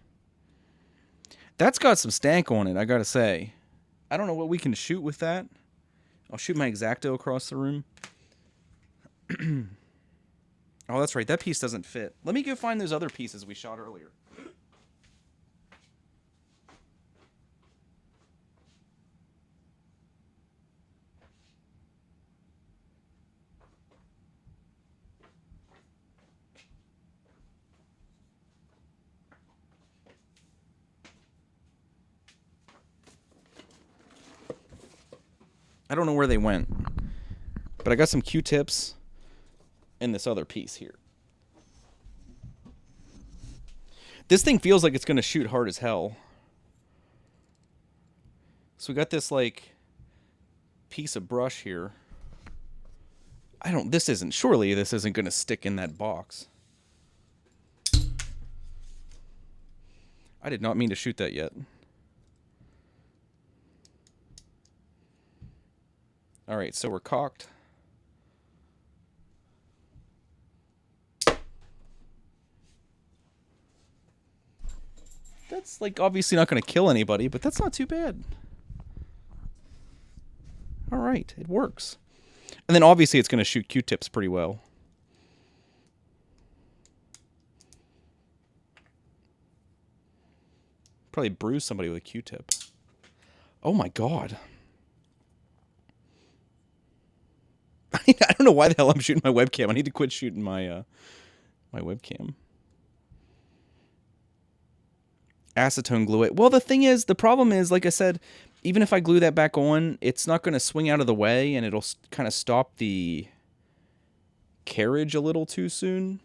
That's got some stank on it, I gotta say. I don't know what we can shoot with that. I'll shoot my X-Acto across the room. Oh, that's right. That piece doesn't fit. Let me go find those other pieces we shot earlier. I don't know where they went, but I got some Q-tips and this other piece here. This thing feels like it's going to shoot hard as hell. So we got this, like, piece of brush here. Surely this isn't going to stick in that box. I did not mean to shoot that yet. All right, so we're caulked. That's, like, obviously not going to kill anybody, but that's not too bad. All right, it works. And then obviously it's going to shoot Q-tips pretty well. Probably bruise somebody with a Q-tip. Oh my god. I don't know why the hell I'm shooting my webcam. I need to quit shooting my my webcam. Acetone glue it. Well, the problem is, like I said, even if I glue that back on, it's not going to swing out of the way, and it'll kind of stop the carriage a little too soon.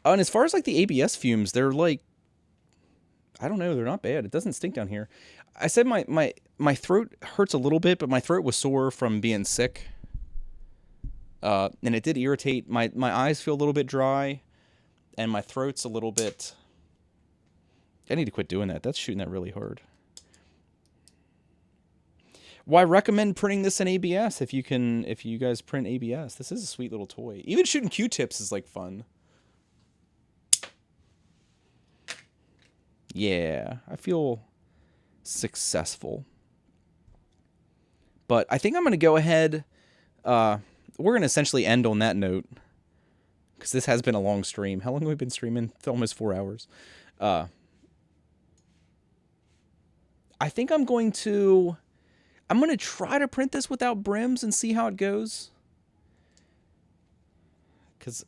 Oh, and as far as, like, the ABS fumes, they're, like, I don't know, they're not bad. It doesn't stink down here. I said my throat hurts a little bit, but my throat was sore from being sick. And it did irritate. My eyes feel a little bit dry, and my throat's a little bit... I need to quit doing that. That's shooting that really hard. Well, I recommend printing this in ABS if you guys print ABS. This is a sweet little toy. Even shooting Q-tips is like fun. Yeah, I feel successful. But I think I'm going to go ahead. We're going to essentially end on that note, because this has been a long stream. How long have we been streaming? It's almost 4 hours. I think I'm going to try to print this without brims and see how it goes. Because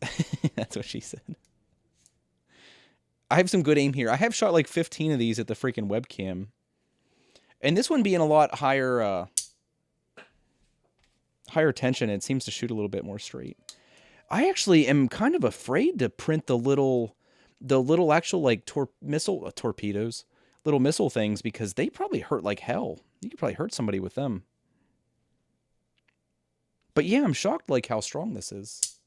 that's what she said. I have some good aim here. I have shot like 15 of these at the freaking webcam. And this one being a lot higher tension, it seems to shoot a little bit more straight. I actually am kind of afraid to print the little actual like torpedoes, little missile things, because they probably hurt like hell. You could probably hurt somebody with them. But yeah, I'm shocked like how strong this is.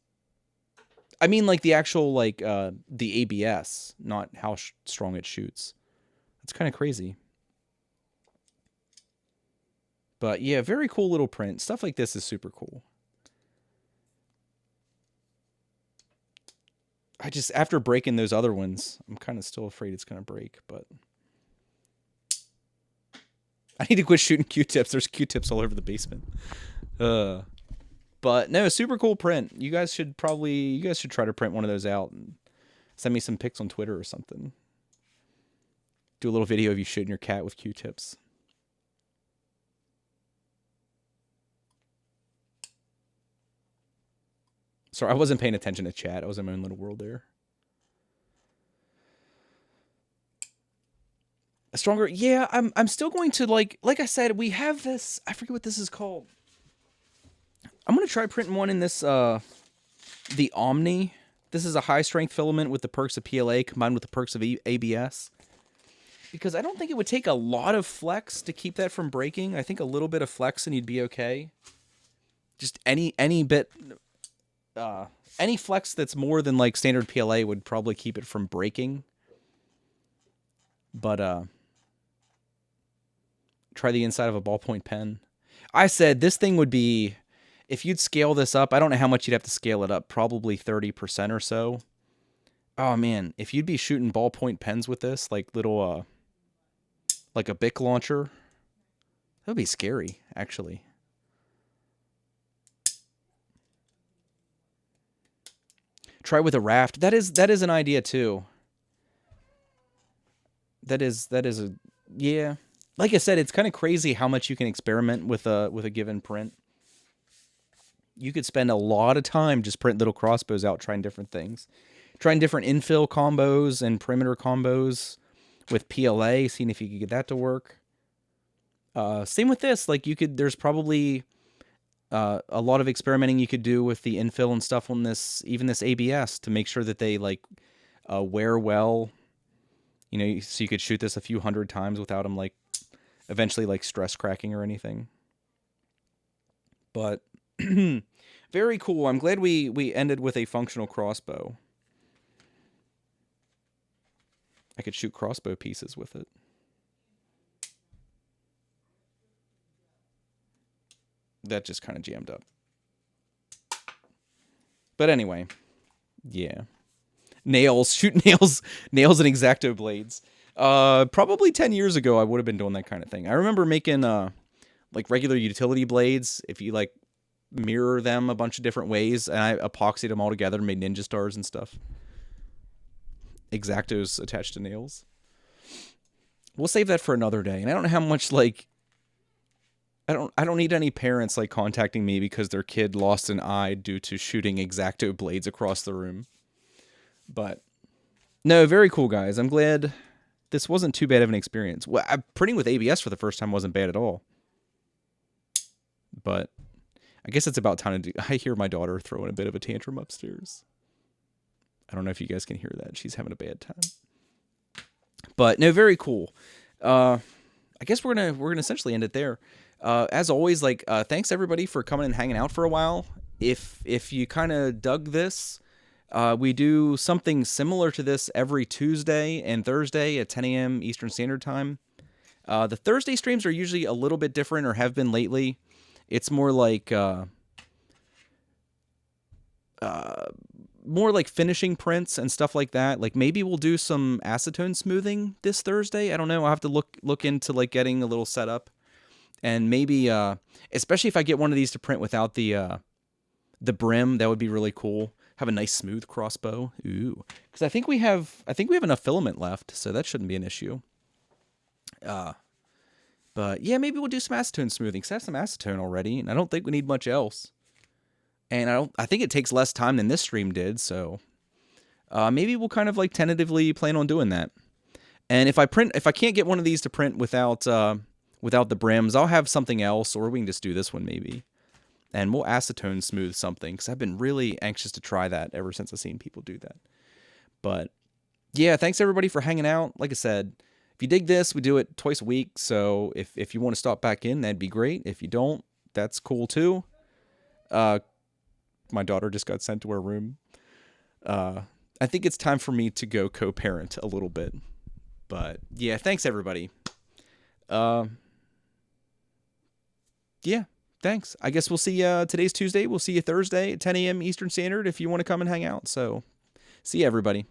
I mean like the actual like the ABS, not how strong it shoots. It's kind of crazy. But yeah, very cool little print. Stuff like this is super cool. I just, after breaking those other ones, I'm kind of still afraid it's going to break, but... I need to quit shooting Q-tips. There's Q-tips all over the basement. But no, super cool print. You guys should try to print one of those out and send me some pics on Twitter or something. Do a little video of you shooting your cat with Q-tips. Sorry, I wasn't paying attention to chat. I was in my own little world there. Stronger, yeah. I'm still going to like I said, we have this. I forget what this is called. I'm gonna try printing one in this the Omni. This is a high strength filament with the perks of PLA combined with the perks of ABS. Because I don't think it would take a lot of flex to keep that from breaking. I think a little bit of flex and you'd be okay. Just any bit. Any flex that's more than like standard PLA would probably keep it from breaking. But try the inside of a ballpoint pen. I said this thing would be, if you'd scale this up, I don't know how much you'd have to scale it up, probably 30% or so. Oh man, if you'd be shooting ballpoint pens with this, like little like a Bic launcher, that would be scary, actually. Try with a raft. That is an idea too. That is a, yeah. Like I said, it's kind of crazy how much you can experiment with a given print. You could spend a lot of time just printing little crossbows out, trying different things, trying different infill combos and perimeter combos with PLA, seeing if you could get that to work. Same with this. Like there's probably a lot of experimenting you could do with the infill and stuff on this, even this ABS, to make sure that they like wear well. You know, so you could shoot this a few hundred times without them like eventually like stress cracking or anything. But very cool. I'm glad we ended with a functional crossbow. I could shoot crossbow pieces with it. That just kind of jammed up. But anyway, yeah. Nails, shoot nails and X-Acto blades. Probably 10 years ago, I would have been doing that kind of thing. I remember making like regular utility blades. If you like mirror them a bunch of different ways, and I epoxied them all together and made ninja stars and stuff. X-Actos attached to nails. We'll save that for another day. And I don't know how much like. I don't need any parents like contacting me because their kid lost an eye due to shooting X-Acto blades across the room. But no, very cool, guys. I'm glad this wasn't too bad of an experience. Well, printing with ABS for the first time wasn't bad at all. But I guess it's about time to do. I hear my daughter throwing a bit of a tantrum upstairs. I don't know if you guys can hear that. She's having a bad time. But no, very cool. I guess we're gonna essentially end it there. As always, like thanks everybody for coming and hanging out for a while. If you kind of dug this, we do something similar to this every Tuesday and Thursday at 10 a.m. Eastern Standard Time. The Thursday streams are usually a little bit different, or have been lately. It's more like finishing prints and stuff like that. Like maybe we'll do some acetone smoothing this Thursday. I don't know. I'll have to look into like getting a little setup, and maybe especially if I get one of these to print without the brim, that would be really cool. Have a nice smooth crossbow. Ooh, because I think we have enough filament left, so that shouldn't be an issue. But yeah, maybe we'll do some acetone smoothing. 'Cause I have some acetone already, and I don't think we need much else. And I think it takes less time than this stream did, so maybe we'll kind of like tentatively plan on doing that. And if I can't get one of these to print without the brims, I'll have something else, or we can just do this one maybe. And we'll acetone smooth something, because I've been really anxious to try that ever since I've seen people do that. But yeah, thanks everybody for hanging out. Like I said, if you dig this, we do it twice a week, so if you want to stop back in, that'd be great. If you don't, that's cool too. My daughter just got sent to her room. I think it's time for me to go co-parent a little bit. But yeah, thanks everybody. Yeah, thanks. I guess we'll see you today's Tuesday. We'll see you Thursday at 10 a.m. Eastern Standard if you want to come and hang out. So see you everybody.